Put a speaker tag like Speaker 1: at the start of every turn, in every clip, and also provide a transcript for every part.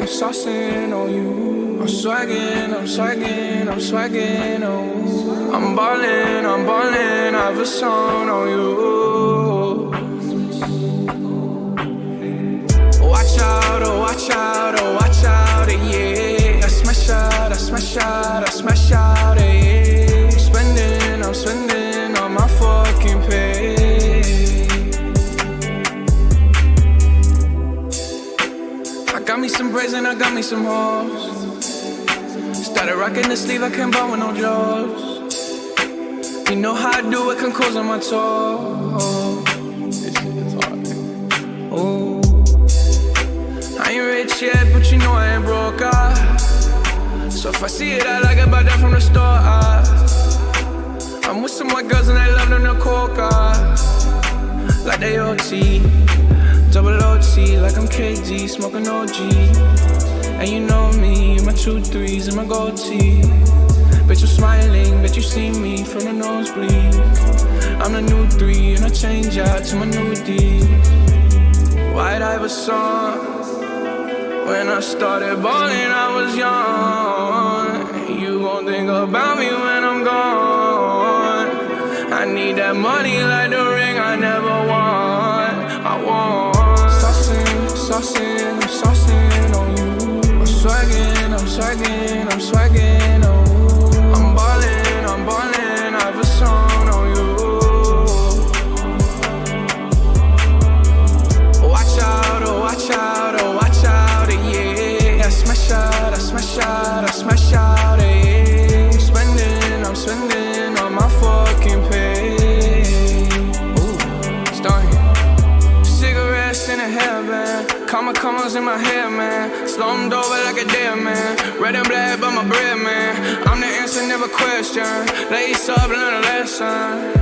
Speaker 1: saucing on you. I'm swagging, oh. I'm ballin', I have a song on you. Watch out, yeah. I smash out, yeah. I'm spending on my fucking pay. I got me some braids and I got me some hoes. Started rocking the sleeve, I can't buy with no jaws. You know how I do it, come close on my toes. It's hard. Ooh. I ain't rich yet, but you know I ain't broke, so if I see it, I like it, buy that from the store, I'm with some white girls and they love them to coca. Like they OT, double OT, like I'm KG, smoking OG. And you know me, my 2-3s and my gold tee. Bitch, I'm smiling, bet you see me from the nosebleed. I'm the new 3 and I change out to my new D. White Iverson. When I started balling, I was young. You gon' think about me when I'm gone. I need that money like the ring I never won. I want saucing on you. I'm swagging, oh. I'm ballin', I have a song on you. Watch out, yeah. I smash out, yeah. I'm spending on my fucking pay. Ooh, starting. Cigarettes in a hairband, commas in my hair, man. Slummed over like a dead man. Red and black, but my bread, man. I'm the answer, never question. Lace up, learn a lesson.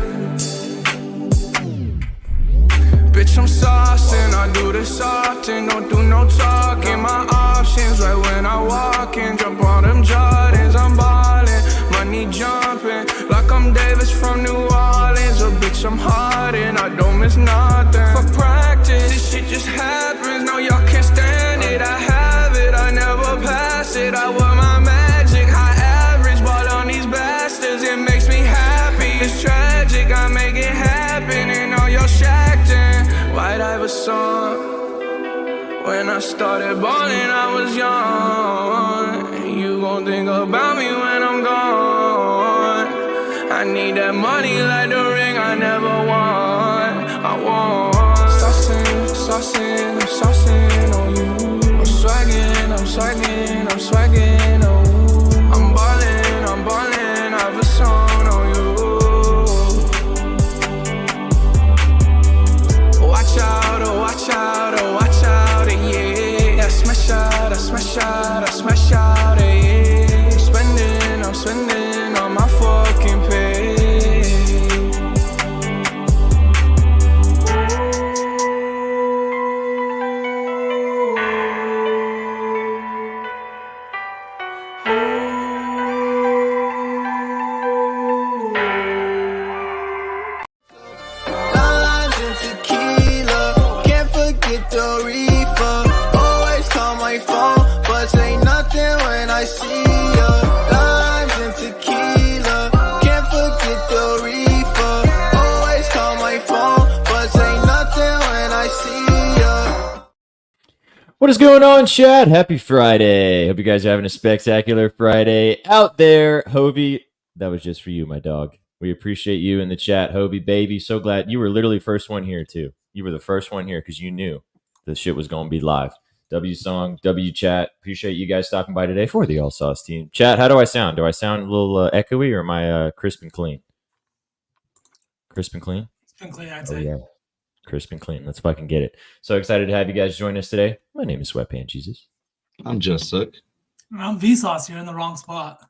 Speaker 1: Bitch, I'm saucing, I do this often. Don't do no talking, my options right when I walk in. Jump on them Jordans, I'm ballin'. Money jumping, like I'm Davis from New Orleans. Oh, bitch, I'm hardin', I don't miss nothing. For practice, this shit just happens. No, y'all can't stand it, I have it, I never pass it. I wear my magic, high average, ball on these bastards. It makes me happy, it's tragic, I make it happen. And all y'all shacked in. White Iverson. When I started balling, I was young. You gon' think about me when I'm gone. I need that money like the ring I never won. I want saucing on you. I'm swagging, oh. I'm ballin', I have a song on you. Watch out, yeah. I smash out, yeah. I'm spending on my fucking pay.
Speaker 2: The reefer, always call my phone, but say nothing when I see ya. Limes and tequila, can't forget the reefer, always call my phone, but say nothing when I see ya.
Speaker 3: What is going on, chat? Happy Friday. Hope you guys are having a spectacular Friday out there. Hovey, that was just for you, my dog. We appreciate you in the chat, Hovey, baby. So glad you were literally first one here, too. You were the first one here because you knew this shit was going to be live. W Song, W Chat. Appreciate you guys stopping by today for the All Sauce team. Chat, how do I sound? Do I sound a little echoey or am I crisp and clean? Crisp and clean?
Speaker 4: Crisp and clean, I'd say.
Speaker 3: Oh, yeah. Crisp and clean. Let's fucking get it. So excited to have you guys join us today. My name is Sweatpant Jesus.
Speaker 5: I'm just Sukh.
Speaker 4: I'm VSauce. You're in the wrong spot.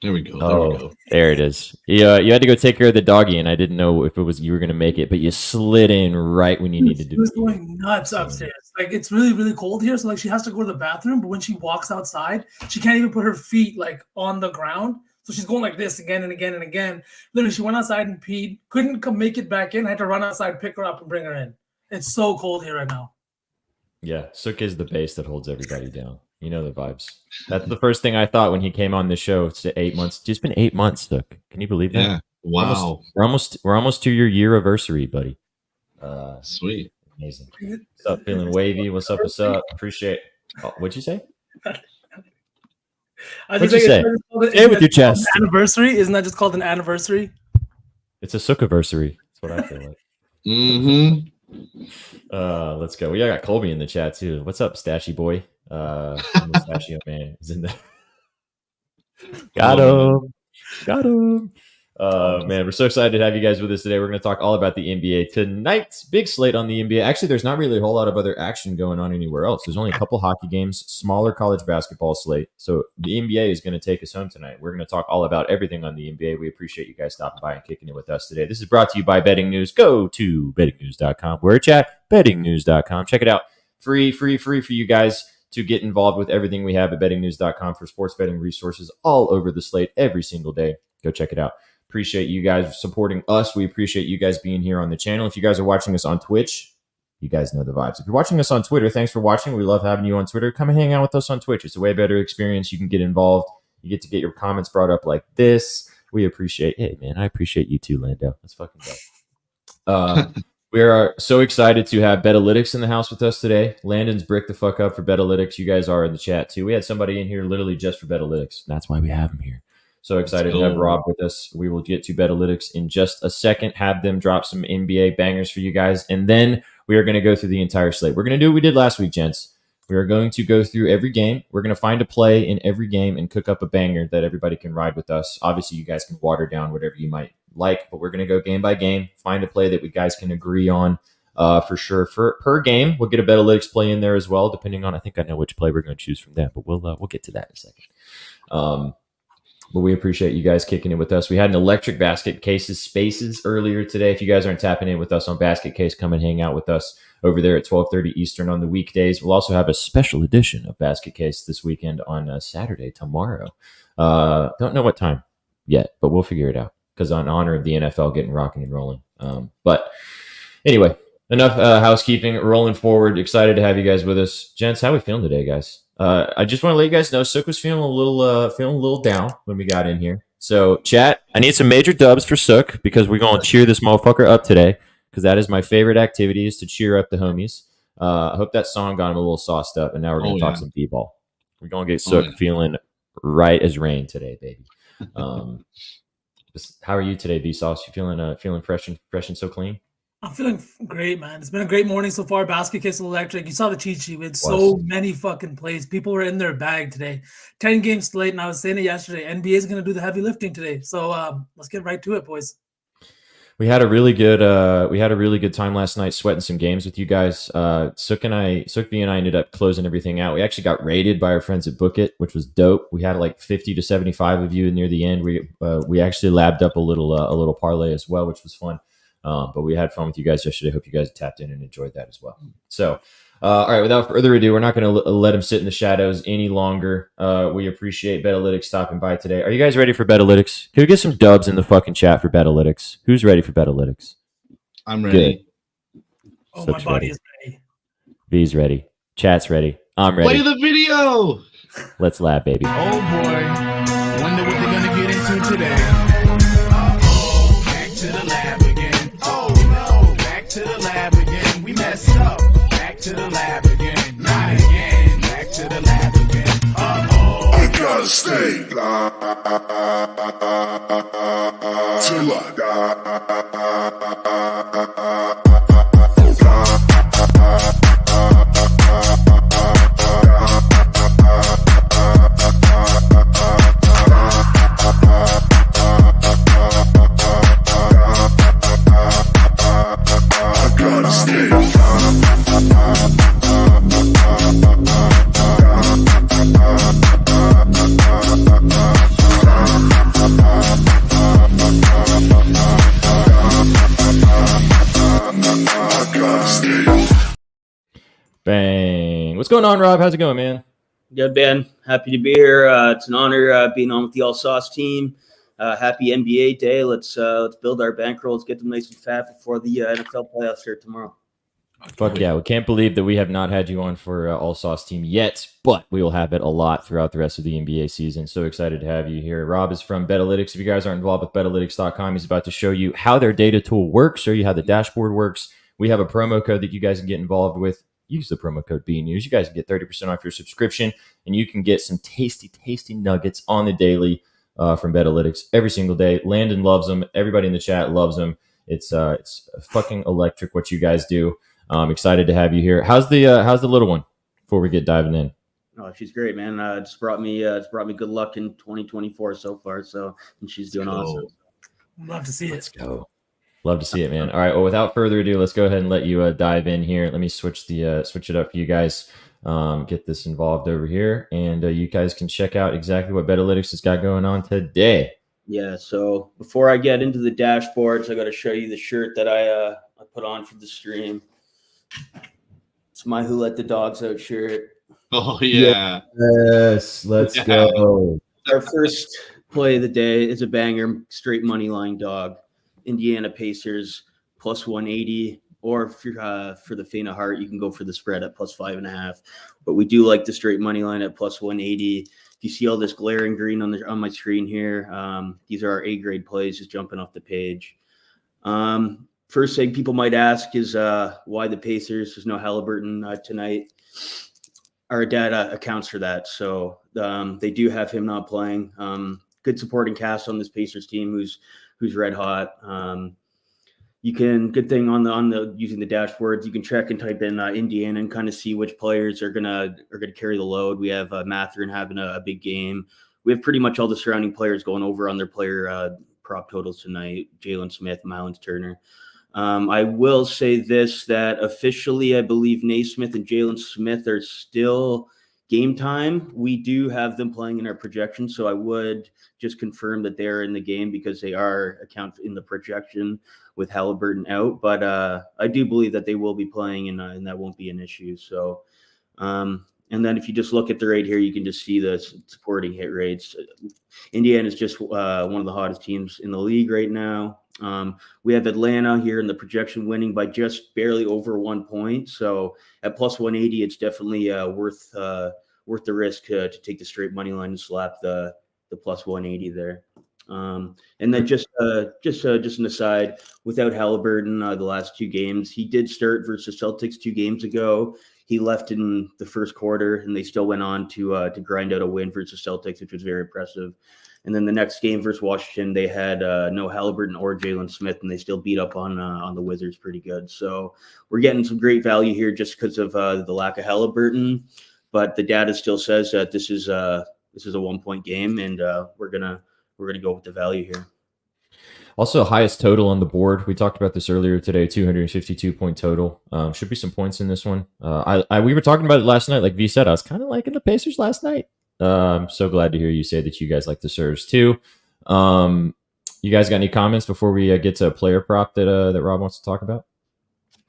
Speaker 5: There we go.
Speaker 3: There it is. You had to go take care of the doggy, and I didn't know if it was you were going to make it, but you slid in right when you needed to.
Speaker 4: She was going nuts upstairs. Like, it's really, really cold here, so like she has to go to the bathroom. But when she walks outside, she can't even put her feet like on the ground. So she's going like this again and again and again. Literally, she went outside and peed, couldn't come make it back in. I had to run outside, pick her up, and bring her in. It's so cold here right now.
Speaker 3: Yeah, Sukh is the base that holds everybody down. You know the vibes. That's the first thing I thought when he came on the show. It's 8 months. It's been 8 months, Sukh. Can you believe that?
Speaker 5: Yeah. Wow.
Speaker 3: We're almost to your year anniversary, buddy.
Speaker 5: Sweet.
Speaker 3: Amazing. What's up, feeling wavy? What's up? What's up? Appreciate. Oh, what'd you say? What'd you say? Say it with your chest.
Speaker 4: Anniversary? Isn't that just called an anniversary?
Speaker 3: It's a Sukhiversary. That's what I feel like.
Speaker 5: Mm-hmm.
Speaker 3: Let's go. We got Colby in the chat too. What's up, Stashy boy? Mustachio man is in there. Got him. Man, we're so excited to have you guys with us today. We're going to talk all about the NBA tonight. Big slate on the NBA. Actually, there's not really a whole lot of other action going on anywhere else. There's only a couple hockey games, smaller college basketball slate. So the NBA is going to take us home tonight. We're going to talk all about everything on the NBA. We appreciate you guys stopping by and kicking it with us today. This is brought to you by Betting News. Go to bettingnews.com. We're at bettingnews.com. Check it out. Free for you guys to get involved with everything we have at bettingnews.com for sports betting resources all over the slate every single day. Go check it out. Appreciate you guys supporting us. We appreciate you guys being here on the channel. If you guys are watching us on Twitch, you guys know the vibes. If you're watching us on Twitter, thanks for watching. We love having you on Twitter. Come and hang out with us on Twitch. It's a way better experience. You can get involved. You get to get your comments brought up like this. We appreciate it. Hey, man, I appreciate you too, Lando. Let's fucking go. We are so excited to have Betalytics in the house with us today. Landon's bricked the fuck up for Betalytics. You guys are in the chat too. We had somebody in here literally just for Betalytics. That's why we have him here. So excited to have Rob with us. We will get to Betalytics in just a second, have them drop some NBA bangers for you guys, and then we are going to go through the entire slate. We're going to do what we did last week, gents. We are going to go through every game. We're going to find a play in every game and cook up a banger that everybody can ride with us. Obviously, you guys can water down whatever you might like, but we're going to go game by game, find a play that we guys can agree on for sure. For per game, we'll get a Betalytics play in there as well, depending on, I think I know which play we're going to choose from that, but we'll get to that in a second. But we appreciate you guys kicking it with us. We had an electric basket cases spaces earlier today. If you guys aren't tapping in with us on Basket Case, come and hang out with us over there at 12:30 Eastern on the weekdays. We'll also have a special edition of Basket Case this weekend on Saturday, tomorrow. Don't know what time yet, but we'll figure it out because in honor of the NFL getting rocking and rolling. But anyway, enough housekeeping. Rolling forward. Excited to have you guys with us. Gents, how we feeling today, guys? I just want to let you guys know Sukh was feeling a little down when we got in here. So, chat, I need some major dubs for Sukh because we're going to cheer this motherfucker up today because that is my favorite activity is to cheer up the homies. I hope that song got him a little sauced up, and now we're going to talk some b-ball. We're going to get Sukh feeling right as rain today, baby. How are you today, VSauce? You feeling fresh and so clean?
Speaker 4: I'm feeling great, man. It's been a great morning so far. Basket Case Electric. You saw the cheat sheet. We had so many fucking plays. People were in their bag today. 10 games slate, and I was saying it yesterday. NBA is going to do the heavy lifting today. So let's get right to it, boys.
Speaker 3: We had a really good time last night sweating some games with you guys. Sukh B and I ended up closing everything out. We actually got rated by our friends at Book It, which was dope. We had like 50 to 75 of you near the end. We actually labbed up a little parlay as well, which was fun. But we had fun with you guys yesterday. Hope you guys tapped in and enjoyed that as well. So, all right, without further ado, we're not going to let him sit in the shadows any longer. We appreciate Betalytics stopping by today. Are you guys ready for Betalytics? Can we get some dubs in the fucking chat for Betalytics? Who's ready for Betalytics?
Speaker 5: I'm ready.
Speaker 4: Good. Oh, my body is ready.
Speaker 3: B's ready. Chat's ready. I'm ready.
Speaker 5: Play the video.
Speaker 3: Let's laugh, baby.
Speaker 6: Oh boy, wonder what they're gonna get into today. Back to the lab again. Oh no, back to the lab again. We messed up. Back to the lab again. Not again. Back to the lab again.
Speaker 7: I gotta stay till I die.
Speaker 3: Bang. What's going on, Rob? How's it going, man?
Speaker 8: Good, Ben. Happy to be here. It's an honor being on with the VSauce team. Happy NBA day. Let's build our bankroll. Let's get them nice and fat before the NFL playoffs here tomorrow.
Speaker 3: Fuck yeah. We can't believe that we have not had you on for All Sauce Team yet, but we will have it a lot throughout the rest of the NBA season. So excited to have you here. Rob is from Betalytics. If you guys aren't involved with Betalytics.com, he's about to show you how their data tool works, show you how the dashboard works. We have a promo code that you guys can get involved with. Use the promo code BNews. You guys can get 30% off your subscription, and you can get some tasty, tasty nuggets on the daily from Betalytics every single day. Landon loves them. Everybody in the chat loves them. It's fucking electric what you guys do. I'm excited to have you here. How's the little one before we get diving in?
Speaker 8: Oh, she's great, man. It's brought me good luck in 2024 so far. So, and she's doing awesome.
Speaker 4: Love to see it.
Speaker 3: Let's go. Love to see it, man. All right. Well, without further ado, let's go ahead and let you dive in here. Let me switch it up for you guys. Get this involved over here, and you guys can check out exactly what Betalytics has got going on today.
Speaker 8: Yeah. So before I get into the dashboards, I got to show you the shirt that I put on for the stream. It's my Who Let the Dogs Out shirt.
Speaker 5: Oh yeah.
Speaker 3: Yes, let's go.
Speaker 8: Our first play of the day is a banger, straight money line dog. Indiana Pacers plus 180, or if you're for the faint of heart, you can go for the spread at plus 5.5. But we do like the straight money line at plus 180. If you see all this glaring green on my screen here, these are our A grade plays just jumping off the page. First thing people might ask is why the Pacers. There's no Halliburton tonight. Our data accounts for that. So they do have him not playing. Good supporting cast on this Pacers team who's red hot. Good thing on the using the dashboards, you can check and type in Indiana and kind of see which players are gonna carry the load. We have Mathurin having a big game. We have pretty much all the surrounding players going over on their player prop totals tonight. Jalen Smith, Miles Turner. I will say this, that officially, I believe Naismith and Jalen Smith are still game time. We do have them playing in our projection, so I would just confirm that they're in the game because they are account in the projection with Halliburton out. But I do believe that they will be playing, and that won't be an issue. So, and then if you just look at the rate here, you can just see the supporting hit rates. Indiana is just one of the hottest teams in the league right now. We have Atlanta here in the projection winning by just barely over 1 point. So at plus 180, it's definitely worth the risk to take the straight money line and slap the plus 180 there. And then just an aside, without Halliburton, the last two games, he did start versus Celtics 2 games ago. He left in the first quarter, and they still went on to grind out a win versus Celtics, which was very impressive. And then the next game versus Washington, they had no Halliburton or Jalen Smith, and they still beat up on the Wizards pretty good. So we're getting some great value here just because of the lack of Halliburton. But the data still says that this is a 1 point game, and we're gonna go with the value here.
Speaker 3: Also, highest total on the board. We talked about this earlier today. 252 point total. Should be some points in this one. We were talking about it last night. Like V said, I was kind of liking the Pacers last night. I'm so glad to hear you say that you guys like the Spurs too. You guys got any comments before we get to a player prop that Rob wants to talk about?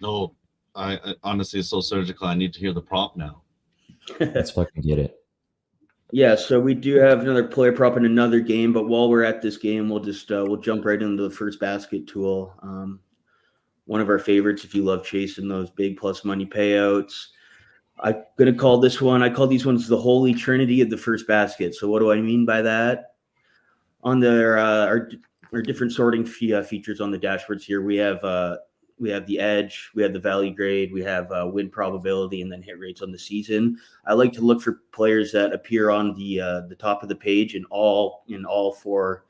Speaker 5: No, I honestly, it's so surgical. I need to hear the prop now.
Speaker 3: Let's fucking get it.
Speaker 8: Yeah, so we do have another player prop in another game, but while we're at this game, we'll just we'll jump right into the first basket tool. One of our favorites if you love chasing those big plus money payouts. I'm going to call this one, I call these ones the holy trinity of the first basket. So what do I mean by that? On our different sorting features on the dashboards here, we have the edge, we have the value grade, we have win probability, and then hit rates on the season. I like to look for players that appear on the top of the page in all 4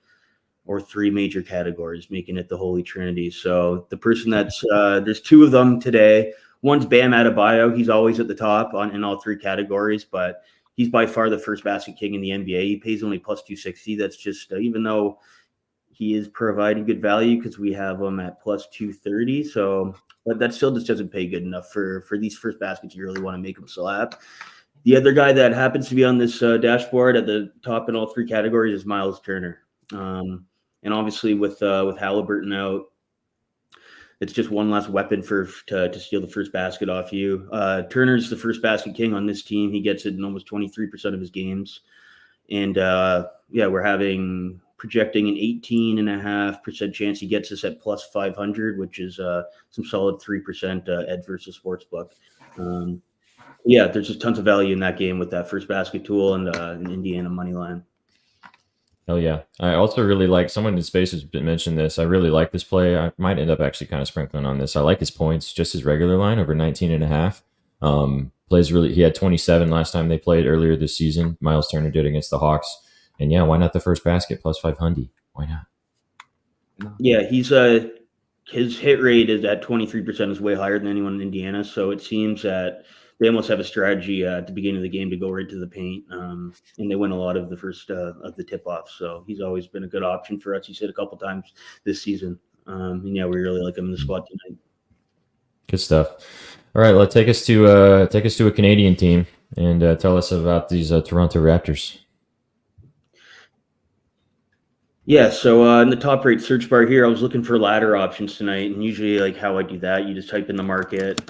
Speaker 8: or 3 major categories, making it the holy trinity. So the person that's there's 2 of them today. One's Bam Adebayo. He's always at the top in all 3 categories, but he's by far the first basket king in the NBA. He pays only plus 260. That's just even though he is providing good value because we have him at plus 230. So, but that still just doesn't pay good enough for these first baskets. You really want to make them slap. The other guy that happens to be on this dashboard at the top in all 3 categories is Miles Turner. And obviously with Halliburton out, it's just one less weapon to steal the first basket off you. Turner's the first basket king on this team. He gets it in almost 23% of his games. And we're having projecting an 18.5% chance he gets us at plus 500, which is some solid 3% Ed versus Sportsbook. Yeah, there's just tons of value in that game with that first basket tool and an Indiana money line.
Speaker 3: Hell yeah. I also really like, someone in space has mentioned this. I really like this play. I might end up actually kind of sprinkling on this. I like his points, just his regular line over 19.5. Plays really, he had 27 last time they played earlier this season. Miles Turner did against the Hawks. And yeah, why not the first basket plus 500? Why not?
Speaker 8: Yeah, he's his hit rate is at 23% is way higher than anyone in Indiana. So it seems that they almost have a strategy at the beginning of the game to go right to the paint, and they win a lot of the first of the tip-offs. So he's always been a good option for us. He said a couple times this season. And yeah, we really like him in the spot tonight.
Speaker 3: Good stuff. All right, let's take us to a Canadian team and tell us about these Toronto Raptors.
Speaker 8: Yeah, so in the top right search bar here, I was looking for ladder options tonight, and usually like how I do that, you just type in the market.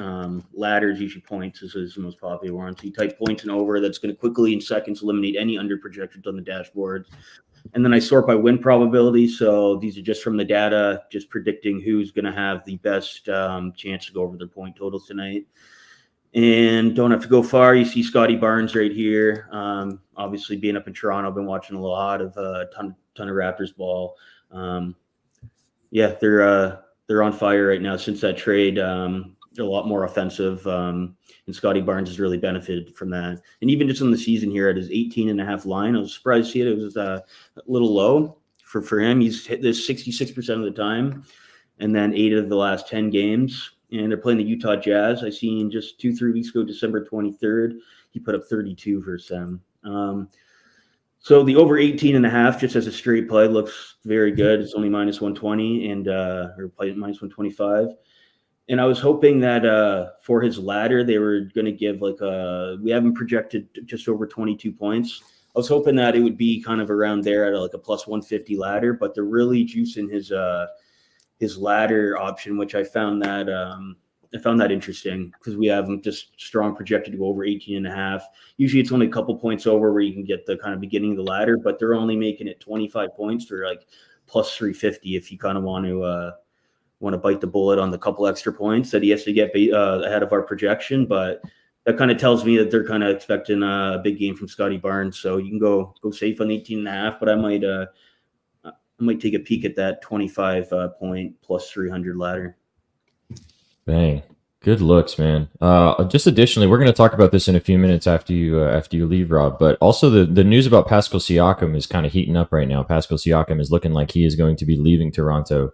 Speaker 8: Ladders, usually points is the most popular one. So you type points and over, that's going to quickly in seconds eliminate any under projections on the dashboard. And then I sort by win probability. So these are just from the data, just predicting who's going to have the best chance to go over their point totals tonight. And don't have to go far. You see Scotty Barnes right here. Obviously, being up in Toronto, I've been watching a lot of ton of Raptors ball. Yeah, they're on fire right now since that trade. They're a lot more offensive, and Scotty Barnes has really benefited from that. And even just on the season here at his 18.5 line, I was surprised to see it. It was a little low for him. He's hit this 66% of the time, and then 8 of the last 10 games. And they're playing the Utah Jazz. I seen just 2-3 weeks ago, December 23rd, he put up 32 versus them. So the over 18.5, just as a straight play, looks very good. It's only minus 120 and or minus 125. And I was hoping that for his ladder, they were going to give we haven't projected just over 22 points. I was hoping that it would be kind of around there at like a plus 150 ladder, but they're really juicing his ladder option, which I found that interesting because we have them just strong projected to go over 18.5. Usually it's only a couple points over where you can get the kind of beginning of the ladder, but they're only making it 25 points for like plus 350 if you kind of want to bite the bullet on the couple extra points that he has to get ahead of our projection. But that kind of tells me that they're kind of expecting a big game from Scotty Barnes. So you can go safe on 18.5, but I might take a peek at that 25 point plus 300 ladder.
Speaker 3: Bang. Good looks, man. Just additionally, we're going to talk about this in a few minutes after you leave, Rob. But also the news about Pascal Siakam is kind of heating up right now. Pascal Siakam is looking like he is going to be leaving Toronto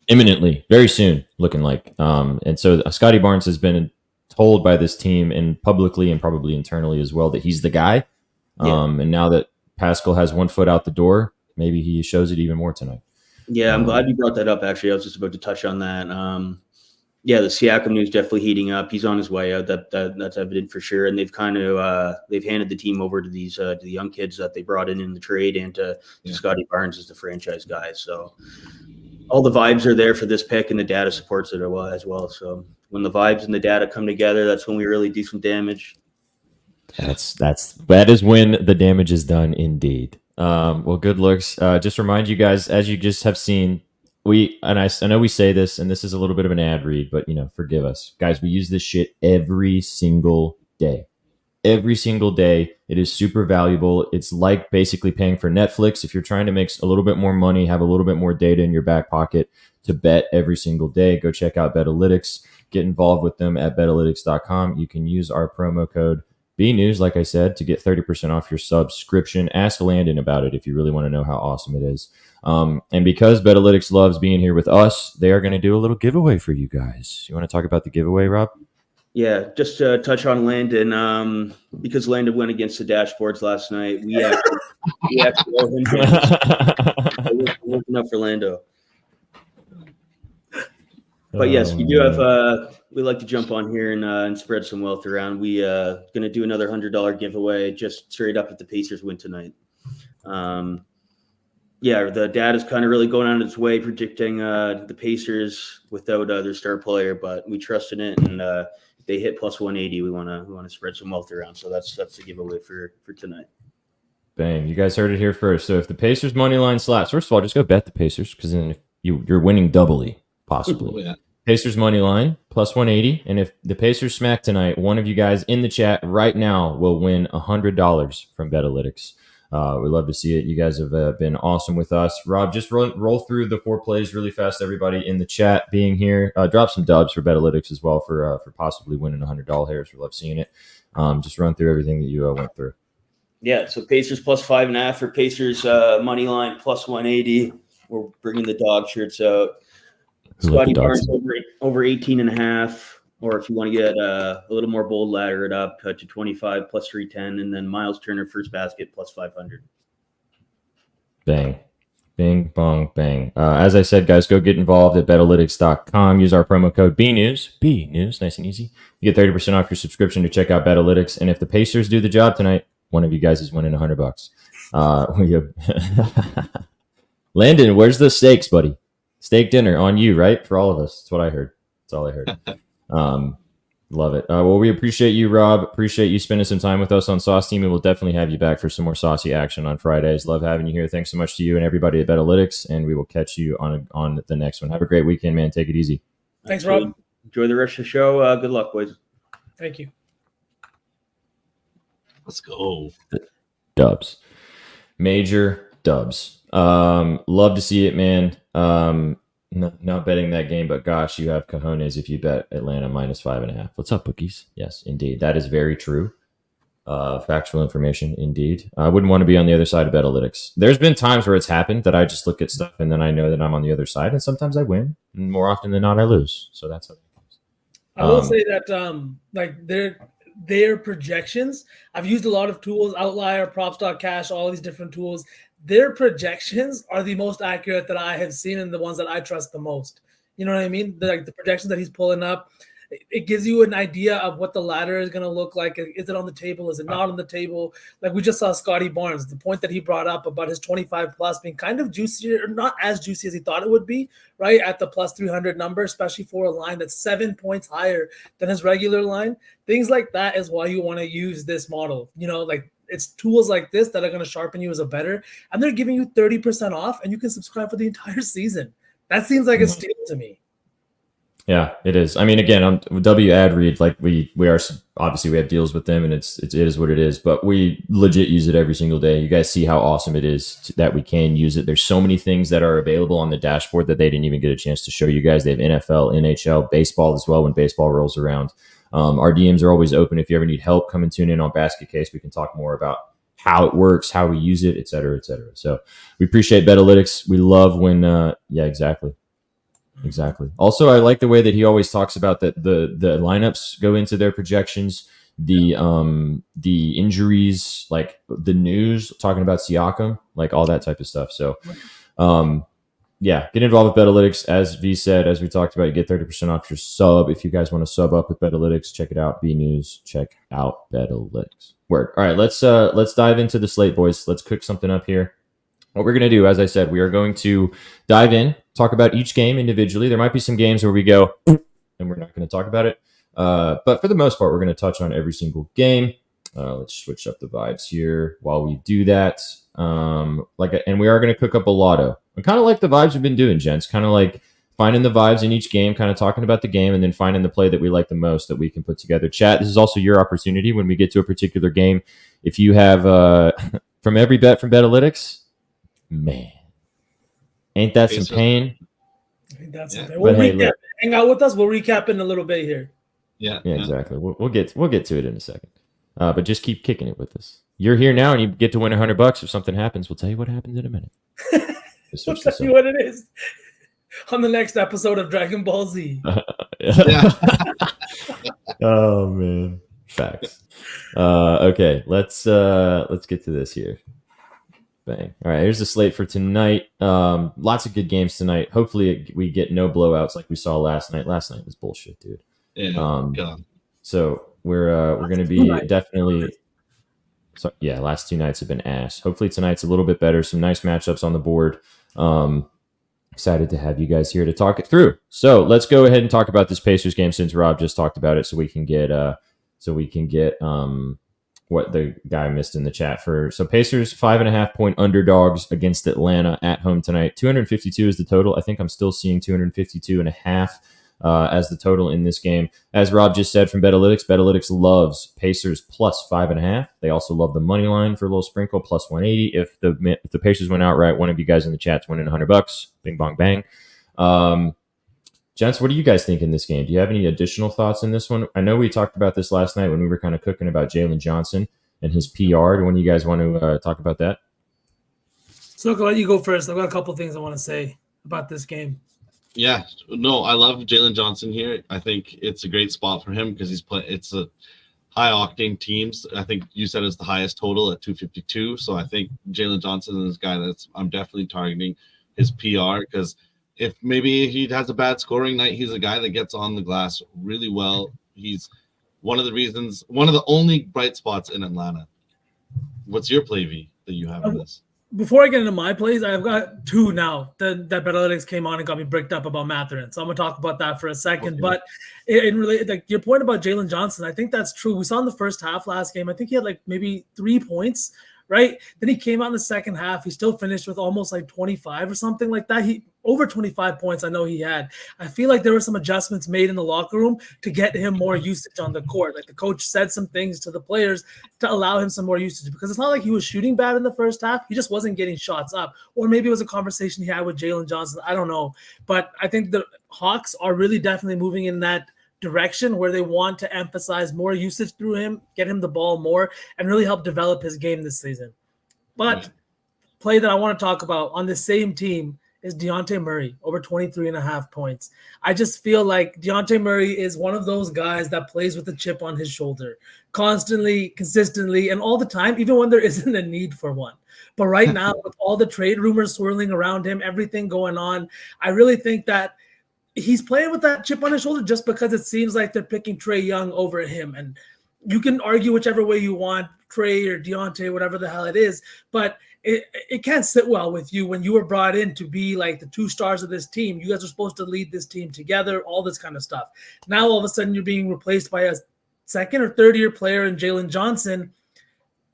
Speaker 3: imminently, very soon, looking like. And so Scotty Barnes has been told by this team and publicly and probably internally as well that he's the guy. And now that Pascal has one foot out the door, maybe he shows it even more tonight.
Speaker 8: Yeah, I'm glad you brought that up. Actually, I was just about to touch on that. Yeah, the Siakam news definitely heating up. He's on his way out. That's evident for sure. And they've kind of they've handed the team over to these to the young kids that they brought in the trade, and to Scotty Barnes as the franchise guy. So all the vibes are there for this pick, and the data supports it as well. So when the vibes and the data come together, that's when we really do some damage.
Speaker 3: That is when the damage is done, indeed. Well, good looks. Just remind you guys, as you just have seen, I know we say this, and this is a little bit of an ad read, but forgive us, guys. We use this shit every single day. Every single day, it is super valuable. It's like basically paying for Netflix. If you're trying to make a little bit more money, have a little bit more data in your back pocket to bet every single day, go check out Betalytics. Get involved with them at Betalytics.com. You can use our promo code BNews, like I said, to get 30% off your subscription. Ask Landon about it if you really want to know how awesome it is. And because Betalytics loves being here with us, they are going to do a little giveaway for you guys. You want to talk about the giveaway, Rob?
Speaker 8: Yeah, just to touch on Landon, because Landon went against the dashboards last night, we actually owe him. It wasn't enough for Lando. But yes, we do have. We like to jump on here and spread some wealth around. We going to do another $100 giveaway just straight up if the Pacers win tonight. Yeah, the data's kind of really going on its way, predicting the Pacers without their star player, but we trust in it. And if they hit plus 180, we want to spread some wealth around. So that's the giveaway for tonight.
Speaker 3: Bang. You guys heard it here first. So if the Pacers money line slaps, first of all, just go bet the Pacers because then you're winning doubly, possibly.
Speaker 5: Yeah.
Speaker 3: Pacers money line plus 180. And if the Pacers smack tonight, one of you guys in the chat right now will win $100 from Betalytics. We'd love to see it. You guys have been awesome with us. Rob, just roll through the 4 plays really fast. Everybody in the chat being here. Drop some dubs for Betalytics as well for possibly winning $100 hairs. We love seeing it. Just run through everything that you went through.
Speaker 8: Yeah, so Pacers plus 5.5 for Pacers money line plus 180. We're bringing the dog shirts out. Scotty Barnes over 18.5. Or if you want to get a little more bold, ladder it up to 25 plus 310. And then Miles Turner first basket plus 500.
Speaker 3: Bang. Bing, bong, bang. As I said, guys, go get involved at Betalytics.com. Use our promo code BNews. BNews, nice and easy. You get 30% off your subscription to check out Betalytics. And if the Pacers do the job tonight, one of you guys is winning $100. Landon, where's the steaks, buddy? Steak dinner on you, right? For all of us. That's what I heard. That's all I heard. Love it. Well, we appreciate you, Rob. Appreciate you spending some time with us on Sauce Team. And we'll definitely have you back for some more saucy action on Fridays. Love having you here. Thanks so much to you and everybody at Betalytics. And we will catch you on the next one. Have a great weekend, man. Take it easy.
Speaker 4: Thanks, Rob.
Speaker 8: Enjoy the rest of the show. Good luck, boys.
Speaker 4: Thank you.
Speaker 5: Let's go.
Speaker 3: Dubs. Major dubs. Love to see it, man. Not betting that game, but gosh, you have cojones if you bet Atlanta minus 5.5. What's up, bookies? Yes, indeed. That is very true. Factual information, indeed. I wouldn't want to be on the other side of Betalytics. There's been times where it's happened that I just look at stuff and then I know that I'm on the other side, and sometimes I win, and more often than not, I lose. So that's how it goes.
Speaker 4: I will say that like their projections, I've used a lot of tools, Outlier, Props.cash, all these different tools. Their projections are the most accurate that I have seen and the ones that I trust the most. You know what I mean? The projections that he's pulling up, it gives you an idea of what the ladder is going to look like. Is it on the table? Is it not on the table? Like we just saw Scotty Barnes, the point that he brought up about his 25 plus being kind of juicier, or not as juicy as he thought it would be, right? At the plus 300 number, especially for a line that's 7 points higher than his regular line. Things like that is why you want to use this model. You know, like it's tools like this that are going to sharpen you as a bettor, and they're giving you 30% off, and you can subscribe for the entire season. That seems like a steal to me.
Speaker 3: Yeah, it is. I mean, again, on W Ad Read, like we are obviously we have deals with them, and it is what it is. But we legit use it every single day. You guys see how awesome it is that we can use it. There's so many things that are available on the dashboard that they didn't even get a chance to show you guys. They have NFL, NHL, baseball as well when baseball rolls around. Our DMs are always open. If you ever need help, come and tune in on Basket Case. We can talk more about how it works, how we use it, et cetera, et cetera. So we appreciate Betalytics. We love when, yeah, exactly. Exactly. Also, I like the way that he always talks about that the lineups go into their projections, the injuries, like the news, talking about Siakam, like all that type of stuff. So, yeah, get involved with Betalytics. As V said, as we talked about, you get 30% off your sub. If you guys want to sub up with Betalytics, check it out. B News, check out Betalytics. Word. All right, let's dive into the slate, boys. Let's cook something up here. What we're going to do, as I said, we are going to dive in, talk about each game individually. There might be some games where we go, and we're not going to talk about it. But for the most part, we're going to touch on every single game. Let's switch up the vibes here while we do that. And we are going to cook up a lotto. I kind of like the vibes we've been doing, gents. Kind of like finding the vibes in each game, kind of talking about the game, and then finding the play that we like the most that we can put together. Chat, this is also your opportunity when we get to a particular game. If you have from every bet from Betalytics, man, ain't that some pain?
Speaker 4: That's
Speaker 5: yeah.
Speaker 4: We'll
Speaker 3: But hey,
Speaker 4: recap.
Speaker 3: look.
Speaker 4: Hang out with us. We'll recap in a little bit here.
Speaker 5: Yeah.
Speaker 3: Yeah, exactly. We'll get to it in a second. But just keep kicking it with us. You're here now, and you get to win $100. If something happens, we'll tell you what happens in a minute.
Speaker 4: We'll tell you what it is on the next episode of Dragon Ball Z.
Speaker 5: Yeah.
Speaker 3: Oh man, facts. Okay, let's get to this here. Bang. All right, here's the slate for tonight. Lots of good games tonight. Hopefully, we get no blowouts like we saw last night. Last night was bullshit, dude.
Speaker 5: Yeah. God.
Speaker 3: So we're going to be definitely. So yeah, last 2 nights have been ass. Hopefully tonight's a little bit better. Some nice matchups on the board. Excited to have you guys here to talk it through. So let's go ahead and talk about this Pacers game since Rob just talked about it, so we can get what the guy missed in the chat for. So Pacers 5.5 point underdogs against Atlanta at home tonight. 252 is the total. I think I'm still seeing 252.5 as the total in this game. As Rob just said from Betalytics loves Pacers plus 5.5. They also love the money line for a little sprinkle plus 180. If the Pacers went outright, one of you guys in the chat's winning $100. Bing bong bang. Gents, what do you guys think in this game? Do you have any additional thoughts in this one? I know we talked about this last night when we were kind of cooking about Jalen Johnson and his PR. Do one of you guys want to talk about that?
Speaker 4: So I'll let you go first. I've got a couple things I want to say about this game.
Speaker 5: Yeah, no, I love Jalen Johnson here. I think it's a great spot for him because it's a high octane teams. I think you said it's the highest total at 252. So I think Jalen Johnson is this guy I'm definitely targeting his PR because if maybe he has a bad scoring night, he's a guy that gets on the glass really well. He's one of the only bright spots in Atlanta. What's your play, V, that you have in this?
Speaker 4: Before I get into my plays, I've got two now that Betalytics came on and got me bricked up about Mathurin. So I'm going to talk about that for a second. Okay. But in like your point about Jalen Johnson, I think that's true. We saw in the first half last game, I think he had like maybe 3 points, right? Then he came out in the second half. He still finished with almost like 25 or something like that. He over 25 points. I know he had. I feel like there were some adjustments made in the locker room to get him more usage on the court. Like the coach said some things to the players to allow him some more usage because it's not like he was shooting bad in the first half. He just wasn't getting shots up. Or maybe it was a conversation he had with Jalen Johnson. I don't know. But I think the Hawks are really definitely moving in that direction where they want to emphasize more usage through him, get him the ball more, and really help develop his game this season. But play that I want to talk about on the same team is Dejounte Murray, over 23.5 points. I just feel like Dejounte Murray is one of those guys that plays with a chip on his shoulder constantly, consistently, and all the time, even when there isn't a need for one. But right now, with all the trade rumors swirling around him, everything going on, I really think that he's playing with that chip on his shoulder just because it seems like they're picking Trae Young over him. And you can argue whichever way you want, Trae or Dejounte, whatever the hell it is, but it can't sit well with you when you were brought in to be like the 2 stars of this team. You guys are supposed to lead this team together, all this kind of stuff. Now, all of a sudden, you're being replaced by a second or third year player in Jalen Johnson.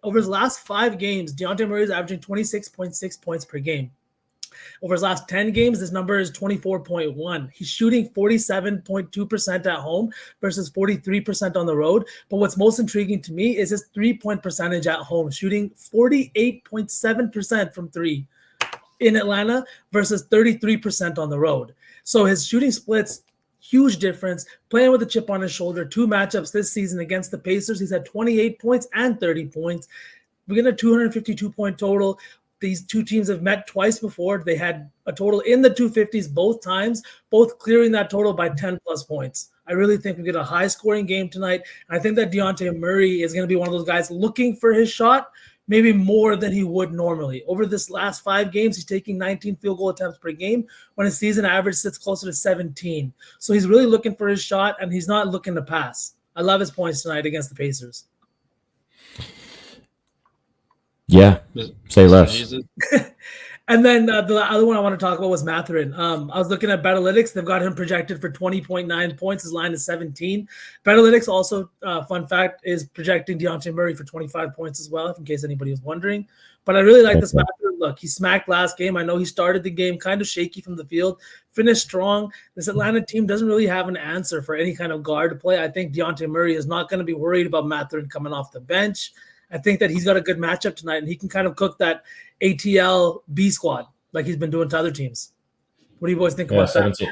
Speaker 4: Over his last 5 games, Dejounte Murray is averaging 26.6 points per game. Over his last 10 games, this number is 24.1. He's shooting 47.2% at home versus 43% on the road. But what's most intriguing to me is his 3-point percentage at home, shooting 48.7% from 3 in Atlanta versus 33% on the road. So his shooting splits, huge difference. Playing with a chip on his shoulder, 2 matchups this season against the Pacers. He's had 28 points and 30 points. We get a 252-point total. These 2 teams have met twice before. They had a total in the 250s both times, both clearing that total by 10-plus points. I really think we get a high-scoring game tonight. And I think that Dejounte Murray is going to be one of those guys looking for his shot, maybe more than he would normally. Over this last 5 games, he's taking 19 field goal attempts per game when his season average sits closer to 17. So he's really looking for his shot, and he's not looking to pass. I love his points tonight against the Pacers.
Speaker 3: Yeah, say less.
Speaker 4: And then the other one I want to talk about was Mathurin. I was looking at Betalytics. They've got him projected for 20.9 points. His line is 17. Betalytics also, fun fact, is projecting Dejounte Murray for 25 points as well, in case anybody was wondering. But I really like this Mathurin look. He smacked last game. I know he started the game kind of shaky from the field, finished strong. This Atlanta team doesn't really have an answer for any kind of guard play. I think Dejounte Murray is not going to be worried about Mathurin coming off the bench. I think that he's got a good matchup tonight, and he can kind of cook that ATL B squad like he's been doing to other teams. What do you boys think about
Speaker 3: 17,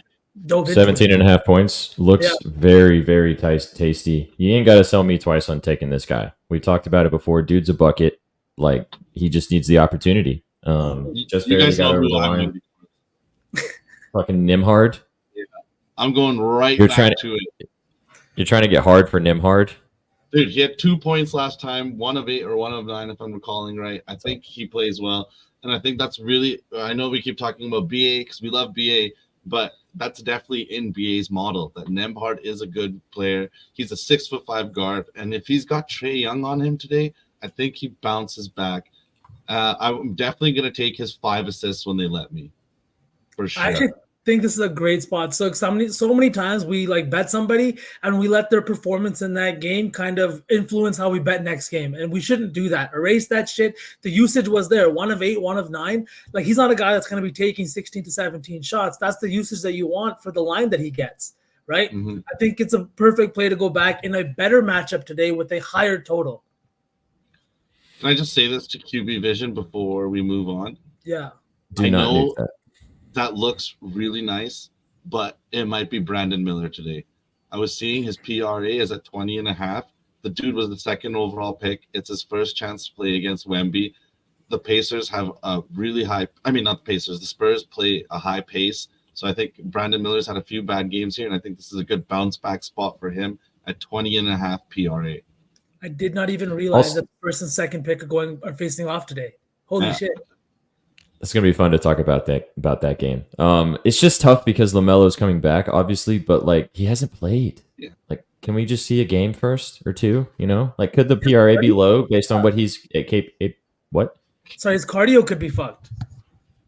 Speaker 4: that?
Speaker 3: 17.5 points. Looks very, very tasty. You ain't got to sell me twice on taking this guy. We talked about it before. Dude's a bucket. Like, he just needs the opportunity. Just
Speaker 5: you
Speaker 3: barely
Speaker 5: guys
Speaker 3: got
Speaker 5: know
Speaker 3: over the
Speaker 5: who I'm
Speaker 3: line. Fucking Nimhard.
Speaker 5: Yeah. I'm going right
Speaker 3: You're
Speaker 5: back
Speaker 3: trying
Speaker 5: to it.
Speaker 3: You're trying to get hard for Nimhard?
Speaker 5: Dude, he had 2 points last time, 1 of 8 or 1 of 9, if I'm recalling right. I think he plays well. And I think that's really, I know we keep talking about BA because we love BA, but that's definitely in BA's model that Nembhard is a good player. He's a 6'5" guard. And if he's got Trae Young on him today, I think he bounces back. I'm definitely going to take his 5 assists when they let me. For sure.
Speaker 4: think this is a great spot. So many times we like bet somebody and we let their performance in that game kind of influence how we bet next game. And we shouldn't do that. Erase that shit. The usage was there. 1 of 8, 1 of 9. Like he's not a guy that's going to be taking 16 to 17 shots. That's the usage that you want for the line that he gets, right?
Speaker 5: Mm-hmm.
Speaker 4: I think it's a perfect play to go back in a better matchup today with a higher total.
Speaker 5: Can I just say this to QB Vision before we move on?
Speaker 4: Yeah.
Speaker 3: Do
Speaker 5: I
Speaker 3: not
Speaker 5: know
Speaker 3: nuke that.
Speaker 5: that looks really nice, but it might be Brandon Miller today. I was seeing his PRA is at 20.5. The dude was the 2nd overall pick. It's his first chance to play against Wemby. The Pacers have a really high, not the Pacers, the Spurs play a high pace. So I think Brandon Miller's had a few bad games here, and I think this is a good bounce back spot for him at 20.5 PRA.
Speaker 4: I did not even realize that the first and second pick are facing off today. Holy shit.
Speaker 3: It's gonna be fun to talk about that game. It's just tough because LaMelo's coming back, obviously, but like he hasn't played.
Speaker 5: Yeah.
Speaker 3: Like, can we just see a game first or two? You know, like could the PRA be low based on what he's what?
Speaker 4: Sorry, his cardio could be fucked.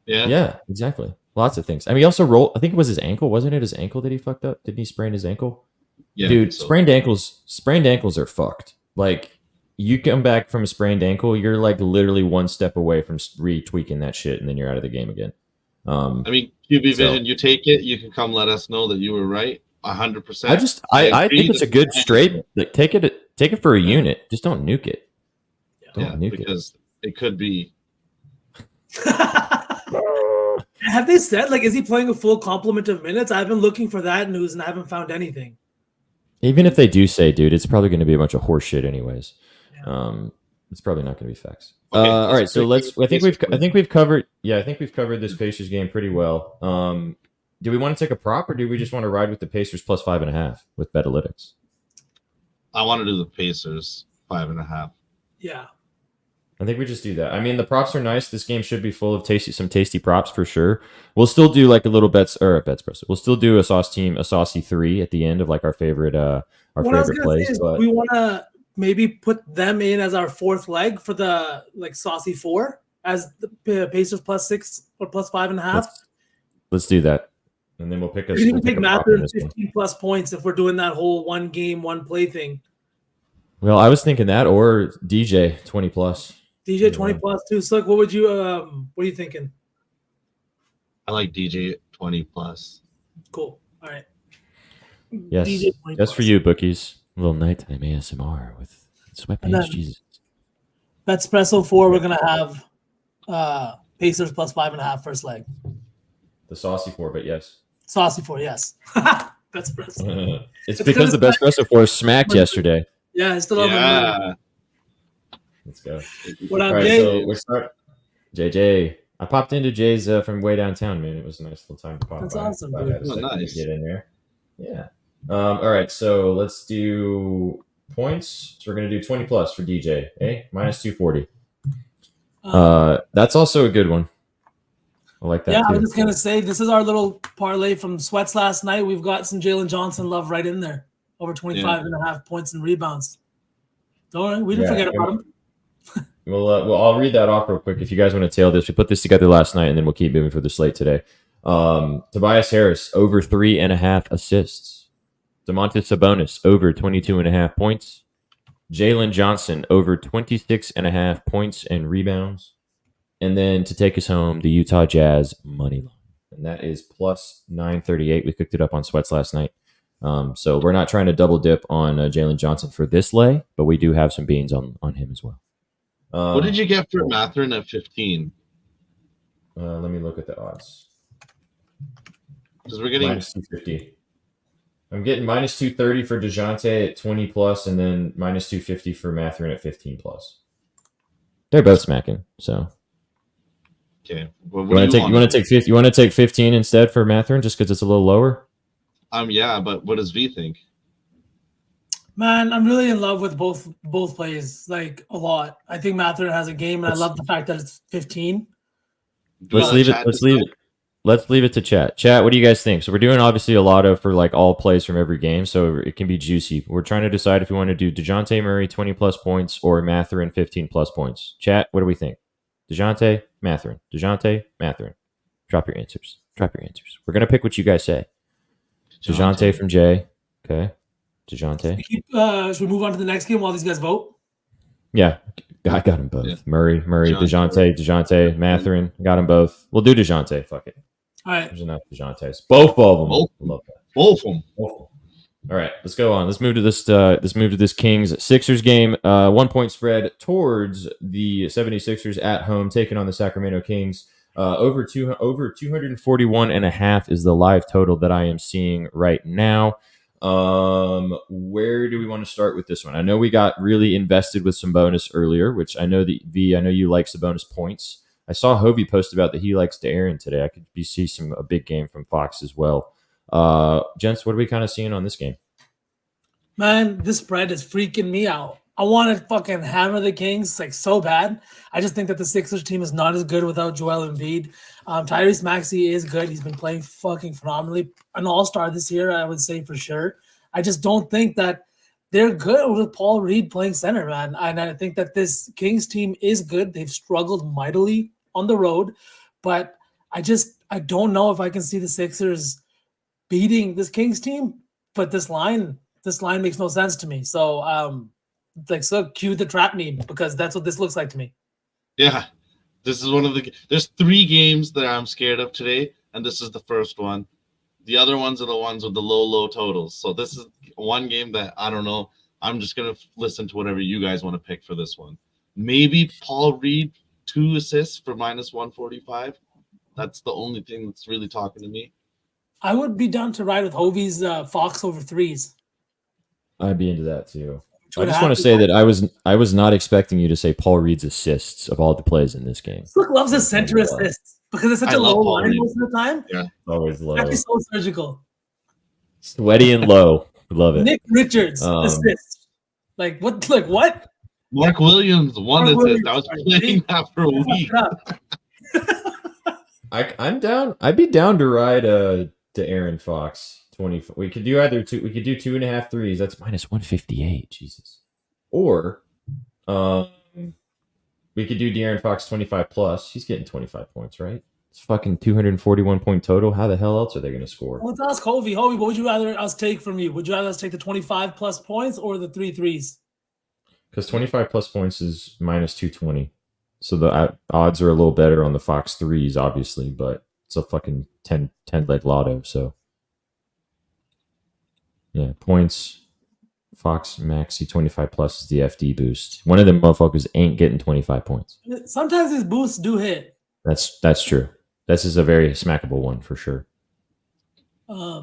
Speaker 3: Yeah, exactly. Lots of things. I mean, he also rolled. I think it was his ankle. Wasn't it his ankle that he fucked up? Didn't he sprain his ankle?
Speaker 5: Yeah,
Speaker 3: dude.
Speaker 5: so.
Speaker 3: Sprained ankles are fucked. Like, you come back from a sprained ankle, you're like literally one step away from retweaking that shit, and then you're out of the game again.
Speaker 5: QB Vision, you take it. You can come let us know that you were right, 100%.
Speaker 3: I think it's a good straight. Like, take it for a unit. Just don't nuke it. Don't nuke
Speaker 5: because it could be.
Speaker 4: Have they said, like, is he playing a full complement of minutes? I've been looking for that news and I haven't found anything.
Speaker 3: Even if they do say, dude, it's probably going to be a bunch of horse shit anyways. Yeah. It's probably not going to be facts.
Speaker 5: Okay,
Speaker 3: all right, so I think we've covered this Pacers game pretty well. Do we want to take a prop, or do we just want to ride with the Pacers plus 5.5 with Betalytics?
Speaker 5: I want to do the Pacers 5.5.
Speaker 4: Yeah.
Speaker 3: I think we just do that. I mean, the props are nice. This game should be full of some tasty props for sure. We'll still do like a little bets press. We'll still do a saucy 3 at the end of like our favorite plays. But
Speaker 4: we want to maybe put them in as our 4th leg for the like saucy 4 as the Pacers plus 6 or plus 5.5.
Speaker 3: Let's do that, and then we'll pick a.
Speaker 4: You can take Mather 15 plus points if we're doing that whole 1 game 1 play thing.
Speaker 3: Well, I was thinking that, or DJ 20 plus.
Speaker 4: DJ 20 plus too. So, what would you? What are you thinking?
Speaker 5: I like DJ 20 plus.
Speaker 4: Cool. All right.
Speaker 3: Yes, that's for you, bookies. A little nighttime ASMR with Sweatpants Jesus.
Speaker 4: Betspresso 4. We're gonna have Pacers plus 5.5 first leg.
Speaker 3: The saucy 4, but yes.
Speaker 4: Saucy 4, yes. Betspresso.
Speaker 3: It's because the Betspresso 4 smacked yesterday.
Speaker 4: Yeah, it's still over.
Speaker 3: Let's go.
Speaker 4: What up,
Speaker 3: All right,
Speaker 4: Jay?
Speaker 3: so we're starting. JJ. I popped into Jay's from way downtown, man. It was a nice little time to pop.
Speaker 4: That's
Speaker 3: by.
Speaker 4: awesome,
Speaker 3: I
Speaker 4: dude.
Speaker 3: had a second
Speaker 5: Nice.
Speaker 3: to get in there. Yeah. All right, so let's do points. So we're going to do 20 plus for DJ. Minus 240. That's also a good one. I like that.
Speaker 4: Yeah,
Speaker 3: too.
Speaker 4: I was just going to say, this is our little parlay from Sweats last night. We've got some Jalen Johnson love right in there. Over 25.5 points and rebounds. Don't worry, we didn't forget about him.
Speaker 3: Well, I'll read that off real quick if you guys want to tail this. We put this together last night, and then we'll keep moving for the slate today. Tobias Harris, over 3.5 assists. Domantas Sabonis, over 22.5 points. Jalen Johnson, over 26.5 points and rebounds. And then to take us home, the Utah Jazz money line. And that is plus 938. We cooked it up on Sweats last night. So we're not trying to double dip on Jalen Johnson for this lay, but we do have some beans on him as well.
Speaker 5: What did you get for Mathurin at 15?
Speaker 3: Let me look at the odds.
Speaker 5: Because we're getting
Speaker 3: minus 250. I'm getting minus 230 for DeJounte at 20 plus, and then minus 250 for Mathurin at 15 plus. They're both smacking. So
Speaker 5: okay. Well,
Speaker 3: you want to take 50? You want to take 15 instead for Mathurin just because it's a little lower?
Speaker 5: Yeah, but what does V think?
Speaker 4: Man, I'm really in love with both plays, like a lot. I think Mathurin has a game, and I love the fact that it's 15.
Speaker 3: Let's leave it to chat. Chat, what do you guys think? So we're doing obviously a lot of for like all plays from every game, so it can be juicy. We're trying to decide if we want to do DeJounte Murray 20 plus points or Mathurin 15 plus points. Chat, what do we think? DeJounte, Mathurin. DeJounte, Mathurin. Drop your answers. Drop your answers. We're gonna pick what you guys say. DeJounte from Jay. Okay. DeJounte.
Speaker 4: Should we move on to the next game while these guys vote?
Speaker 3: Yeah, I got them both.
Speaker 5: Yeah.
Speaker 3: Murray, DeJounte, Mathurin. Got them both. We'll do DeJounte. Fuck it.
Speaker 4: All right.
Speaker 3: There's enough DeJountes. Both of them.
Speaker 5: Both.
Speaker 3: Love that.
Speaker 5: Both of them.
Speaker 3: All right, let's go on. Let's move to this Kings Sixers game. 1 point spread towards the 76ers at home, taking on the Sacramento Kings. Over 241.5 is the live total that I am seeing right now. Where do we want to start with this one? I know we got really invested with some bonus earlier, which I know I know you like Sabonis points. I saw Hobie post about that he likes De'Aaron today. I could see a big game from Fox as well. Gents, what are we kind of seeing on this game?
Speaker 4: Man, this spread is freaking me out. I want to fucking hammer the Kings like so bad. I just think that the Sixers team is not as good without Joel Embiid. Tyrese Maxey is good. He's been playing fucking phenomenally. An all-star this year, I would say for sure. I just don't think that they're good with Paul Reed playing center, man. And I think that this Kings team is good. They've struggled mightily on the road, but I don't know if I can see the Sixers beating this Kings team. But this line makes no sense to me. So, cue the trap meme because that's what this looks like to me.
Speaker 5: Yeah, this is one of there's 3 games that I'm scared of today, and this is the first one. The other ones are the ones with the low totals. So this is one game that I don't know. I'm just going to listen to whatever you guys want to pick for this one. Maybe Paul Reed, 2 assists for minus 145. That's the only thing that's really talking to me.
Speaker 4: I would be down to ride with Hovey's Fox over 3s.
Speaker 3: I'd be into that too. I just want to say that I was not expecting you to say Paul Reed's assists of all the plays in this game.
Speaker 4: Sukh loves his center assists because it's such a low line
Speaker 5: Reed.
Speaker 4: most of the time.
Speaker 5: Yeah,
Speaker 3: always low.
Speaker 4: Actually, so surgical.
Speaker 3: Sweaty and low. Love it.
Speaker 4: Nick Richards assist. Like what? Like what?
Speaker 5: Mark Williams, one assist. I was playing that for a week.
Speaker 3: I'm down. I'd be down to ride to Aaron Fox. 20. We could do either two. We could do 2.5 threes. That's minus 158. Jesus. Or, we could do De'Aaron Fox 25 plus. He's getting 25 points, right? It's fucking 241 point total. How the hell else are they going to score?
Speaker 4: Let's ask Hovey. Hovey, what would you rather us take from you? Would you rather us take the 25 plus points or the 3 threes?
Speaker 3: Because 25 plus points is minus 220. So the odds are a little better on the Fox threes, obviously, but it's a fucking 10 leg lotto. So. Yeah, points. Fox Maxi 25 plus is the FD boost. One of them motherfuckers ain't getting 25 points.
Speaker 4: Sometimes these boosts do hit.
Speaker 3: That's true. This is a very smackable one for sure.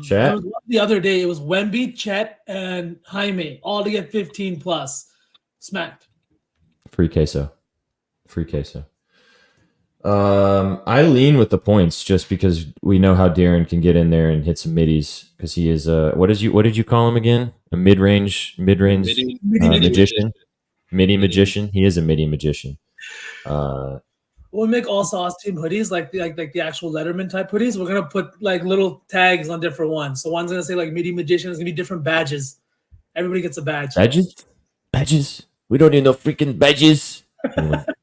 Speaker 3: Chat?
Speaker 4: The other day, it was Wemby, Chet, and Jaime all to get 15 plus. Smacked.
Speaker 3: Free queso. I lean with the points just because we know how De'Aaron can get in there and hit some middies because he is what did you call him again? A mid-range magician. Midi magician. He is a midi magician.
Speaker 4: We'll make all sauce team hoodies like the actual Letterman type hoodies. We're gonna put like little tags on different ones. So one's gonna say like midi magician. It's gonna be different badges. Everybody gets a badge.
Speaker 3: Badges. We don't need no freaking badges.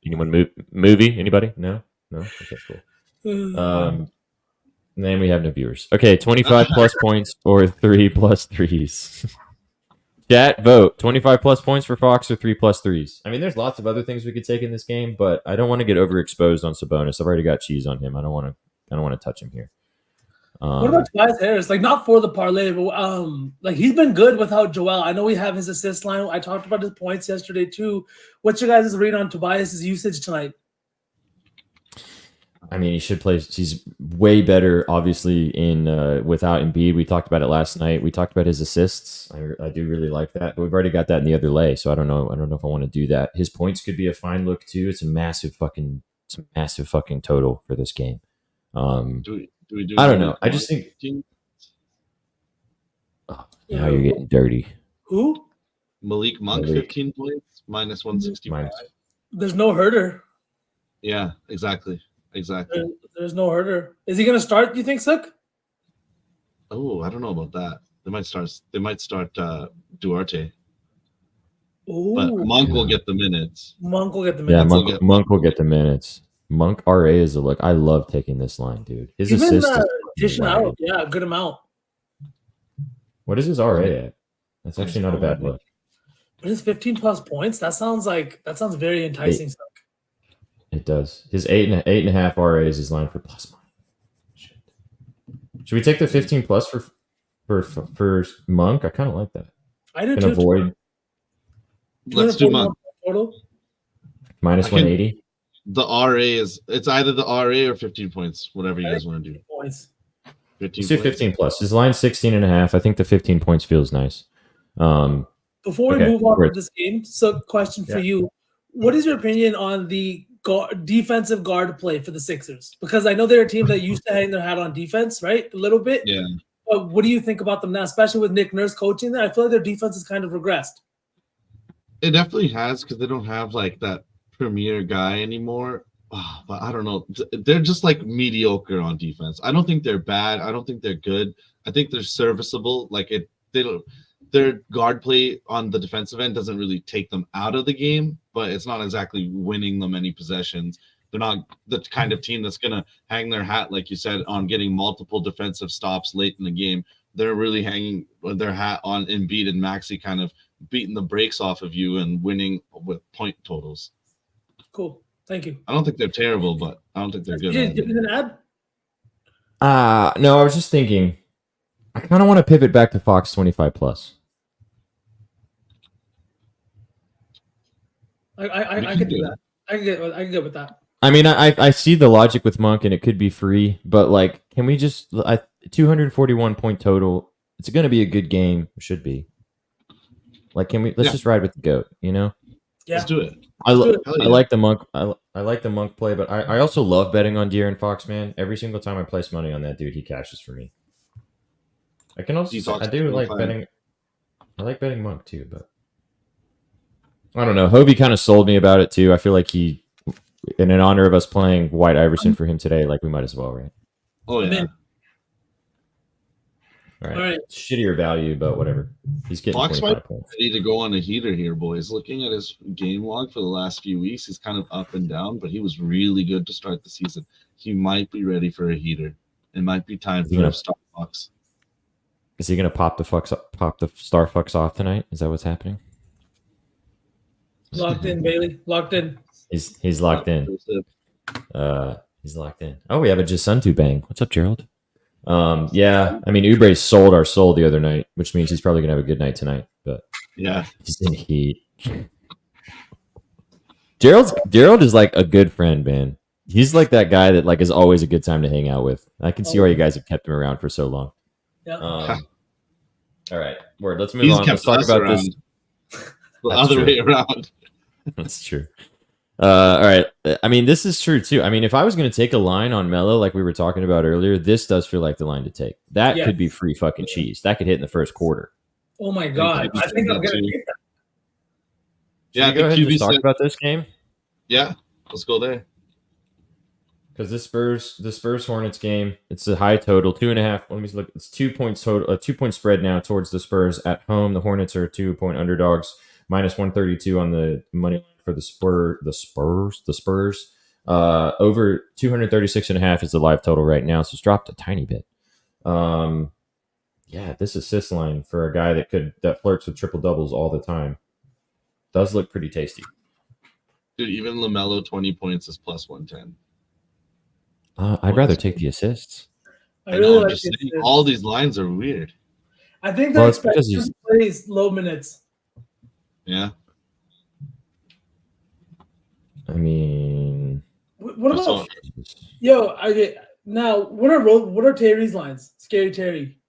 Speaker 3: Anyone movie? Anybody? No. Okay, cool. And then we have no viewers. Okay, 25 plus points or 3 plus threes. Chat, vote 25 plus points for Fox or 3 plus threes. I mean, there's lots of other things we could take in this game, but I don't want to get overexposed on Sabonis. I've already got cheese on him. I don't want to touch him here.
Speaker 4: What about Tobias Harris? Like, not for the parlay, but like he's been good without Joel. I know we have his assist line. I talked about his points yesterday too. What's your guys' read on Tobias's usage tonight?
Speaker 3: I mean, he should play. He's way better, obviously, in without Embiid. We talked about it last night. We talked about his assists. I do really like that, but we've already got that in the other lay, so I don't know if I want to do that. His points could be a fine look too. It's a massive fucking total for this game. I don't know. I just think. Oh, now you're getting dirty.
Speaker 4: Who?
Speaker 5: Malik Monk, 15 points, minus 165.
Speaker 4: There's no Herter.
Speaker 5: Yeah, exactly.
Speaker 4: There's no Herter. Is he going to start, do you think, Sukh?
Speaker 5: Oh, I don't know about that. They might start Duarte.
Speaker 4: Ooh.
Speaker 5: But Monk will get the minutes.
Speaker 4: Monk will get the
Speaker 3: Yeah,
Speaker 4: minutes.
Speaker 3: Monk will get the minutes. Monk RA is a look. I love taking this line, dude. His
Speaker 4: Even
Speaker 3: assist is
Speaker 4: dishing
Speaker 3: wild.
Speaker 4: out, yeah, a good amount.
Speaker 3: What is his RA at? That's actually not a bad look.
Speaker 4: But his 15 plus points, that sounds very enticing.
Speaker 3: It does. His 8.5 RA is his line for plus money. Shit. Should we take the 15 plus for Monk? I kind of like that.
Speaker 4: I do
Speaker 3: Can
Speaker 4: too.
Speaker 5: Let's do Monk.
Speaker 4: Total.
Speaker 3: Minus 180.
Speaker 5: The RA it's either the RA or 15 points, whatever you guys want to do.
Speaker 4: Points.
Speaker 5: 15
Speaker 3: Let's do 15 plus. His line's 16.5. I think the 15 points feels nice.
Speaker 4: Before we move on to this game, so question for you. What is your opinion on the defensive guard play for the Sixers? Because I know they're a team that used to hang their hat on defense, right? A little bit.
Speaker 5: Yeah.
Speaker 4: But what do you think about them now, especially with Nick Nurse coaching them? I feel like their defense has kind of regressed.
Speaker 5: It definitely has because they don't have like that premier guy anymore. Oh, but I don't know. They're just like mediocre on defense. I don't think they're bad. I don't think they're good. I think they're serviceable. Their guard play on the defensive end doesn't really take them out of the game, but it's not exactly winning them any possessions. They're not the kind of team that's going to hang their hat, like you said, on getting multiple defensive stops late in the game. They're really hanging their hat on Embiid and Maxey kind of beating the brakes off of you and winning with point totals.
Speaker 4: Cool. Thank you.
Speaker 5: I don't think they're terrible, but I don't think they're good.
Speaker 4: Did you add?
Speaker 3: No, I was just thinking. I kind of want to pivot back to Fox 25 plus.
Speaker 4: I could do that. I can get with that.
Speaker 3: I mean, I see the logic with Monk, and it could be free, but like, can we just 241 point total? It's going to be a good game. It should be. Like, let's just ride with the GOAT, you know?
Speaker 4: Yeah.
Speaker 5: Let's do it.
Speaker 3: I like the Monk. I like the Monk play, but I also love betting on De'Aaron Fox, man. Every single time I place money on that dude, he cashes for me. I can also I do like betting. I like betting Monk too, but I don't know. Hobie kind of sold me about it too. I feel like he, in honor of us playing White Iverson for him today, like we might as well, right?
Speaker 5: Oh yeah.
Speaker 3: All right. Shittier value, but whatever. He's getting
Speaker 5: Fox
Speaker 3: 25
Speaker 5: might
Speaker 3: points.
Speaker 5: need to go on a heater here, boys. Looking at his game log for the last few weeks, he's kind of up and down, but he was really good to start the season. He might be ready for a heater. It might be time for a Star Fox.
Speaker 3: Is he gonna pop the Star Fox off tonight? Is that what's happening?
Speaker 4: Locked in, Bailey. Locked in.
Speaker 3: He's locked in. He's locked in. Oh, we have a Jasuntu bang. What's up, Gerald? Yeah, I mean, Oubre sold our soul the other night, which means he's probably gonna have a good night tonight. But
Speaker 5: yeah,
Speaker 3: he's in heat. Gerald is like a good friend, man. He's like that guy that like is always a good time to hang out with. I can see why you guys have kept him around for so long.
Speaker 4: Yeah.
Speaker 3: All right, word. Let's move on. Let's talk about this.
Speaker 5: The other way around.
Speaker 3: That's true. All right. I mean, this is true too. I mean, if I was going to take a line on Melo, like we were talking about earlier, this does feel like the line to take. That could be free fucking cheese. That could hit in the first quarter.
Speaker 4: Oh my god! I think I'm going to take that.
Speaker 5: Yeah,
Speaker 3: go ahead and just talk about this game.
Speaker 5: Yeah, let's go there.
Speaker 3: Because the Spurs Hornets game, it's a high total, 2.5. Let me look. It's 2 points total, a 2 point spread now towards the Spurs at home. The Hornets are 2 point underdogs, minus 132 on the money line for the Spurs. Over 236.5 is the live total right now, so it's dropped a tiny bit. Yeah, this assist line for a guy that flirts with triple doubles all the time does look pretty tasty.
Speaker 5: Dude, even LaMelo 20 points is plus 110.
Speaker 3: I'd rather take the assists.
Speaker 4: I really like
Speaker 5: all these lines are weird.
Speaker 4: I think they expect him to play low minutes.
Speaker 5: Yeah.
Speaker 3: I mean,
Speaker 4: what about what are Terry's lines? Scary Terry.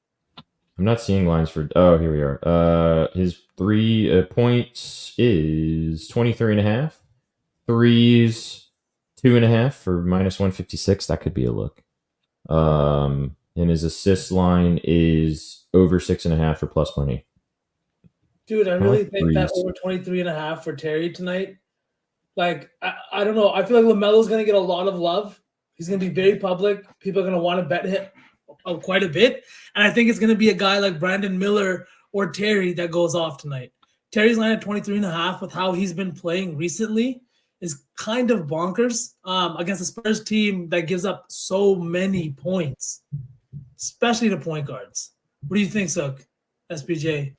Speaker 3: I'm not seeing lines for. Oh, here we are. His 3 points is 23.5. Threes 2.5 for minus 156. That could be a look. And his assist line is over 6.5 for plus money.
Speaker 4: Dude, I really think that over 23.5 for Terry tonight. Like, I don't know. I feel like LaMelo's going to get a lot of love. He's going to be very public. People are going to want to bet him quite a bit. And I think it's going to be a guy like Brandon Miller or Terry that goes off tonight. Terry's line at 23.5 with how he's been playing recently is kind of bonkers against a Spurs team that gives up so many points, especially the point guards. What do you think, Suk? SPJ?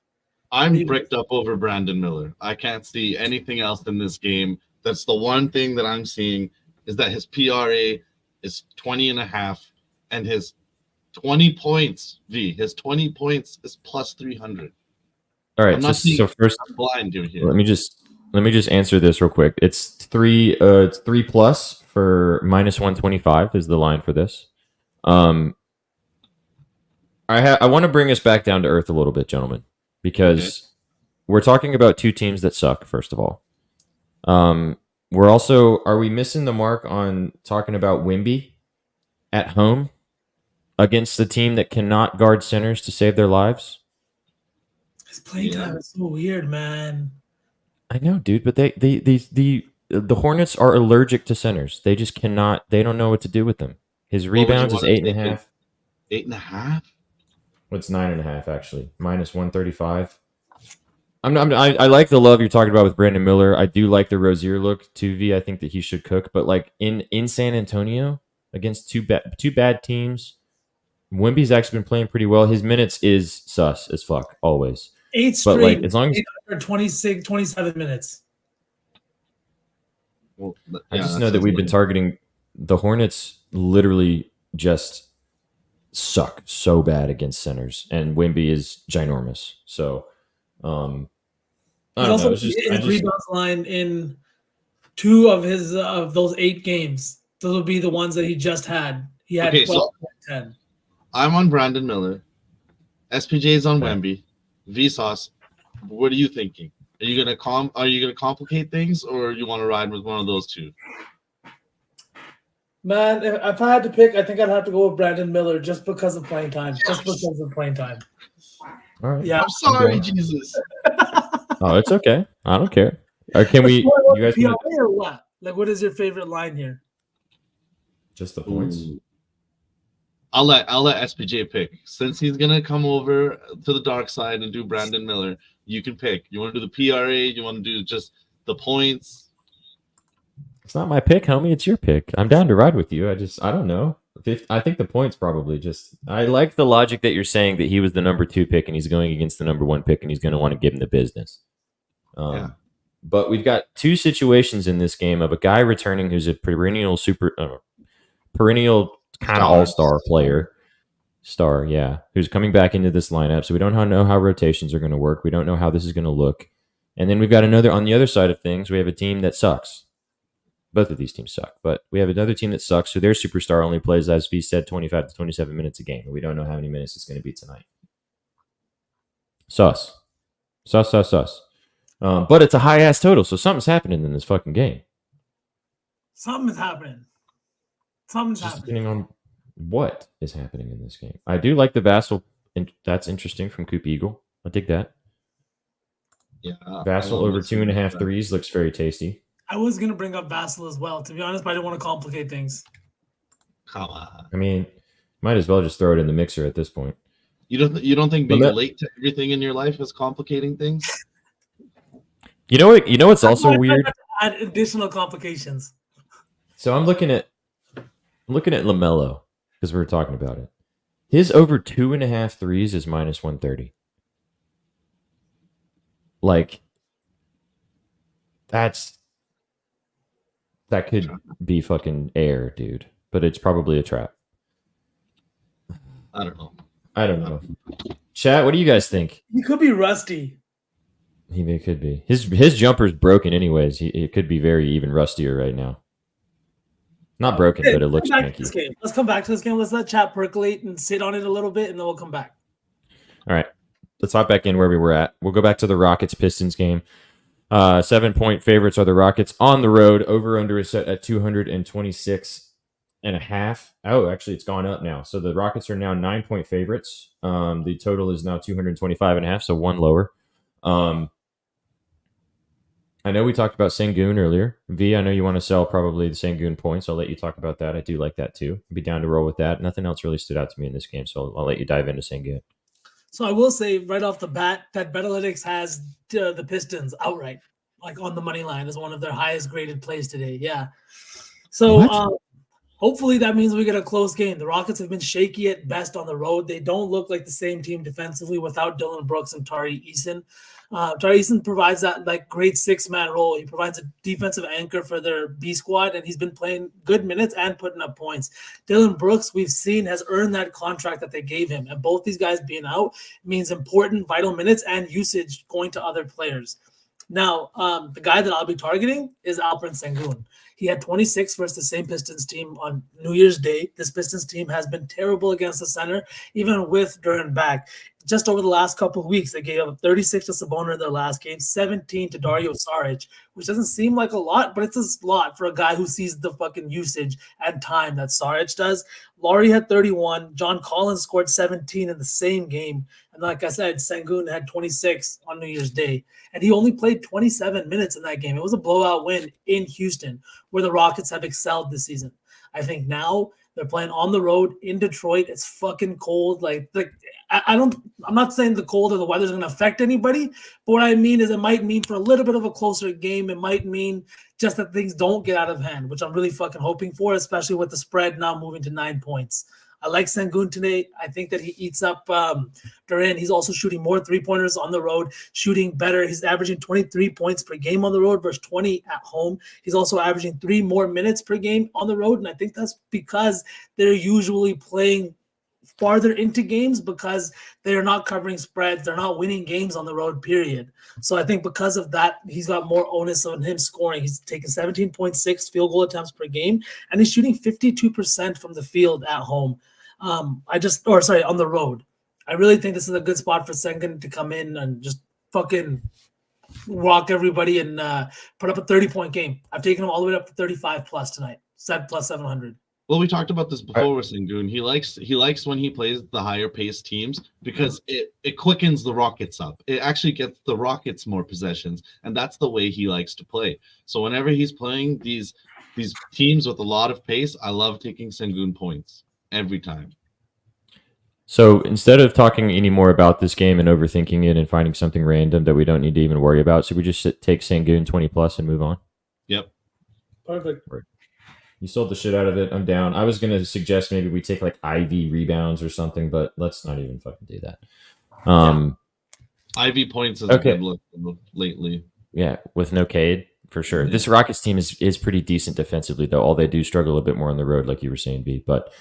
Speaker 5: I'm bricked up over Brandon Miller. I can't see anything else in this game. That's the one thing that I'm seeing is that his PRA is 20.5 and his 20 points, his 20 points is plus 300.
Speaker 3: All right,
Speaker 5: I'm not
Speaker 3: so first,
Speaker 5: I'm blind dude here.
Speaker 3: let me just answer this real quick. It's 3 plus for minus 125 is the line for this. I want to bring us back down to earth a little bit, gentlemen, because we're talking about two teams that suck, first of all. We're also, are we missing the mark on talking about Wemby at home against the team that cannot guard centers to save their lives?
Speaker 4: His playing time is so weird, man.
Speaker 3: I know, dude, but the Hornets are allergic to centers. They just cannot. They don't know what to do with them. His rebounds is 8.5.
Speaker 5: 8.5.
Speaker 3: What's 9.5 actually? Minus 135. I like the love you're talking about with Brandon Miller. I do like the Rozier look too. V. I think that he should cook, but like in San Antonio against two bad teams, Wemby's actually been playing pretty well. His minutes is sus as fuck always.
Speaker 4: 8 straight,
Speaker 3: but like as long as
Speaker 4: 26, 27 minutes.
Speaker 5: Well,
Speaker 3: I just know that we've been targeting the Hornets. Literally just suck so bad against centers, and Wemby is ginormous. So, I don't know.
Speaker 4: His rebounds line in 2 of his of those 8 games. Those will be the ones that he just had. He had 12 and 10.
Speaker 5: I'm on Brandon Miller. SPJ's on Wemby. VSauce, what are you thinking? Are you gonna complicate things, or you want to ride with one of those two?
Speaker 4: Man, if I had to pick, I think I'd have to go with Brandon Miller just because of playing time. Just because of playing time.
Speaker 3: All right.
Speaker 4: Yeah.
Speaker 5: I'm sorry, Jesus.
Speaker 3: Oh, it's okay. I don't care. Or can we? You guys
Speaker 4: PRA or what? Like, what is your favorite line here?
Speaker 3: Just the points.
Speaker 5: Ooh. I'll let SPJ pick. Since he's gonna come over to the dark side and do Brandon Miller, you can pick. You want to do the PRA? You want to do just the points?
Speaker 3: It's not my pick, homie. It's your pick. I'm down to ride with you. I don't know. I think the points probably just. I like the logic that you're saying that he was the number 2 pick and he's going against the number 1 pick and he's going to want to give him the business. But we've got 2 situations in this game of a guy returning who's a perennial kind of all-star player. Star, yeah. Who's coming back into this lineup. So we don't know how rotations are going to work. We don't know how this is going to look. And then we've got another, on the other side of things, we have a team that sucks. Both of these teams suck. But we have another team that sucks. So their superstar only plays, as V said, 25 to 27 minutes a game. And we don't know how many minutes it's going to be tonight. Sus. But it's a high-ass total. So something's happening in this fucking game.
Speaker 4: Something's happening. Something's
Speaker 3: Just
Speaker 4: happening.
Speaker 3: depending on what is happening in this game. I do like the Vassal. That's interesting from Coop Eagle. I dig that.
Speaker 5: Yeah.
Speaker 3: Vassal over 2.5 threes looks very tasty.
Speaker 4: I was going to bring up Vassal as well, to be honest, but I didn't want to complicate things.
Speaker 5: Come on.
Speaker 3: I mean, might as well just throw it in the mixer at this point.
Speaker 5: You don't think being late to everything in your life is complicating things?
Speaker 3: You know what? You know what's also weird?
Speaker 4: Add additional complications.
Speaker 3: So I'm looking at LaMelo because we were talking about it. His over 2.5 threes is minus 130. Like, that could be fucking air, dude. But it's probably a trap.
Speaker 5: I don't know.
Speaker 3: Chat, what do you guys think?
Speaker 4: He could be rusty.
Speaker 3: He could be. His jumper's broken anyways. It could be very even rustier right now. Not broken, but it looks janky.
Speaker 4: Let's come back to this game. Let's let chat percolate and sit on it a little bit, and then we'll come back.
Speaker 3: All right. Let's hop back in where we were at. We'll go back to the Rockets-Pistons game. 7-point favorites are the Rockets on the road. Over-under is set at 226.5. Oh, actually, it's gone up now. So the Rockets are now 9-point favorites. The total is now 225.5, so one lower. I know we talked about Sengun earlier. V, I know you want to sell probably the Sengun points. I'll let you talk about that. I do like that too. I'd be down to roll with that. Nothing else really stood out to me in this game, so I'll let you dive into Sengun.
Speaker 4: So I will say right off the bat that Betalytics has the Pistons outright. like on the money line as one of their highest graded plays today. Yeah. So hopefully that means we get a close game. The Rockets have been shaky at best on the road. They don't look like the same team defensively without Dylan Brooks and Tari Eason. Tari Eason provides that like great 6-man role. He provides a defensive anchor for their B squad, and he's been playing good minutes and putting up points. Dylan Brooks, we've seen, has earned that contract that they gave him. And both these guys being out means important, vital minutes and usage going to other players. Now, the guy that I'll be targeting is Alperen Sengun. He had 26 versus the same Pistons team on New Year's Day. This Pistons team has been terrible against the center, even with Duran back. Just over the last couple of weeks, they gave up 36 to Sabonis in their last game, 17 to Dario Saric, which doesn't seem like a lot, but it's a lot for a guy who sees the fucking usage and time that Saric does. Laurie had 31. John Collins scored 17 in the same game. And like I said, Sengun had 26 on New Year's Day. And he only played 27 minutes in that game. It was a blowout win in Houston, where the Rockets have excelled this season. I think now they're playing on the road in Detroit. It's fucking cold. I'm not saying the cold or the weather's going to affect anybody, but what I mean is it might mean for a little bit of a closer game. It might mean just that things don't get out of hand, which I'm really fucking hoping for, especially with the spread now moving to 9 points. I like Sengun today. I think that he eats up Duran. He's also shooting more three-pointers on the road, shooting better. He's averaging 23 points per game on the road versus 20 at home. He's also averaging 3 more minutes per game on the road, and I think that's because they're usually playing farther into games because they're not covering spreads. They're not winning games on the road, period. So I think because of that, he's got more onus on him scoring. He's taking 17.6 field goal attempts per game, and he's shooting 52% from the field at home. On the road. I really think this is a good spot for Sengun to come in and just fucking rock everybody and put up a 30-point game. I've taken him all the way up to 35 plus tonight. Set plus 700.
Speaker 5: Well, we talked about this before with Sengun. He likes when he plays the higher paced teams because it quickens the Rockets up. It actually gets the Rockets more possessions, and that's the way he likes to play. So whenever he's playing these teams with a lot of pace, I love taking Sengun points every time.
Speaker 3: So instead of talking any more about this game and overthinking it and finding something random that we don't need to even worry about, should we just take Sengun 20 plus and move on?
Speaker 5: Yep.
Speaker 4: Perfect.
Speaker 3: You sold the shit out of it. I'm down. I was going to suggest maybe we take like IV rebounds or something, but let's not even fucking do that.
Speaker 5: IV points is a good look lately.
Speaker 3: Yeah, with no Cade, for sure. Yeah. This Rockets team is pretty decent defensively, though. All they do struggle a bit more on the road, like you were saying, B. But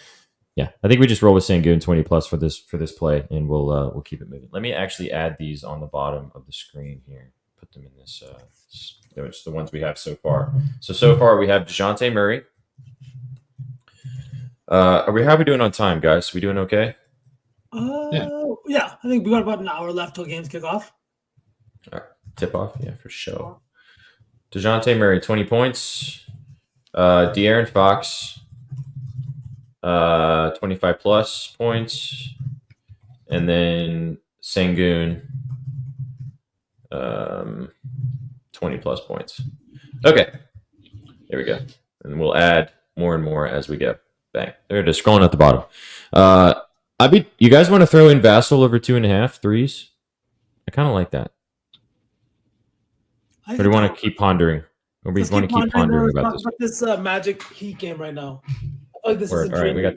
Speaker 3: yeah, I think we just roll with Sengun 20 plus for this play, and we'll keep it moving. Let me actually add these on the bottom of the screen here. Put them in this. It's the ones we have so far. So far we have DeJounte Murray. How we doing on time, guys? We doing okay?
Speaker 4: Yeah, I think we got about an hour left till games kick off.
Speaker 3: All right, tip off, yeah, for sure. DeJounte Murray, 20 points. De'Aaron Fox, 25 plus points, and then Sengun, 20 plus points. Okay, there we go, and we'll add more and more as we go. Bang. There it is, scrolling at the bottom. You guys want to throw in Vassell over 2.5 threes? I kind of like that. Or do you want to keep pondering? Or we want to keep pondering about this?
Speaker 4: Magic Heat game right now. I feel like this is a
Speaker 3: all right, we got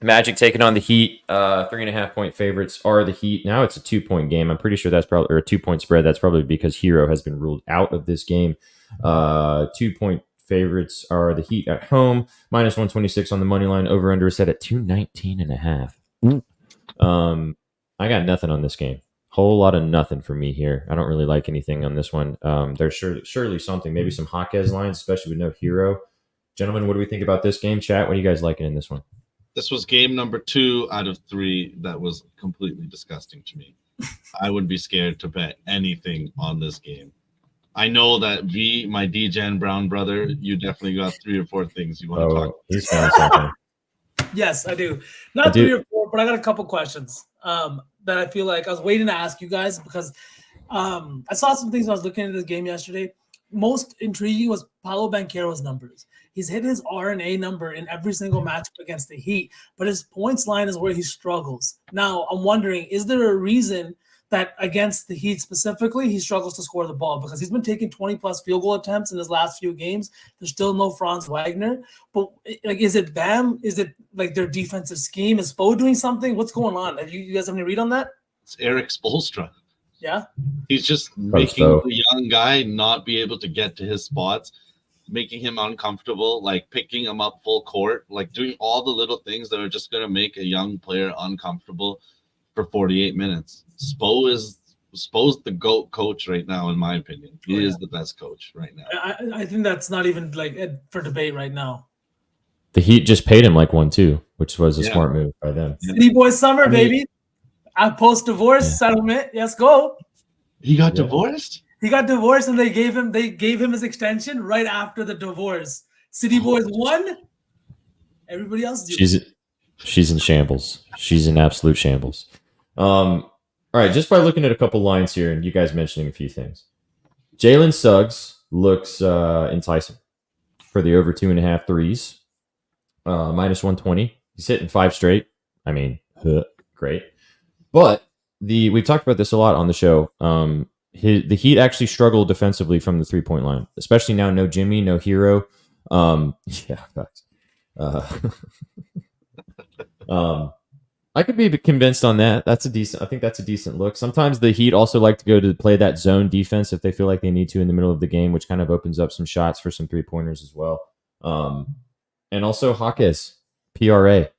Speaker 3: Magic taking on the Heat. 3.5 point favorites are the Heat. Now it's a 2-point game. I'm pretty sure that's probably, or a 2-point spread. That's probably because Hero has been ruled out of this game. 2-point favorites are the Heat at home, minus 126 on the money line. Over under is set at 219.5. I got nothing on this game. Whole lot of nothing for me here. I don't really like anything on this one. There's surely something, maybe some Jaquez lines, especially with no Hero. Gentlemen, what do we think about this game? Chat, what are you guys liking in this one?
Speaker 5: This was game number 2 out of 3 that was completely disgusting to me. I would be scared to bet anything on this game. I know that V, my DJen Brown brother, you definitely got 3 or 4 things you want to talk about.
Speaker 3: He's found something.
Speaker 4: Yes, I do. Not 3 or 4, but I got a couple questions that I feel like I was waiting to ask you guys because I saw some things when I was looking at this game yesterday. Most intriguing was Paolo Banchero's numbers. He's hit his RNA number in every single matchup against the Heat, but his points line is where he struggles. Now, I'm wondering, is there a reason that against the Heat specifically, he struggles to score the ball because he's been taking 20+ field goal attempts in his last few games. There's still no Franz Wagner. But like, is it Bam? Is it like their defensive scheme? Is Spo doing something? What's going on? You guys have any read on that?
Speaker 5: It's Eric Spoelstra.
Speaker 4: Yeah.
Speaker 5: He's just making the young guy not be able to get to his spots, making him uncomfortable, like picking him up full court, like doing all the little things that are just going to make a young player uncomfortable for 48 minutes. Spo's the GOAT coach right now, in my opinion. He is the best coach right now.
Speaker 4: I think that's not even like for debate right now.
Speaker 3: The Heat just paid him like 1 too, which was a smart move by them.
Speaker 4: City Boy Summer, baby. Post-divorce settlement. Yes, go.
Speaker 5: He got divorced?
Speaker 4: He got divorced, and they gave him his extension right after the divorce. City Boys won. Everybody else did.
Speaker 3: She's in shambles. She's in absolute shambles. All right, just by looking at a couple lines here, and you guys mentioning a few things, Jalen Suggs looks enticing for the over 2.5 threes, minus 120. He's hitting 5 straight. I mean, great. But we've talked about this a lot on the show. The Heat actually struggle defensively from the 3-point line, especially now. No Jimmy, no Hero. Yeah, facts. I could be convinced on that. I think that's a decent look. Sometimes the Heat also like to go to play that zone defense if they feel like they need to in the middle of the game, which kind of opens up some shots for some 3-pointers as well. And also Hawkes, PRA.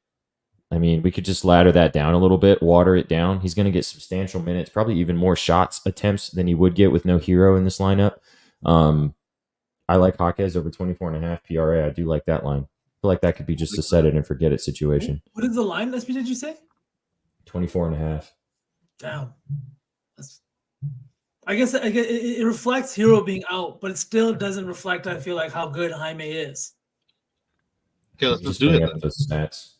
Speaker 3: I mean, we could just ladder that down a little bit, water it down. He's going to get substantial minutes, probably even more shots attempts than he would get with no Hero in this lineup. I like Hawkes over 24.5 PRA. I do like that line. I feel like that could be just a set it and forget it situation.
Speaker 4: What is the line, SP, did you say?
Speaker 3: 24.5.
Speaker 4: Damn. I guess it reflects Hero being out, but it still doesn't reflect, I feel like, how good Jaime is.
Speaker 5: Okay, let's just do it.
Speaker 3: The stats.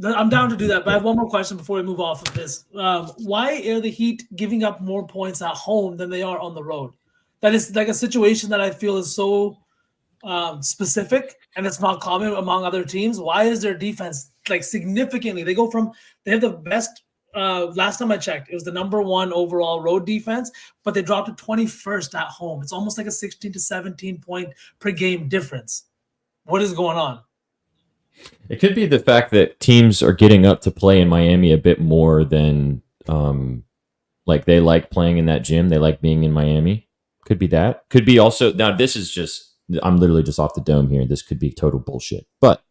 Speaker 4: I'm down to do that, but I have one more question before we move off of this. Why are the Heat giving up more points at home than they are on the road? That is like a situation that I feel is so specific, and it's not common among other teams. Why is their defense like significantly? They have the best. Last time I checked, it was the number 1 overall road defense, but they dropped to 21st at home. It's almost like a 16 to 17 point per game difference. What is going on?
Speaker 3: It could be the fact that teams are getting up to play in Miami a bit more than like they like playing in that gym. They like being in Miami. Could be that. Could be also, now this is just, I'm literally just off the dome here. This could be total bullshit. But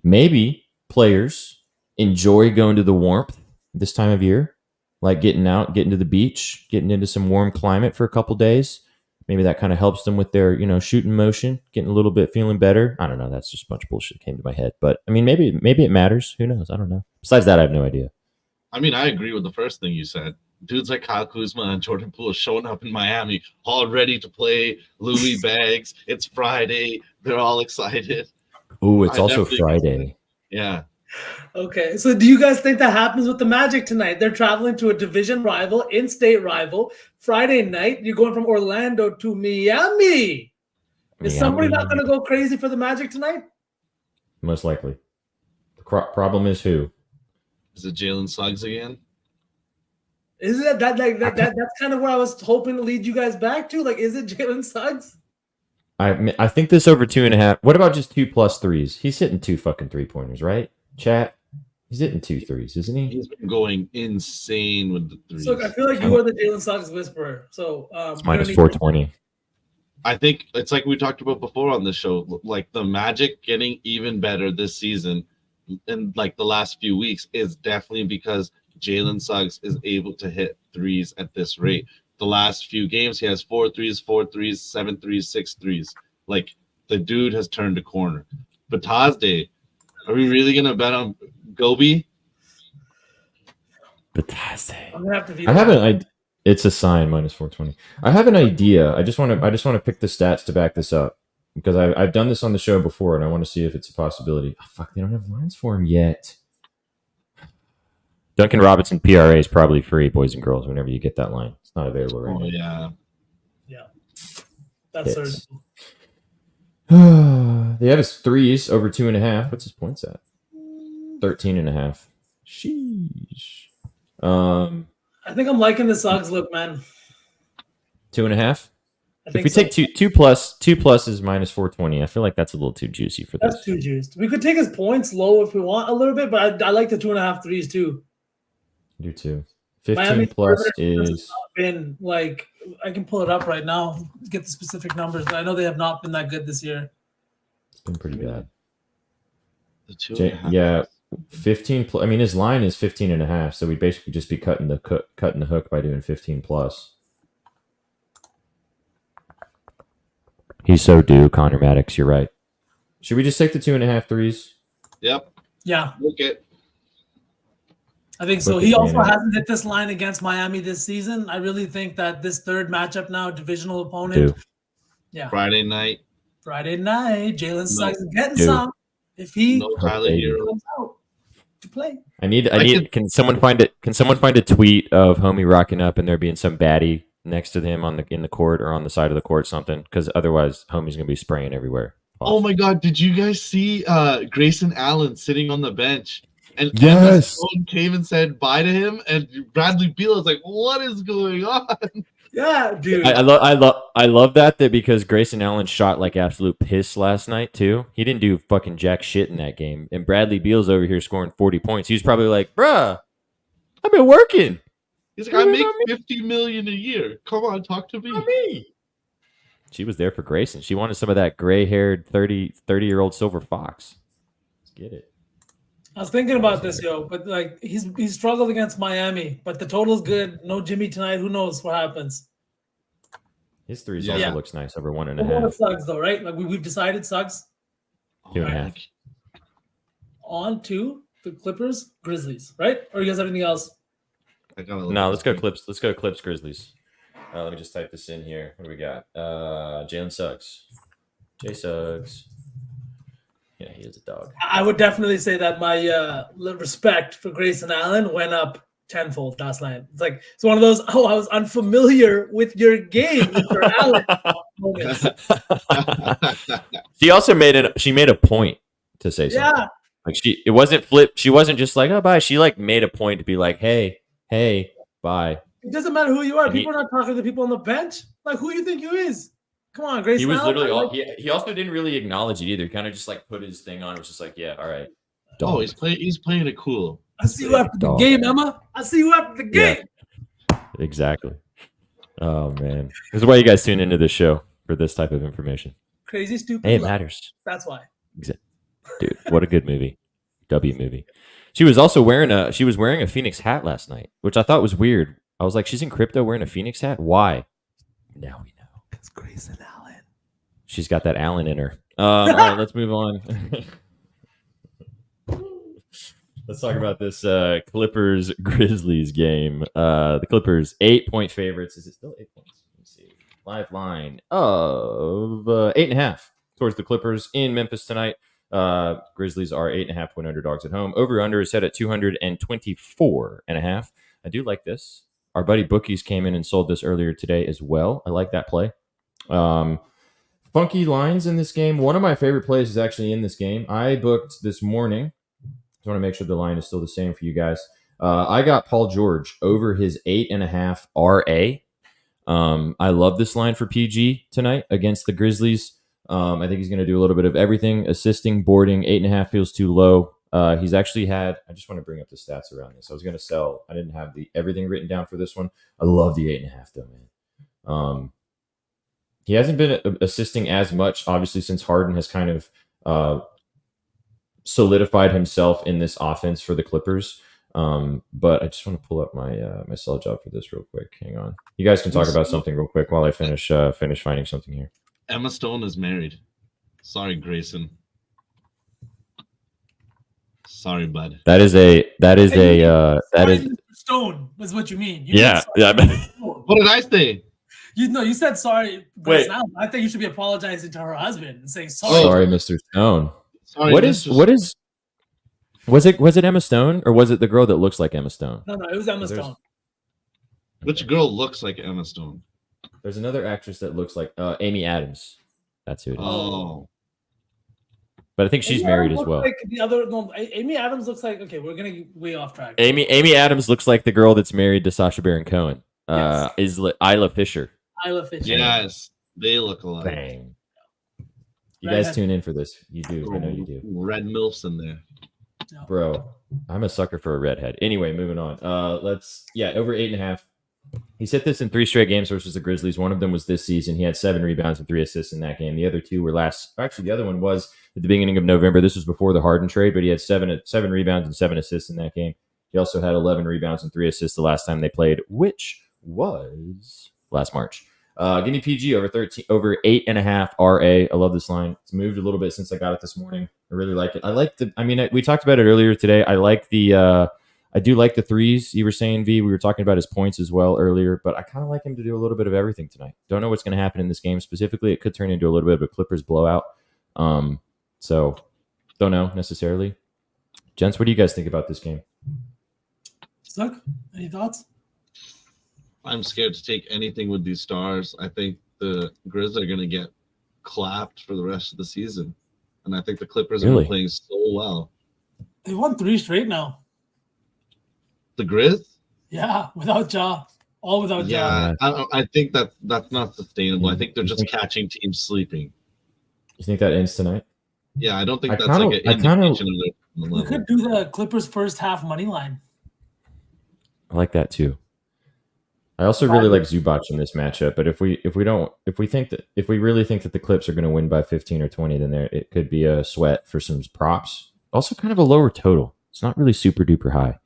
Speaker 3: maybe players enjoy going to the warmth this time of year, like getting out, getting to the beach, getting into some warm climate for a couple days. Maybe that kind of helps them with their, shooting motion, getting a little bit feeling better. I don't know. That's just a bunch of bullshit that came to my head. But I mean, maybe it matters. Who knows? I don't know. Besides that, I have no idea.
Speaker 5: I mean, I agree with the first thing you said. Dudes like Kyle Kuzma and Jordan Poole showing up in Miami, all ready to play Louis Bags. It's Friday. They're all excited.
Speaker 3: Ooh, it's also Friday.
Speaker 5: Yeah.
Speaker 4: Okay, so do you guys think that happens with the Magic tonight? They're traveling to a division rival, in-state rival. Friday night, you're going from Orlando to Miami. Is somebody not going to go crazy for the Magic tonight?
Speaker 3: Most likely. The problem is who?
Speaker 5: Is it Jalen Suggs again?
Speaker 4: Is it that's kind of where I was hoping to lead you guys back to? Like, is it Jalen Suggs?
Speaker 3: I think this over 2.5. What about just 2+ threes? He's hitting 2 fucking 3-pointers, right? Chat. He's hitting 2 threes, isn't he?
Speaker 5: He's been going insane with the threes.
Speaker 4: So I feel like you are the Jalen Suggs whisperer. So
Speaker 3: it's minus 420.
Speaker 5: I think it's like we talked about before on the show. Like the Magic getting even better this season in like the last few weeks is definitely because Jalen Suggs is able to hit threes at this rate. The last few games, he has 4 threes, 7 threes, 6 threes. Like the dude has turned a corner. Batazde, are we really gonna bet on Gobi?
Speaker 3: Batazde.
Speaker 4: I'm gonna have to.
Speaker 3: I have an idea. It's a sign minus 420. I have an idea. I just want to pick the stats to back this up because I've done this on the show before and I want to see if it's a possibility. Oh, fuck, they don't have lines for him yet. Duncan Robinson PRA is probably free, boys and girls. Whenever you get that line, it's not available right now.
Speaker 4: Yeah. That's certain.
Speaker 3: They have his threes over 2.5. What's his points at? 13.5. Sheesh.
Speaker 4: I I think I'm liking the Suggs look, man.
Speaker 3: 2.5.
Speaker 4: I
Speaker 3: If
Speaker 4: think
Speaker 3: we
Speaker 4: so.
Speaker 3: take two plus is minus 420. I feel like that's a little too juicy for this.
Speaker 4: That's too juiced. We could take his points low if we want a little bit, but I like the 2.5 threes too.
Speaker 3: Do too. 15
Speaker 4: Miami's
Speaker 3: plus
Speaker 4: perimeter defense has
Speaker 3: is
Speaker 4: not been like, I can pull it up right now, get the specific numbers, but I know they have not been that good this year.
Speaker 3: it's been pretty bad.
Speaker 5: The 2.5.
Speaker 3: Yeah, 15. I mean, his line is 15.5, so we'd basically just be cutting the hook by doing 15 plus. He's so due, Connor Maddox. You're right. Should we just take the 2.5 threes?
Speaker 5: Yep.
Speaker 4: Yeah,
Speaker 5: Okay.
Speaker 4: I think so.
Speaker 3: Look
Speaker 4: He
Speaker 3: at
Speaker 4: also
Speaker 3: Dana.
Speaker 4: hasn't hit this line against Miami this season. I really think that this third matchup now, divisional opponent, yeah,
Speaker 5: Friday night.
Speaker 4: Friday night, Jalen Suggs is getting
Speaker 3: Dude.
Speaker 4: some. If he
Speaker 5: No Tyler
Speaker 3: baby.
Speaker 5: Hero.
Speaker 4: comes out to play,
Speaker 3: I need. Can someone find it? Can someone find a tweet of homie rocking up and there being some baddie next to him in the court or on the side of the court, something? Because otherwise, homie's gonna be spraying everywhere.
Speaker 5: Oh my God! Did you guys see Grayson Allen sitting on the bench? And Emma
Speaker 3: Yes.
Speaker 5: Stone came and said bye to him, and Bradley Beal was like, "What is going on?"
Speaker 4: yeah, dude.
Speaker 3: I love that because Grayson Allen shot like absolute piss last night too. He didn't do fucking jack shit in that game. And Bradley Beal's over here scoring 40 points. He was probably like, bruh, I've been working.
Speaker 5: He's like, "I make $50 million a year. Come on, talk to me."
Speaker 3: She was there for Grayson. She wanted some of that gray-haired 30-year-old silver fox. Let's get it.
Speaker 4: I was thinking about this, but like he's struggled against Miami, but the total's good. No Jimmy tonight. Who knows what happens?
Speaker 3: His threes
Speaker 5: Yeah.
Speaker 3: also looks nice over
Speaker 4: We're going with
Speaker 3: 1.5.
Speaker 4: Suggs though, right? Like we've decided Suggs
Speaker 3: 2.5.
Speaker 4: on to the Clippers, Grizzlies, right? Or you guys have anything else?
Speaker 5: I gotta look
Speaker 3: No,
Speaker 5: at
Speaker 3: let's
Speaker 5: this
Speaker 3: go Clips. Let's go Clips Grizzlies. Let me just type this in here. What do we got? Jalen Suggs. Jay Suggs. Yeah, he is a dog.
Speaker 4: I would definitely say that my respect for Grayson Allen went up tenfold last night. It's like it's one of those. Oh, I was unfamiliar with your game, Mr. Allen. moments.
Speaker 3: She made a point to say something.
Speaker 4: Yeah,
Speaker 3: Like it wasn't flip. She wasn't just like, oh, bye. She like made a point to be like, hey, bye.
Speaker 4: it doesn't matter who you are.
Speaker 3: And
Speaker 4: People are not talking to the people on the bench. Like who you think you is? Come on, Grayson.
Speaker 3: He was
Speaker 4: Allen.
Speaker 3: literally he also didn't really acknowledge it either. He kind of just like put his thing on. It was just like, yeah, all right.
Speaker 5: Oh,
Speaker 3: Dog.
Speaker 5: he's playing it cool.
Speaker 4: I see you after the
Speaker 3: Dog.
Speaker 4: game, Emma. I see you after the game.
Speaker 3: Yeah. Exactly. Oh man, this is why you guys tune into this show for this type of information.
Speaker 4: Crazy, stupid.
Speaker 3: Hey, it
Speaker 4: love.
Speaker 3: matters,
Speaker 4: That's why.
Speaker 3: dude. What a good movie, W movie. She was also wearing a Phoenix hat last night, which I thought was weird. I was like, she's in crypto wearing a Phoenix hat. Why? Now we know.
Speaker 4: It's Grayson Allen.
Speaker 3: She's got that Allen in her. All right, let's move on. Let's talk about this Clippers Grizzlies game. The Clippers 8-point favorites. Is it still 8 points? Let me see. Live line of 8.5 towards the Clippers in Memphis tonight. Grizzlies are 8.5-point underdogs at home. Over under is set at 224.5. I do like this. Our buddy Bookies came in and sold this earlier today as well. I like that play. Funky lines in this game. One of my favorite plays is actually in this game. I booked this morning. I want to make sure the line is still the same for you guys. I got Paul George over his 8.5 RA. I love this line for PG tonight against the Grizzlies. I think he's going to do a little bit of everything, assisting, boarding. 8.5 feels too low. He's actually had, I just want to bring up the stats around this. I was going to sell. I didn't have everything written down for this one. I love the 8.5 though, man. He hasn't been assisting as much, obviously, since Harden has kind of solidified himself in this offense for the Clippers. But I just want to pull up my my sell job for this real quick. Hang on. You guys can talk about something real quick while I finish finding something here.
Speaker 5: Emma Stone is married. Sorry, Grayson. Sorry, bud.
Speaker 3: That is
Speaker 4: Stone is what you mean.
Speaker 3: yeah.
Speaker 5: What did I say?
Speaker 4: You said sorry.
Speaker 3: Wait.
Speaker 4: Now, I think you should be apologizing to her husband and saying sorry.
Speaker 5: Oh.
Speaker 3: Sorry, Mr. Stone.
Speaker 5: Sorry,
Speaker 3: Was it Emma Stone or was it the girl that looks like Emma Stone?
Speaker 4: No, it was Emma Stone.
Speaker 5: Which girl looks like Emma Stone?
Speaker 3: There's another actress that looks like Amy Adams. That's who it is.
Speaker 5: Oh.
Speaker 3: but I think she's
Speaker 4: Amy
Speaker 3: married
Speaker 4: Adams
Speaker 3: as
Speaker 4: looks
Speaker 3: well.
Speaker 4: Like the other, no, Amy Adams looks like, okay, we're gonna get way off track.
Speaker 3: Amy Adams looks like the girl that's married to Sacha Baron Cohen.
Speaker 4: Yes.
Speaker 3: Is Isla Fisher.
Speaker 4: Isla Fisher.
Speaker 5: Yes, they look alike.
Speaker 3: Bang. You
Speaker 4: Redhead.
Speaker 3: guys tune in for this. You do. I know you do.
Speaker 5: Red milfs in there.
Speaker 4: No.
Speaker 3: Bro, I'm a sucker for a redhead. Anyway, moving on. Over 8.5. He's hit this in 3 straight games versus the Grizzlies. One of them was this season. He had 7 rebounds and 3 assists in that game. The other 2 were last. Actually, the other one was at the beginning of November. This was before the Harden trade, but he had 7 rebounds and 7 assists in that game. He also had 11 rebounds and 3 assists the last time they played, which was last March. Give me PG over 8.5 RA. I love this line. It's moved a little bit since I got it this morning. I really like it. We talked about it earlier today. I do like the threes. You were saying, V, we were talking about his points as well earlier, but I kind of like him to do a little bit of everything tonight. Don't know what's going to happen in this game specifically. It could turn into a little bit of a Clippers blowout. So don't know necessarily. Gents, what do you guys think about this game?
Speaker 4: Sukh, any thoughts?
Speaker 5: I'm scared to take anything with these stars. I think the Grizz are going to get clapped for the rest of the season. And I think the Clippers are playing so well.
Speaker 4: They won 3 straight now.
Speaker 5: The Grizz?
Speaker 4: Yeah, without Ja. All without Ja.
Speaker 5: Yeah, I think that's not sustainable. I think they're just catching teams sleeping.
Speaker 3: You think that ends tonight?
Speaker 5: Yeah, I don't think that's like an indication of their level.
Speaker 4: We could do the Clippers first half money line.
Speaker 3: I like that too. I also really like Zubac in this matchup, but if we really think that the Clips are going to win by 15 or 20, then it could be a sweat for some props. Also, kind of a lower total. It's not really super duper high.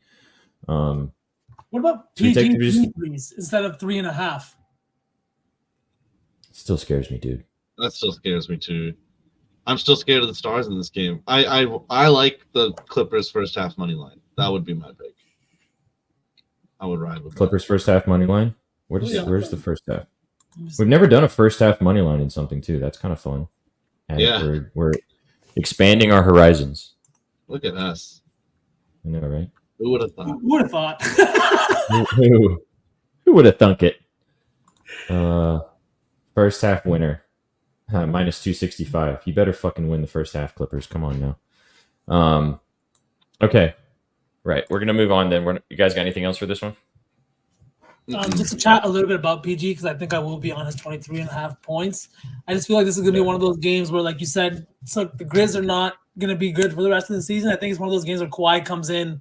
Speaker 4: What about PG please instead of 3.5?
Speaker 3: Still scares me, dude.
Speaker 5: That still scares me too. I'm still scared of the stars in this game. I like the Clippers first half money line. That would be my pick. I would ride with
Speaker 3: Clippers
Speaker 5: that.
Speaker 3: first half money line. Where's the first half? We've never done a first half money line in something too. That's kind of fun. And
Speaker 5: yeah,
Speaker 3: we're expanding our horizons.
Speaker 5: Look at us.
Speaker 3: I know, right?
Speaker 5: Who would have thought?
Speaker 4: Who would have thought?
Speaker 3: Who would have thunk it? First half winner. Minus 265. You better fucking win the first half, Clippers. Come on now. Okay. Right. We're going to move on then. You guys got anything else for this one?
Speaker 4: Just to chat a little bit about PG, because I think I will be on his 23.5 points. I just feel like this is going to be one of those games where, like you said, so the Grizz are not going to be good for the rest of the season. I think it's one of those games where Kawhi comes in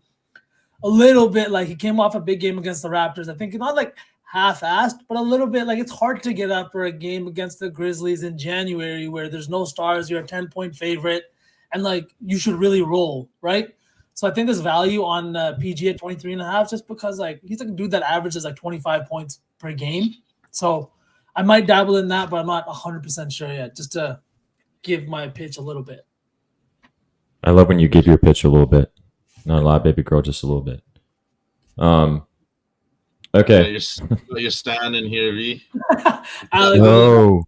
Speaker 4: a little bit like he came off a big game against the Raptors. I think not like half-assed, but a little bit like it's hard to get up for a game against the Grizzlies in January where there's no stars, you're a 10-point favorite, and like you should really roll, right? So I think there's value on PG at 23.5 just because like he's like a dude that averages like 25 points per game. So I might dabble in that, but I'm not 100% sure yet, just to give my pitch a little bit.
Speaker 3: I love when you give your pitch a little bit. Not a lot, baby girl, just a little bit. Okay.
Speaker 5: Yeah, you're standing here, V.
Speaker 4: Alex,
Speaker 3: No.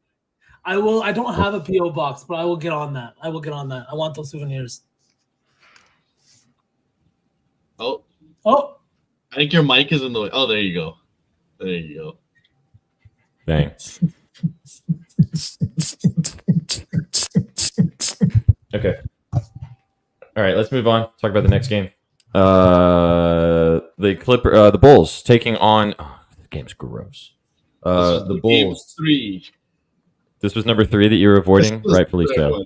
Speaker 4: I will. I don't have a PO box, but I will get on that. I want those souvenirs.
Speaker 5: Oh, I think your mic is in the way. Oh, there you go. There you go.
Speaker 3: Thanks. Okay. All right, let's move on. Talk about the next game. The Bulls taking on. Oh, the game's gross. The Bulls.
Speaker 5: 3.
Speaker 3: This was number 3 that you were avoiding, rightfully so.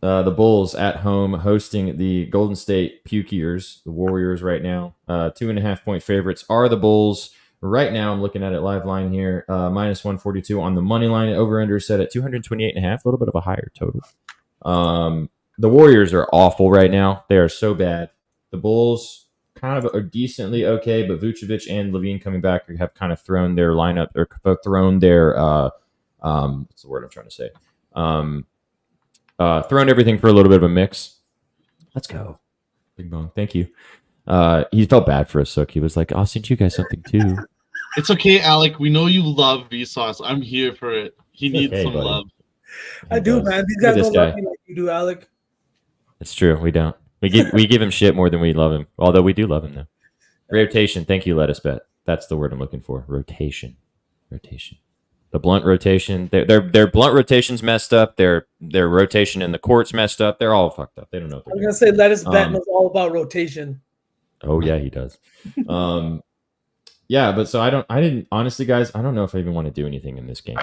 Speaker 3: The Bulls at home hosting the Golden State Pukiers, the Warriors right now. 2.5-point favorites are the Bulls. Right now, I'm looking at it live line here. Minus 142 on the money line. Over-under set at 228.5. A little bit of a higher total. The Warriors are awful right now. They are so bad. The Bulls kind of are decently okay, but Vucevic and Levine coming back have kind of thrown their lineup or thrown their what's the word I'm trying to say? Thrown everything for a little bit of a mix. Let's go. Big Bong. Thank you. He felt bad for us, Sukh. He was like, I'll send you guys something too.
Speaker 5: It's okay, Alec. We know you love VSauce. I'm here for it. He needs some
Speaker 3: buddy.
Speaker 5: love.
Speaker 4: I do, man. These guys don't love me like you do, Alec.
Speaker 3: It's true. We don't. We give him shit more than we love him. Although we do love him, though. Rotation. Thank you, Lettuce Bet. That's the word I'm looking for. Rotation. The blunt rotation, their blunt rotation's messed up. Their rotation in the court's messed up. They're all fucked up. They don't know what
Speaker 4: I'm
Speaker 3: they're
Speaker 4: gonna
Speaker 3: doing.
Speaker 4: say Lettuce Bet knows all about rotation.
Speaker 3: Oh yeah, he does. Yeah, but so I didn't honestly, guys. I don't know if I even want to do anything in this game.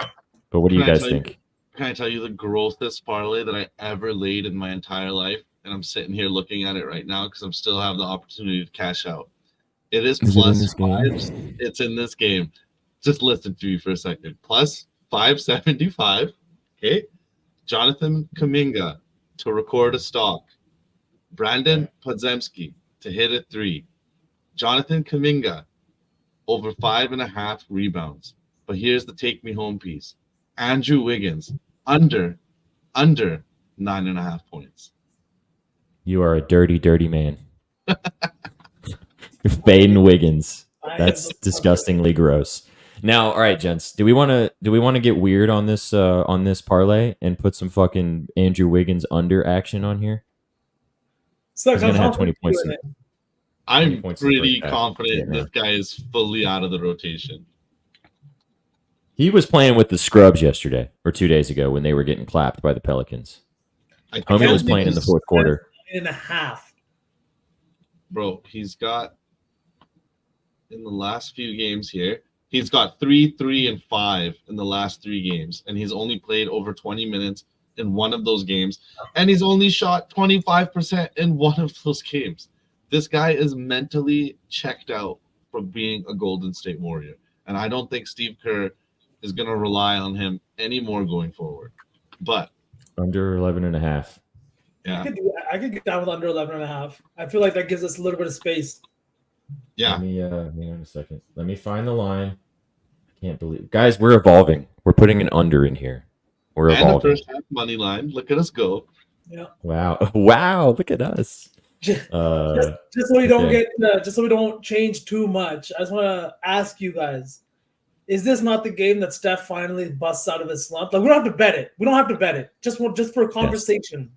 Speaker 3: But what do you guys think?
Speaker 5: Can I tell you the grossest parlay that I ever laid in my entire life? And I'm sitting here looking at it right now because I'm still have the opportunity to cash out. It is plus fives. It's in this game. Just listen to me for a second. Plus 575. Okay. Jonathan Kuminga to record a stalk. Brandon Podziemski to hit a 3. Jonathan Kuminga over 5.5 rebounds. But here's the take me home piece. Andrew Wiggins under 9.5 points.
Speaker 3: You are a dirty, dirty man. Fading Wiggins. That's disgustingly gross. Now, all right, gents. Do we want to get weird on this parlay and put some fucking Andrew Wiggins under action on here?
Speaker 4: So
Speaker 3: He's gonna have 20 points.
Speaker 5: I'm pretty confident this guy is fully out of the rotation.
Speaker 3: He was playing with the scrubs yesterday or 2 days ago when they were getting clapped by the Pelicans. Homie was playing in the fourth quarter.
Speaker 4: 9.5.
Speaker 5: Bro, he's got in the last few games here, he's got 3, 3, and 5 in the last 3 games, and he's only played over 20 minutes in one of those games, and he's only shot 25% in one of those games. This guy is mentally checked out from being a Golden State Warrior, and I don't think Steve Kerr is going to rely on him anymore going forward. But
Speaker 3: under 11.5.
Speaker 5: Yeah,
Speaker 4: I could get down with under 11.5. I feel like that gives us a little bit of space.
Speaker 5: Yeah.
Speaker 3: Let me hang on a second. Let me find the line. I can't believe, guys, we're evolving. We're putting an under in here. We're evolving.
Speaker 5: And the first half money line. Look at us go.
Speaker 4: Yeah.
Speaker 3: Wow. Look at us.
Speaker 4: Just so we don't just so we don't change too much. I just want to ask you guys: is this not the game that Steph finally busts out of his slump? Like, we don't have to bet it. We don't have to bet it. Just for a conversation,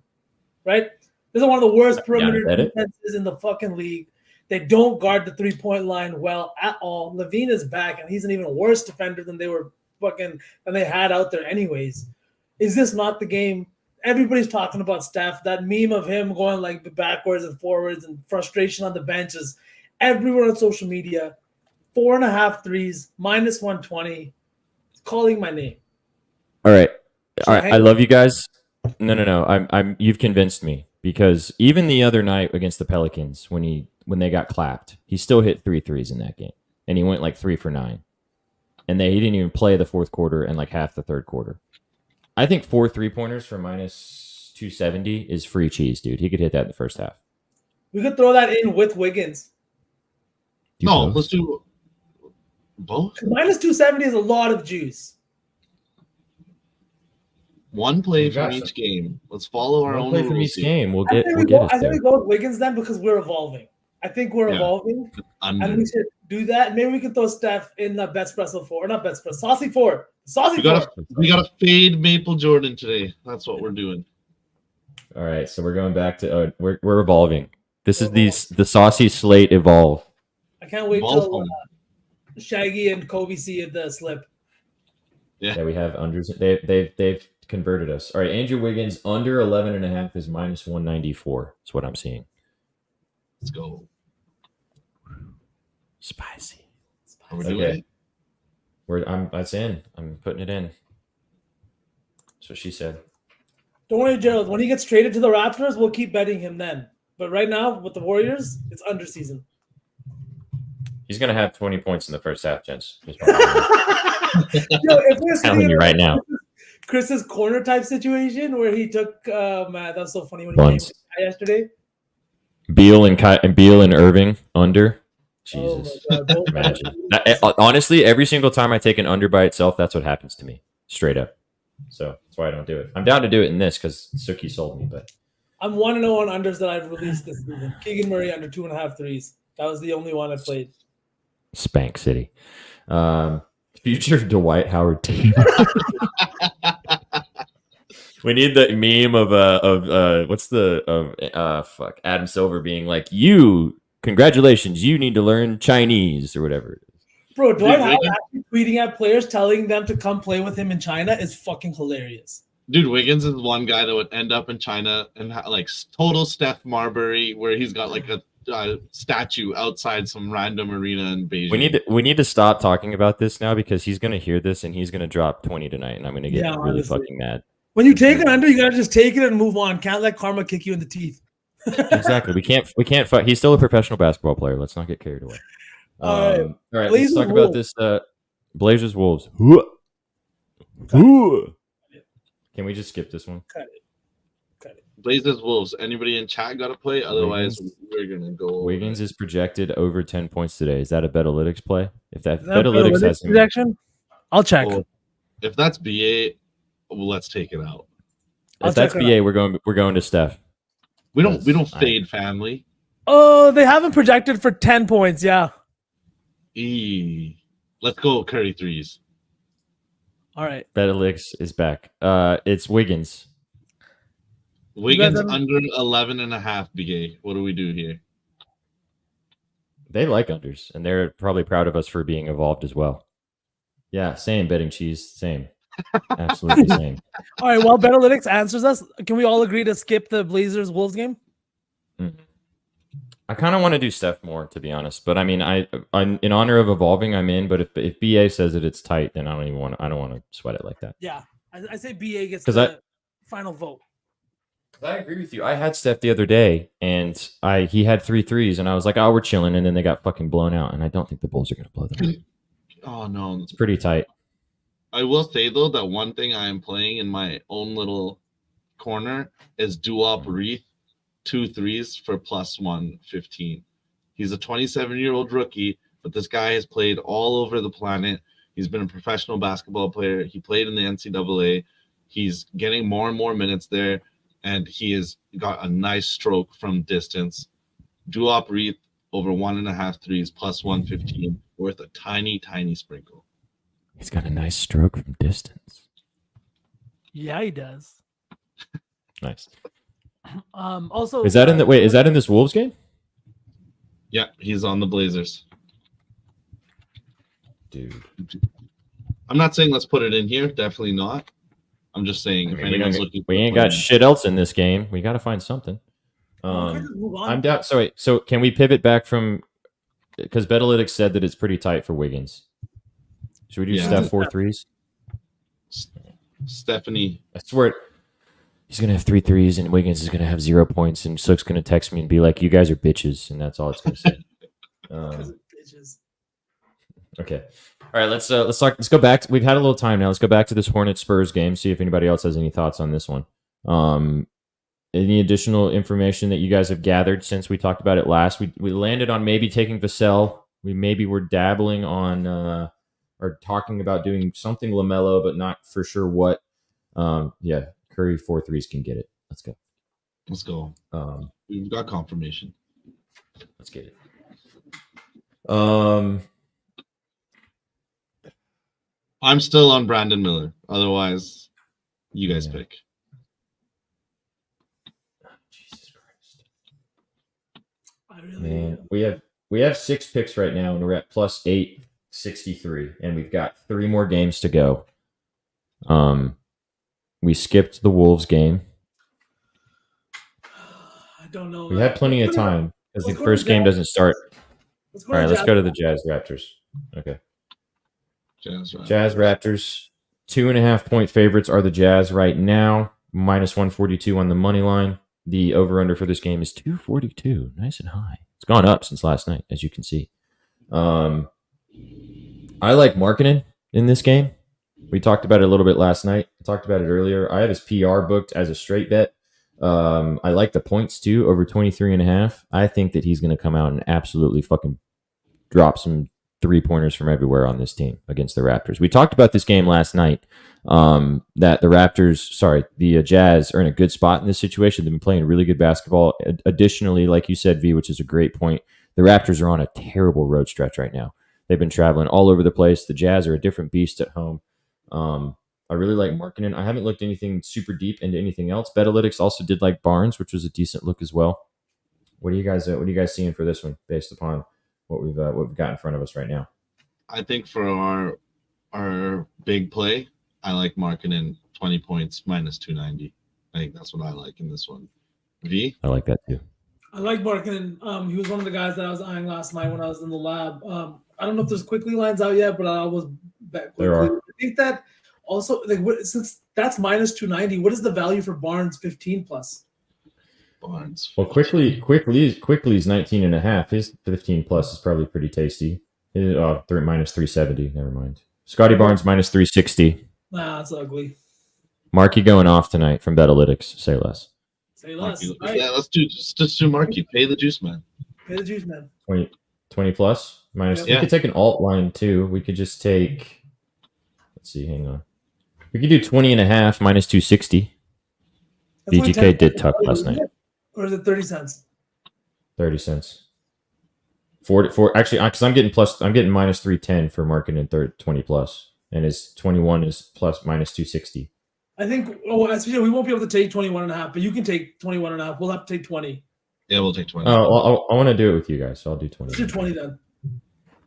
Speaker 4: right? This is one of the worst perimeter defenses in the fucking league. They don't guard the 3-point line well at all. Levine is back, and he's an even worse defender than they had out there anyways. Is this not the game? Everybody's talking about Steph. That meme of him going like backwards and forwards and frustration on the bench is everywhere on social media. 4.5 threes, minus 120. It's calling my name.
Speaker 3: All right. I love you guys. No. You've convinced me, because even the other night against the Pelicans, when they got clapped, he still hit 3 threes in that game, and he went like 3 for 9, and he didn't even play the fourth quarter and like half the third quarter. I think 4 3-pointers for minus 270 is free cheese, dude. He could hit that in the first half.
Speaker 4: We could throw that in with Wiggins.
Speaker 5: Let's do both.
Speaker 4: Minus 270 is a lot of juice.
Speaker 5: One play from each game. Let's follow our own
Speaker 3: play from each game. We'll get
Speaker 4: I think we go with Wiggins then, because we're evolving. I think we're evolving, and we should do that. Maybe we can throw Steph in the Betspresso 4, not Betspresso, Saucy 4.
Speaker 5: We got to fade Maple Jordan today. That's what we're doing.
Speaker 3: All right, so we're going back to we're evolving. This is the saucy slate evolve.
Speaker 4: I can't wait till Shaggy and Kobe see the slip.
Speaker 5: Yeah,
Speaker 3: we have unders. They've converted us. All right, Andrew Wiggins under 11.5 is minus 194. That's what I'm seeing.
Speaker 5: Let's go.
Speaker 3: Spicy.
Speaker 5: Are we doing it?
Speaker 3: That's in. I'm putting it in. That's what she said.
Speaker 4: Don't worry, Gerald. When he gets traded to the Raptors, we'll keep betting him then. But right now, with the Warriors, it's under season.
Speaker 3: He's gonna have 20 points in the first half, gents.
Speaker 4: Telling
Speaker 3: you right now.
Speaker 4: Chris's corner type situation where he took man, that's so funny when he
Speaker 3: Buns.
Speaker 4: came yesterday.
Speaker 3: Beal and Irving under. Jesus.
Speaker 4: Oh my God,
Speaker 3: imagine. Honestly, every single time I take an under by itself, that's what happens to me. Straight up. So that's why I don't do it. I'm down to do it in this because Suki sold me, but
Speaker 4: I'm 1-0 on unders that I've released this season. Keegan Murray under 2.5 threes. That was the only one I played.
Speaker 3: Spank City. Future Dwight Howard team. We need the meme of Adam Silver being like, congratulations, you need to learn Chinese or whatever it is.
Speaker 4: Bro, Dwight
Speaker 5: Dude,
Speaker 4: Howard
Speaker 5: Wiggins-
Speaker 4: actually tweeting at players telling them to come play with him in China is fucking hilarious.
Speaker 5: Dude, Wiggins is one guy that would end up in China and like total Steph Marbury, where he's got like a statue outside some random arena in Beijing.
Speaker 3: We need to stop talking about this now because he's gonna hear this and he's gonna drop 20 tonight, and I'm gonna get
Speaker 4: Yeah,
Speaker 3: really
Speaker 4: honestly.
Speaker 3: fucking mad.
Speaker 4: When you take it under, you gotta just take it and move on. Can't let karma kick you in the teeth.
Speaker 3: Exactly. We can't fight. He's still a professional basketball player. Let's not get carried away.
Speaker 4: All right.
Speaker 3: All right,
Speaker 4: Blazers
Speaker 3: let's talk about
Speaker 4: Wolves.
Speaker 3: this Blazers Wolves. Can we just skip this one?
Speaker 4: Cut it.
Speaker 5: Blazers Wolves. Anybody in chat got to play? Otherwise, we're gonna go. over
Speaker 3: Wiggins
Speaker 5: it.
Speaker 3: is projected over 10 points today. Is that a Betalytics play? If that
Speaker 4: Is that
Speaker 3: Betalytics has him,
Speaker 4: projection? I'll check.
Speaker 5: Oh, if that's BA, well, let's take it out.
Speaker 4: I'll
Speaker 3: if that's
Speaker 4: check it
Speaker 3: BA, we're going to Steph.
Speaker 5: We don't
Speaker 3: Yes,
Speaker 5: fade family.
Speaker 4: Oh, they haven't projected for 10 points. Yeah.
Speaker 5: Let's go Curry threes.
Speaker 4: All right.
Speaker 3: Betalytics is back. It's Wiggins.
Speaker 5: Wiggins
Speaker 4: haven't-
Speaker 5: under 11.5 BA. What do we do here?
Speaker 3: They like unders, and they're probably proud of us for being evolved as well. Yeah, same betting cheese, same. Absolutely same.
Speaker 4: All right. While Betalytics answers us, can we all agree to skip the Blazers Wolves game?
Speaker 3: I kind of want to do Steph more, to be honest. But I mean, I'm in honor of evolving. I'm in. But if BA says that it's tight, then I don't want to sweat it like that.
Speaker 4: Yeah. I say BA gets
Speaker 3: 'Cause
Speaker 4: the final vote.
Speaker 3: I agree with you. I had Steph the other day, and he had 3 threes, and I was like, "Oh, we're chilling," and then they got fucking blown out, and I don't think the Bulls are going to blow them out.
Speaker 5: Oh no,
Speaker 3: It's pretty tight.
Speaker 5: I will say though that one thing I am playing in my own little corner is Duop Reith 2 threes for plus 115. He's a 27-year-old rookie, but this guy has played all over the planet. He's been a professional basketball player. He played in the NCAA. He's getting more and more minutes there, and he has got a nice stroke from distance. Duop Reith over 1.5 threes plus 115, worth a tiny, tiny sprinkle.
Speaker 3: He's got a nice stroke from distance.
Speaker 4: Yeah, he does.
Speaker 3: Nice.
Speaker 4: Also,
Speaker 3: Is that in the wait? Is that in this Wolves game?
Speaker 5: Yeah, he's on the Blazers.
Speaker 3: Dude,
Speaker 5: I'm not saying let's put it in here. Definitely not. I'm just saying if anyone's looking,
Speaker 3: we ain't got shit else in this game. We got to find something.
Speaker 4: move on.
Speaker 3: I'm down. So wait. So can we pivot back from? Because Betalytics said that it's pretty tight for Wiggins. Should we do
Speaker 5: Yeah.
Speaker 3: Steph 4 threes?
Speaker 5: Stephanie.
Speaker 3: I swear, he's gonna have 3 threes, and Wiggins is gonna have 0 points, and Sook's gonna text me and be like, "You guys are bitches," and that's all it's gonna say.
Speaker 4: Bitches.
Speaker 3: Okay. All right. Let's talk. Let's go back. We've had a little time now. Let's go back to this Hornets Spurs game. See if anybody else has any thoughts on this one. Any additional information that you guys have gathered since we talked about it last? We landed on maybe taking Vassell. We maybe were dabbling on or talking about doing something LaMelo, but not for sure what. Yeah, Curry 4 threes can get it. Let's go.
Speaker 5: Let's go. We've got confirmation.
Speaker 3: Let's get it.
Speaker 5: I'm still on Brandon Miller. Otherwise, you guys pick.
Speaker 3: Jesus Christ.
Speaker 4: I really.
Speaker 3: Man, we have 6 picks right now, and we're at plus 863, and we've got 3 more games to go. We skipped the Wolves game.
Speaker 4: I don't know.
Speaker 3: We had plenty of time because the
Speaker 4: Let's go
Speaker 3: first
Speaker 4: to
Speaker 3: game
Speaker 4: Jazz.
Speaker 3: doesn't start. All right, let's
Speaker 4: Jazz.
Speaker 3: go to the Jazz Raptors. Okay,
Speaker 5: Jazz, right?
Speaker 3: Jazz Raptors. 2.5 point favorites are the Jazz right now. Minus 142 on the money line. The over under for this game is 242. Nice and high. It's gone up since last night, as you can see. I like Markkanen in this game. We talked about it a little bit last night. I talked about it earlier. I have his PR booked as a straight bet. I like the points too, over 23.5. I think that he's going to come out and absolutely fucking drop some 3-pointers from everywhere on this team against the Raptors. We talked about this game last night, that the Jazz are in a good spot in this situation. They've been playing really good basketball. Additionally, like you said, V, which is a great point, the Raptors are on a terrible road stretch right now. They've been traveling all over the place. The Jazz are a different beast at home. I really like Markkanen. I haven't looked anything super deep into anything else. Betalytics also did like Barnes, which was a decent look as well. What are you guys seeing for this one based upon what we've got in front of us right now?
Speaker 5: I think for our big play, I like Markkinen 20 points minus 290. I think that's what I like in this one. V?
Speaker 3: I like that too.
Speaker 4: I like Markkinen. He was one of the guys that I was eyeing last night when I was in the lab. I don't know if there's quickly lines out yet, but I was bet
Speaker 3: There
Speaker 4: quickly.
Speaker 3: are.
Speaker 4: I think that also since that's minus 290, what is the value for Barnes 15 plus?
Speaker 5: Barnes.
Speaker 3: Well, quickly's 19 and a half. His 15 plus is probably pretty tasty. Minus 370. Never mind. Scotty Barnes minus 360.
Speaker 4: Nah, that's ugly.
Speaker 3: Markey going off tonight from Betalytics. Say less.
Speaker 4: Say less.
Speaker 5: Markey.
Speaker 4: Right.
Speaker 5: Yeah, let's just do Markey. Pay the juice man.
Speaker 4: Pay the juice, man.
Speaker 3: 20 plus minus.
Speaker 5: Yeah.
Speaker 3: We could take an alt line too. We could just take. Let's see. Hang on. We could do 20 and a half minus 260.
Speaker 4: That's only
Speaker 3: BGK
Speaker 4: 10
Speaker 3: did
Speaker 4: cents,
Speaker 3: tuck
Speaker 4: right?
Speaker 3: last night.
Speaker 4: Or is it 30 cents?
Speaker 3: 30 cents. 44. Actually, because I'm getting minus 310 for market in 20 plus, and his 21 is plus minus 260.
Speaker 4: I think, we won't be able to take 21 and a half, but you can take 21 and a half. We'll have to take 20.
Speaker 5: Yeah, we'll take 20.
Speaker 3: Oh, well, I want to do it with you guys, so I'll do 20.
Speaker 4: Let's do 20 then.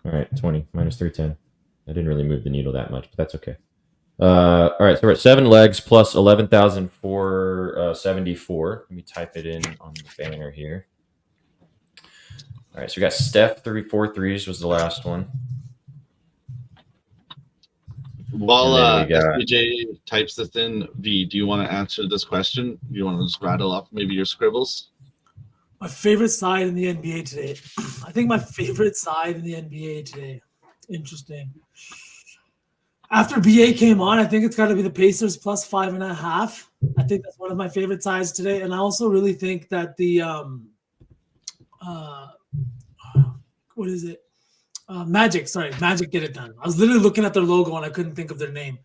Speaker 3: All right, 20 minus 310. I didn't really move the needle that much, but that's okay. All right, so we're at 7 legs plus 11,474. Let me type it in on the banner here. All right, so we got Steph 4 threes was the last one.
Speaker 5: While
Speaker 3: And then we got-
Speaker 5: SPJ types this in, V, do you want to answer this question? Do you want to just rattle off maybe your scribbles?
Speaker 4: My favorite side in the NBA today. I think my favorite side in the NBA today. Interesting. After BA came on, I think it's got to be the Pacers plus 5.5. I think that's one of my favorite sides today. And I also really think that the what is it? Magic get it done. I was literally looking at their logo and I couldn't think of their name.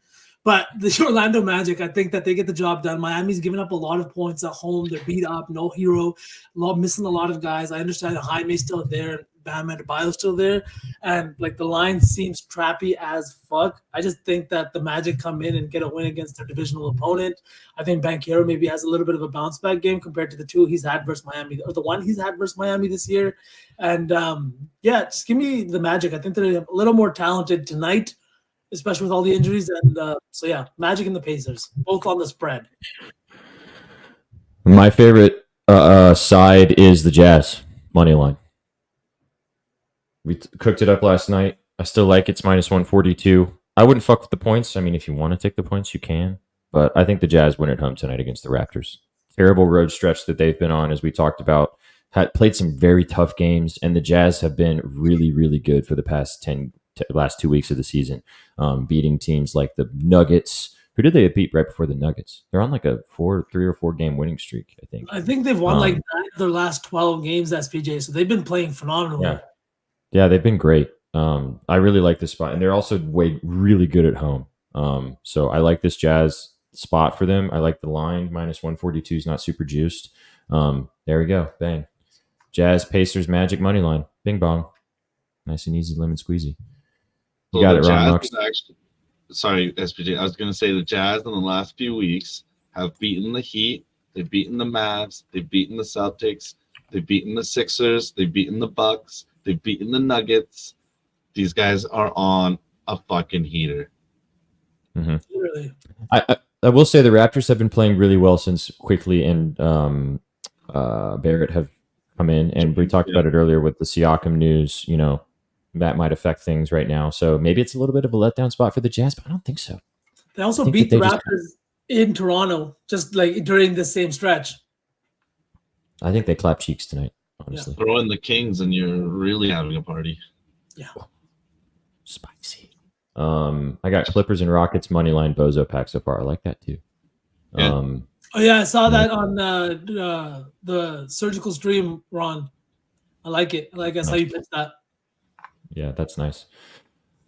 Speaker 4: But the Orlando Magic, I think that they get the job done. Miami's giving up a lot of points at home. They're beat up, no hero, missing a lot of guys. I understand Jaime's still there, Bam Adebayo's still there, and like the line seems trappy as fuck. I just think that the Magic come in and get a win against their divisional opponent. I think Banchero maybe has a little bit of a bounce back game compared to the two he's had versus Miami, or the one he's had versus Miami this year. And just give me the Magic. I think they're a little more talented tonight, especially with all the injuries. And Magic and the Pacers, both on the spread.
Speaker 3: My favorite side is the Jazz money line. We cooked it up last night. I still like it's minus 142. I wouldn't fuck with the points. I mean, if you want to take the points, you can. But I think the Jazz win at home tonight against the Raptors. Terrible road stretch that they've been on, as we talked about. Played some very tough games, and the Jazz have been really, really good for the past last 2 weeks of the season, beating teams like the Nuggets. Who did they beat right before the Nuggets? They're on like a 3 or 4 game winning streak, I think.
Speaker 4: I think they've won 9 of their last 12 games, SPJ. So they've been playing phenomenally.
Speaker 3: Yeah, they've been great. I really like this spot, and they're also really good at home. So I like this Jazz spot for them. I like the line minus 142 is not super juiced. There we go, bang. Jazz, Pacers, Magic money line, bing bong, nice and easy, lemon squeezy. You got it, Ron.
Speaker 5: Sorry, SPJ. I was going to say the Jazz in the last few weeks have beaten the Heat. They've beaten the Mavs. They've beaten the Celtics. They've beaten the Sixers. They've beaten the Bucks. They've beaten the Nuggets. These guys are on a fucking heater.
Speaker 3: Mm-hmm.
Speaker 4: Literally.
Speaker 3: I will say the Raptors have been playing really well since Quickly and Barrett have come in, and we talked about it earlier with the Siakam news. You know, that might affect things right now. So maybe it's a little bit of a letdown spot for the Jazz, but I don't think so.
Speaker 4: They also beat the Raptors in Toronto, just like during the same stretch.
Speaker 3: I think they clap cheeks tonight, honestly.
Speaker 5: Throw in the Kings and you're really having a party.
Speaker 4: Yeah.
Speaker 3: Spicy. I got Clippers and Rockets money line Bozo pack so far. I like that too.
Speaker 5: Yeah.
Speaker 4: I saw that on the surgical stream, Ron. I like it. That's how you pitch that.
Speaker 3: Yeah, that's nice.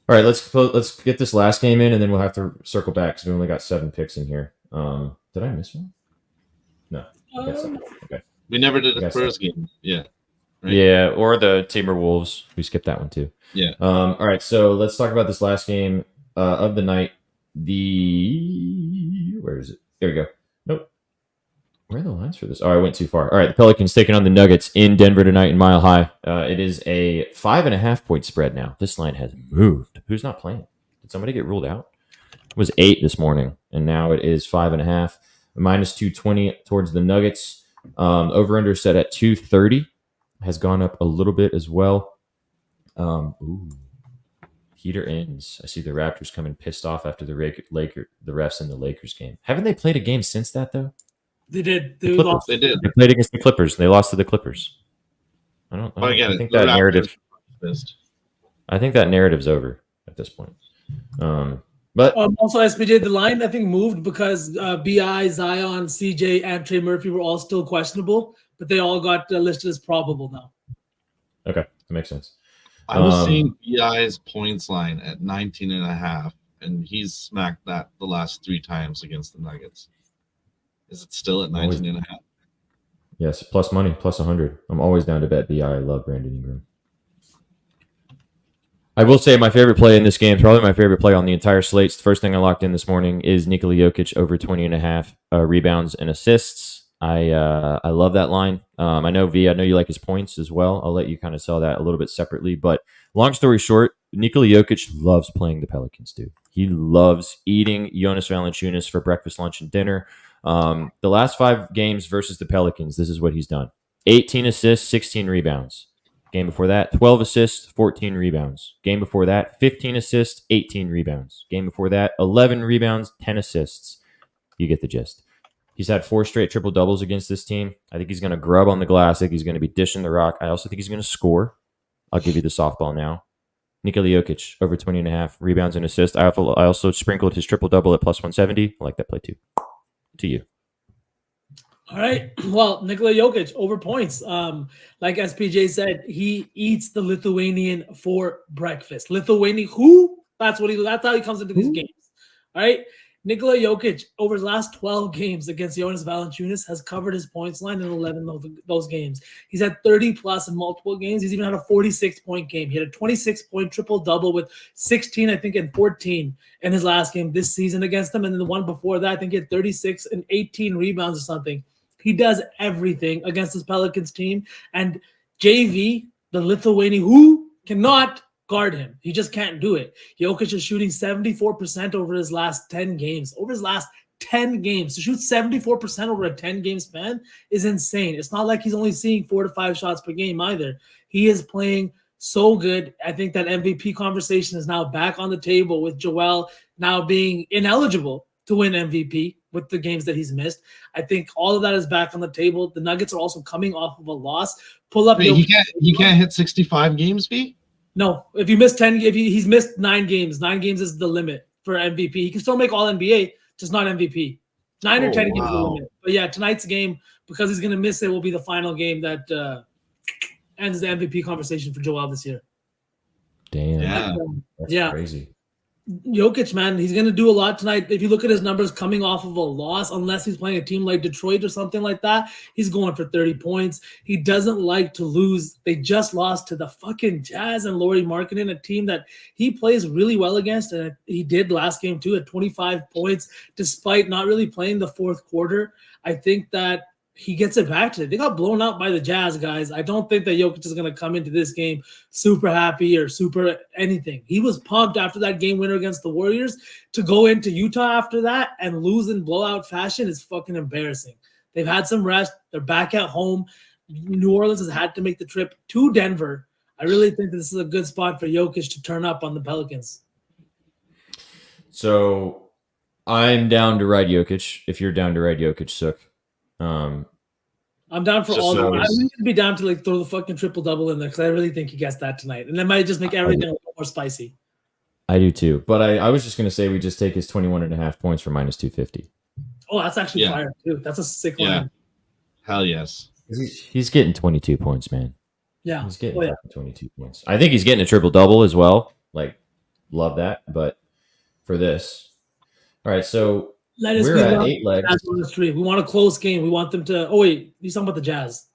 Speaker 3: All right, let's get this last game in, and then we'll have to circle back because we only got 7 picks in here. Did I miss one? No. I got 7. Okay.
Speaker 5: We never did a Spurs game. Yeah.
Speaker 3: Right? Yeah, or the Timberwolves. We skipped that one too.
Speaker 5: Yeah.
Speaker 3: All right, so let's talk about this last game of the night. Where is it? There we go. Nope. Where are the lines for this? Oh, I went too far. All right, the Pelicans taking on the Nuggets in Denver tonight in Mile High. It is a 5.5 point spread now. This line has moved. Who's not playing? Did somebody get ruled out? It was 8 this morning, and now it is 5.5. Minus 220 towards the Nuggets. Over-under set at 230. Has gone up a little bit as well. Heater ends. I see the Raptors coming pissed off after the refs in the Lakers game. Haven't they played a game since that, though?
Speaker 4: They did.
Speaker 5: They did.
Speaker 3: They played against the Clippers. They lost to the Clippers. I think that narrative. I think that narrative's over at this point. But
Speaker 4: also, SPJ, the line I think moved because Bi, Zion, CJ, and Trey Murphy were all still questionable, but they all got listed as probable now.
Speaker 3: Okay, that makes sense.
Speaker 5: I was seeing Bi's points line at 19.5, and he's smacked that the last 3 times against the Nuggets. Is it still at 19.5?
Speaker 3: Yes, plus money, plus 100. I'm always down to bet Bi. I love Brandon Ingram. I will say my favorite play in this game, probably my favorite play on the entire slate. The first thing I locked in this morning is Nikola Jokic over 20.5 rebounds and assists. I love that line. I know you like his points as well. I'll let you kind of sell that a little bit separately. But long story short, Nikola Jokic loves playing the Pelicans, dude. He loves eating Jonas Valanciunas for breakfast, lunch, and dinner. The last 5 games versus the Pelicans, this is what he's done. 18 assists, 16 rebounds. Game before that, 12 assists, 14 rebounds. Game before that, 15 assists, 18 rebounds. Game before that, 11 rebounds, 10 assists. You get the gist. He's had 4 straight triple-doubles against this team. I think he's going to grub on the glass. I think he's going to be dishing the rock. I also think he's going to score. I'll give you the softball now. Nikola Jokic, over 20.5 rebounds and assists. I also sprinkled his triple-double at plus 170. I like that play too. To you. All
Speaker 4: right. Well, Nikola Jokic over points. Like SPJ said, he eats the Lithuanian for breakfast. Lithuanian who? That's how he comes into these games. All right. Nikola Jokic over his last 12 games against Jonas Valanciunas has covered his points line in 11 of those games. He's had 30 plus in multiple games. He's even had a 46-point game. He had a 26-point triple-double with 16, I think, and 14 in his last game this season against them. And then the one before that, I think he had 36 and 18 rebounds or something. He does everything against this Pelicans team. And JV, the Lithuanian, who cannot guard him. He just can't do it. Jokic is shooting 74% over his last 10 games. Over his last 10 games. To shoot 74% over a 10-game span is insane. It's not like he's only seeing 4 to 5 shots per game either. He is playing so good. I think that MVP conversation is now back on the table with Joel now being ineligible to win MVP with the games that he's missed. I think all of that is back on the table. The Nuggets are also coming off of a loss. Pull up.
Speaker 5: Wait, he can't hit 65 games, V?
Speaker 4: No, if you miss 10, he's missed 9 games. 9 games is the limit for MVP. He can still make All NBA, just not MVP. 9 or 10 games is the limit. But yeah, tonight's game, because he's going to miss it, will be the final game that ends the MVP conversation for Joel this year.
Speaker 3: Damn, that's crazy.
Speaker 4: Jokic, man, he's going to do a lot tonight. If you look at his numbers coming off of a loss, unless he's playing a team like Detroit or something like that, he's going for 30 points. He doesn't like to lose. They just lost to the fucking Jazz and Lauri Markkanen, a team that he plays really well against, and he did last game too at 25 points, despite not really playing the fourth quarter. I think that he gets it back to it. They got blown out by the Jazz, guys. I don't think that Jokic is going to come into this game super happy or super anything. He was pumped after that game winner against the Warriors. To go into Utah after that and lose in blowout fashion is fucking embarrassing. They've had some rest. They're back at home. New Orleans has had to make the trip to Denver. I really think that this is a good spot for Jokic to turn up on the Pelicans.
Speaker 3: So I'm down to ride Jokic. If you're down to ride Jokic, Sukh.
Speaker 4: I'm down for all of them. I'm going to be down to throw the fucking triple-double in there because I really think he gets that tonight. And that might just make everything a little more spicy.
Speaker 3: I do too. But I was just going to say we just take his 21.5 points for minus 250.
Speaker 4: Oh, that's actually fire too. That's a sick line.
Speaker 5: Hell yes.
Speaker 3: He's getting 22 points, man.
Speaker 4: Yeah.
Speaker 3: He's getting 22 points. I think he's getting a triple-double as well. Love that. But for this. All right, so we're at 8 legs.
Speaker 4: On the street. We want a close game. We want them to. Oh wait, you're talking about the Jazz.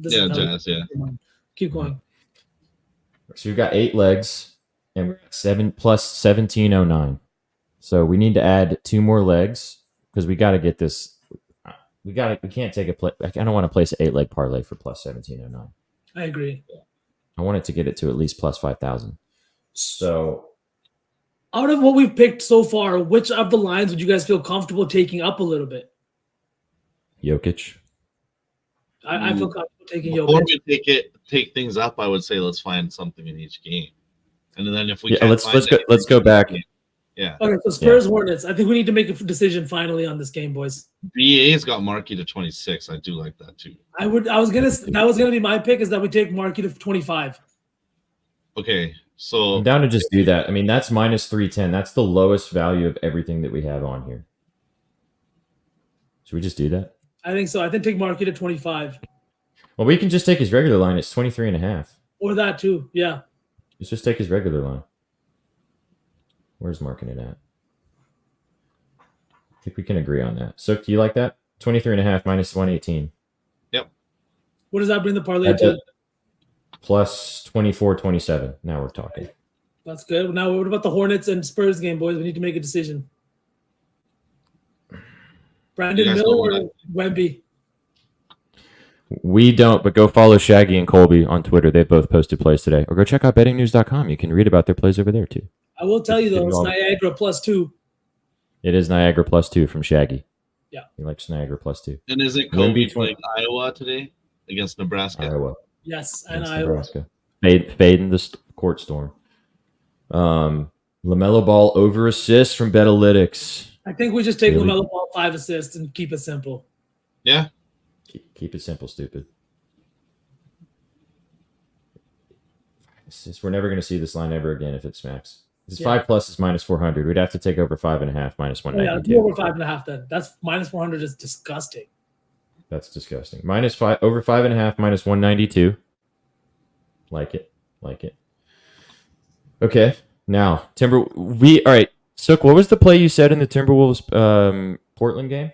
Speaker 5: Jazz. Yeah.
Speaker 4: Keep going.
Speaker 3: So we've got 8 legs, and we're at 7 plus 1709. So we need to add 2 more legs because we got to get this. We can't take a play. I don't want to place an 8-leg parlay for plus 1709.
Speaker 4: I agree.
Speaker 3: I want it to get it to at least plus 5,000. So
Speaker 4: Out of what we've picked so far, which of the lines would you guys feel comfortable taking up a little bit?
Speaker 3: Jokic.
Speaker 4: I feel comfortable taking
Speaker 5: Before
Speaker 4: Jokic.
Speaker 5: we take things up, I would say let's find something in each game, and then if we
Speaker 3: Yeah,
Speaker 5: can't
Speaker 3: let's
Speaker 5: find
Speaker 3: let's go back.
Speaker 5: Yeah,
Speaker 4: Okay, so Spurs Hornets. I think we need to make a decision finally on this game, boys.
Speaker 5: BA's got Markey to 26. I do like that too.
Speaker 4: That was gonna be my pick, is that we take Markey to 25.
Speaker 5: Okay, so
Speaker 3: I'm down to just do that. I mean, that's minus 310. That's the lowest value of everything that we have on here. Should we just do that?
Speaker 4: I think so. I think take Markey to 25.
Speaker 3: Well, we can just take his regular line. It's 23.5.
Speaker 4: Or that too. Yeah.
Speaker 3: Let's just take his regular line. Where's marking it at? I think we can agree on that. So, do you like that? 23.5 minus 118.
Speaker 5: Yep.
Speaker 4: What does that bring the parlay to?
Speaker 3: Plus 24.27. Now we're talking.
Speaker 4: That's good. Now, what about the Hornets and Spurs game, boys? We need to make a decision. Brandon Miller or Wemby?
Speaker 3: We don't, but go follow Shaggy and Colby on Twitter. They both posted plays today. Or go check out bettingnews.com. You can read about their plays over there, too.
Speaker 4: I will tell you, though, it's Niagara +2.
Speaker 3: It is Niagara +2 from Shaggy.
Speaker 4: Yeah.
Speaker 3: He likes Niagara +2.
Speaker 5: And is it Kobe playing Iowa today against Nebraska?
Speaker 3: Iowa.
Speaker 4: Yes, and
Speaker 3: Against
Speaker 4: Iowa.
Speaker 3: Nebraska. Fading the court storm. LaMelo Ball over assist from Betalytics.
Speaker 4: I think we just take
Speaker 3: Really?
Speaker 4: LaMelo Ball 5 assists and keep it simple.
Speaker 5: Yeah.
Speaker 3: Keep it simple, stupid. We're never going to see this line ever again if it smacks. It's 5+ is minus 400. We'd have to take over 5.5 minus
Speaker 4: Yeah,
Speaker 3: 192.
Speaker 4: do over 5.5 then. That's minus 400 is disgusting.
Speaker 3: That's disgusting. Minus 5 over 5.5 minus 192. Like it. Okay. Now, all right. Sukh, what was the play you said in the Timberwolves Portland game?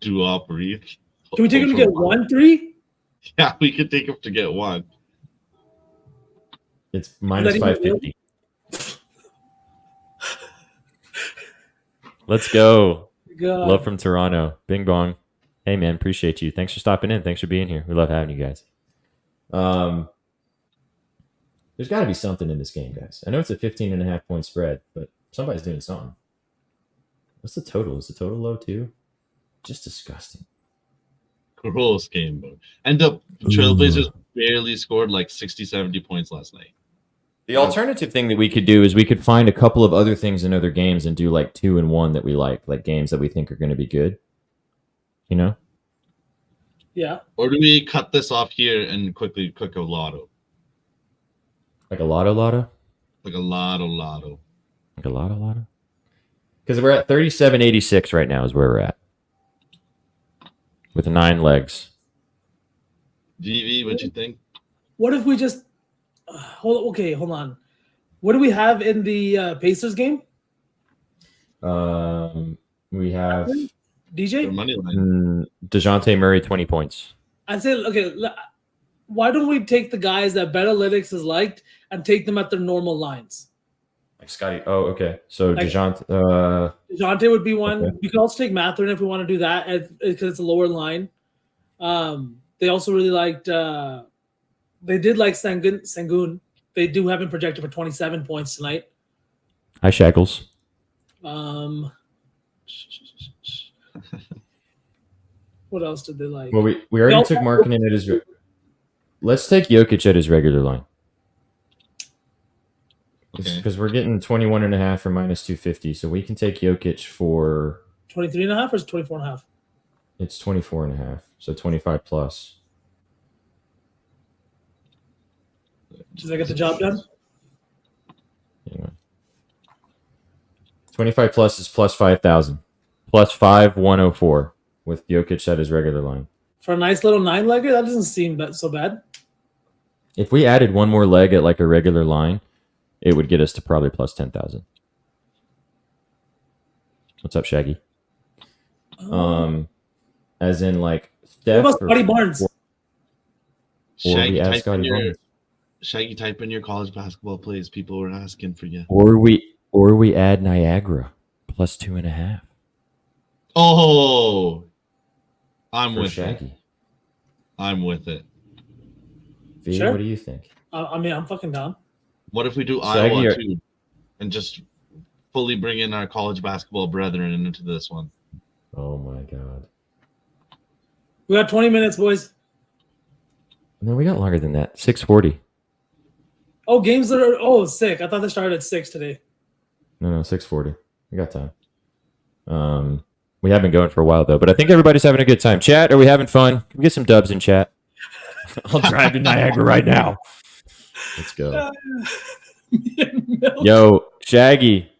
Speaker 5: Do all breathe.
Speaker 4: Can we take him to get 1-3?
Speaker 5: Yeah, we could take him to get one.
Speaker 3: It's minus 550. Let's go.
Speaker 4: God.
Speaker 3: Love from Toronto. Bing bong. Hey, man. Appreciate you. Thanks for stopping in. Thanks for being here. We love having you guys. There's got to be something in this game, guys. I know it's a 15.5 point spread, but somebody's doing something. What's the total? Is the total low too? Just disgusting.
Speaker 5: Gross game, bro. And the Trailblazers barely scored like 60, 70 points last night.
Speaker 3: The alternative thing that we could do is we could find a couple of other things in other games and do like 2 and 1 that we like games that we think are going to be good. You know?
Speaker 4: Yeah.
Speaker 5: Or do we cut this off here and quickly cook a lotto?
Speaker 3: Like a lotto?
Speaker 5: Like a lotto.
Speaker 3: Like a lotto? Because we're at 37.86 right now is where we're at. With 9 legs.
Speaker 5: VV, what you think?
Speaker 4: What if we just hold on. What do we have in the Pacers game?
Speaker 3: We have
Speaker 4: DJ?
Speaker 5: Money line.
Speaker 3: DeJounte Murray 20 points.
Speaker 4: I'd say, okay, why don't we take the guys that Betalytics has liked and take them at their normal lines?
Speaker 3: Like Scotty. Oh, okay. So
Speaker 4: Like-
Speaker 3: DeJounte.
Speaker 4: DeJounte would be one.
Speaker 3: Okay.
Speaker 4: We could also take Mathurin if we want to do that because it's a lower line. They also really liked they did like Sengun. They do have him projected for 27 points tonight.
Speaker 3: Hi, Shackles.
Speaker 4: What else did they like?
Speaker 3: Well, we already took Markkanen at his. Let's take Jokic at his regular line.
Speaker 5: Okay.
Speaker 3: Because we're getting 21.5 for minus 250, so we can take Jokic for
Speaker 4: 23.5 or is it 24.5?
Speaker 3: it's 24.5, so 25 plus.
Speaker 4: Does that get the job done?
Speaker 3: Anyway. 25 plus is plus 5,000. Plus 5,104 with Jokic at his regular line.
Speaker 4: For a nice little 9-legger, that doesn't seem so bad.
Speaker 3: If we added one more leg at like a regular line, it would get us to probably plus 10,000. What's up, Shaggy? As in like Steph.
Speaker 4: What about Scotty Barnes?
Speaker 3: Or we add Scotty Barnes.
Speaker 5: Shaggy, type in your college basketball plays. People were asking for you.
Speaker 3: Or we add Niagara plus 2.5.
Speaker 5: Oh, I'm
Speaker 3: For
Speaker 5: with
Speaker 3: Shaggy.
Speaker 5: it. I'm with it.
Speaker 3: V,
Speaker 4: Sure.
Speaker 3: what do you think?
Speaker 4: I mean, I'm fucking down.
Speaker 5: What if we do
Speaker 3: Shaggy
Speaker 5: Iowa
Speaker 3: or-
Speaker 5: too? and just fully bring in our college basketball brethren into this one.
Speaker 3: Oh my god.
Speaker 4: We got 20 minutes, boys.
Speaker 3: No, we got longer than that. 6:40.
Speaker 4: Oh, games that are sick. I thought they started at 6 today.
Speaker 3: No, 6:40. We got time. We have been going for a while though, but I think everybody's having a good time. Chat, are we having fun? Can we get some dubs in chat? I'll drive to Niagara right now. Let's go. Yo, Shaggy,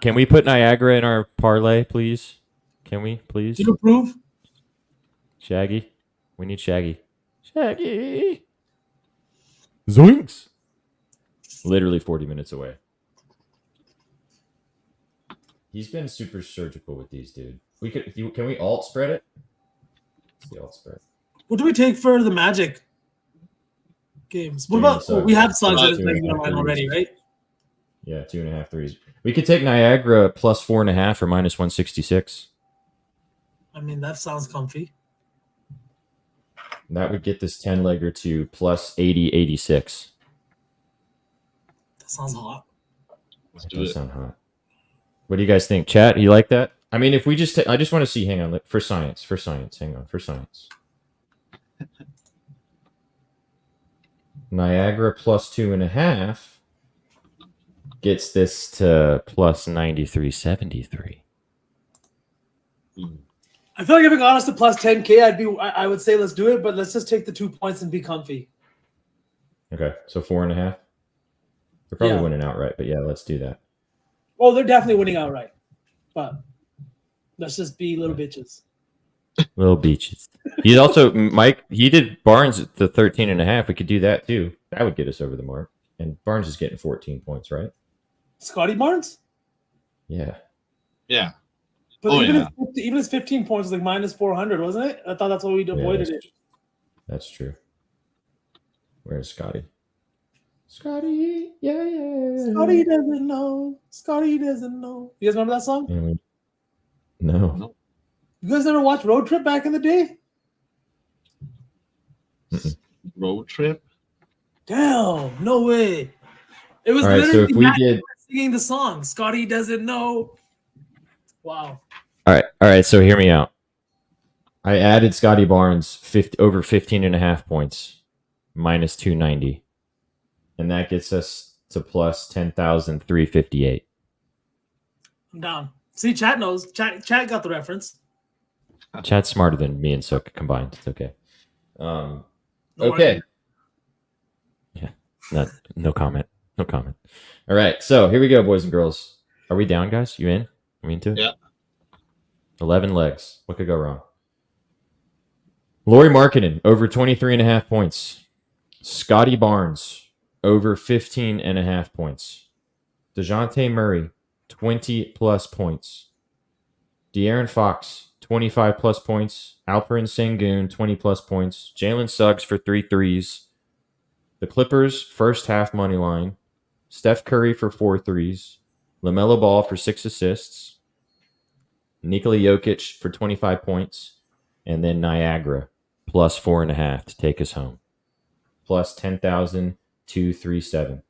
Speaker 3: can we put Niagara in our parlay, please? Can we, please?
Speaker 4: You approve?
Speaker 3: Shaggy, we need Shaggy. Shaggy. Zoinks. Literally 40 minutes away. He's been super surgical with these, dude. Can we alt spread it? Let's the alt spread.
Speaker 4: What do we take for the Magic games? What about we have Suggs as regular line already, right?
Speaker 3: Yeah, 2.5 threes. We could take Niagara plus 4.5 or minus 166.
Speaker 4: I mean, that sounds comfy.
Speaker 3: That would get this 10-legger to plus 80-86.
Speaker 4: That sounds hot.
Speaker 5: Let's
Speaker 3: That
Speaker 5: do
Speaker 3: does
Speaker 5: it.
Speaker 3: sound hot. What do you guys think? Chat, you like that? I mean, if we just I just want to see, hang on, for science. Hang on, for science. Niagara plus 2.5 gets this to plus 93.73.
Speaker 4: I feel like if it got us to plus 10K, I would say let's do it, but let's just take the 2 points and be comfy.
Speaker 3: Okay, so 4.5. They're probably
Speaker 4: Yeah.
Speaker 3: winning outright, but yeah, let's do that.
Speaker 4: Oh, they're definitely winning outright, but let's just be little bitches.
Speaker 3: Little beaches. He's also Mike. He did Barnes at the 13.5. We could do that too. That would get us over the mark. And Barnes is getting 14 points, right?
Speaker 4: Scotty Barnes?
Speaker 3: Yeah.
Speaker 5: Yeah.
Speaker 4: But
Speaker 5: Oh,
Speaker 4: even,
Speaker 5: yeah.
Speaker 4: even his 15 points was like minus 400, wasn't it? I thought that's why we avoided it.
Speaker 3: That's true. Where's Scotty? Scotty, yeah.
Speaker 4: Scotty doesn't know. Scotty doesn't know. You guys remember that song?
Speaker 3: No.
Speaker 4: You guys ever watch Road Trip back in the day?
Speaker 5: Road trip?
Speaker 4: Damn, no way. It was
Speaker 3: All right, so
Speaker 4: literally
Speaker 3: if we
Speaker 4: Matt
Speaker 3: did
Speaker 4: singing the song. Scotty doesn't know. Wow.
Speaker 3: All right, so hear me out. I added Scotty Barnes over 15.5 points, minus 290. And that gets us to plus 10,358.
Speaker 4: I'm down. See, chat knows. Chat got the reference.
Speaker 3: Chat's smarter than me and Sukh combined. It's okay.
Speaker 4: No
Speaker 3: Okay. Yeah. No comment. No comment. All right. So here we go, boys and girls. Are we down, guys? You in? Are we into it?
Speaker 5: Yeah.
Speaker 3: 11 legs. What could go wrong? Lauri Markkanen, over 23.5 points. Scotty Barnes, over 15.5 points. DeJounte Murray, 20-plus points. De'Aaron Fox, 25-plus points. Alperen Sengun, 20-plus points. Jalen Suggs for 3 threes. The Clippers, first half money line. Steph Curry for 4 threes. LaMelo Ball for 6 assists. Nikola Jokic for 25 points. And then Niagara, plus 4.5 to take us home. Plus 10,237.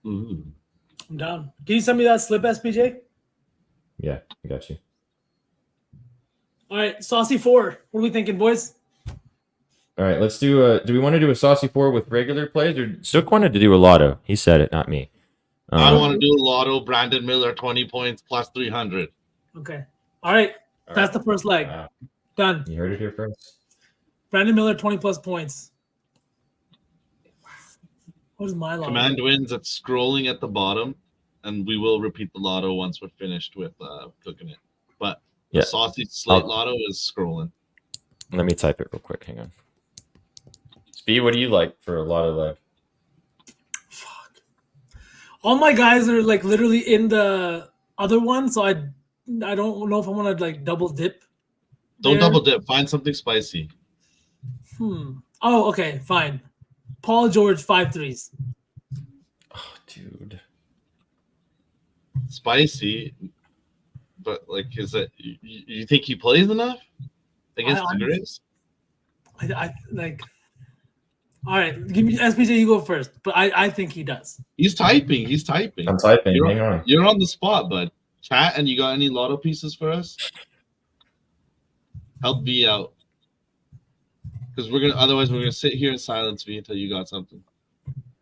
Speaker 5: Ooh.
Speaker 4: I'm down. Can you send me that slip, SPJ?
Speaker 3: Yeah, I got you.
Speaker 4: All right, Saucy 4. What are we thinking, boys?
Speaker 3: All right, let's do we want to do a saucy 4 with regular plays, or Sukh wanted to do a lotto? He said it, not me.
Speaker 5: I want to do a lotto. Brandon Miller, 20 points, plus 300.
Speaker 4: Okay. All right. That's the first leg. Done.
Speaker 3: You heard it here first.
Speaker 4: Brandon Miller, 20-plus points. What is my lotto?
Speaker 5: Command wins at scrolling at the bottom, and we will repeat the lotto once we're finished with cooking it. But
Speaker 3: Yeah.
Speaker 5: the saucy slate lotto is scrolling.
Speaker 3: Let me type it real quick. Hang on. Speed, what do you like for a lotto leg?
Speaker 4: Fuck. All my guys are like literally in the other one, so I don't know if I want to like double dip.
Speaker 5: Don't
Speaker 4: there.
Speaker 5: double dip. Find something spicy.
Speaker 4: Oh, okay, fine. Paul George, 5 threes.
Speaker 3: Oh, dude.
Speaker 5: Spicy, but like, is it? You think he plays enough against the Grizz?
Speaker 4: I like. All right, give me SPJ. You go first, but I think he does.
Speaker 5: He's typing.
Speaker 3: I'm typing.
Speaker 5: You're,
Speaker 3: Hang on.
Speaker 5: You're on the spot, bud. Chat, and you got any lotto pieces for us? Help V out. Because otherwise we're gonna sit here in silence V until you got something.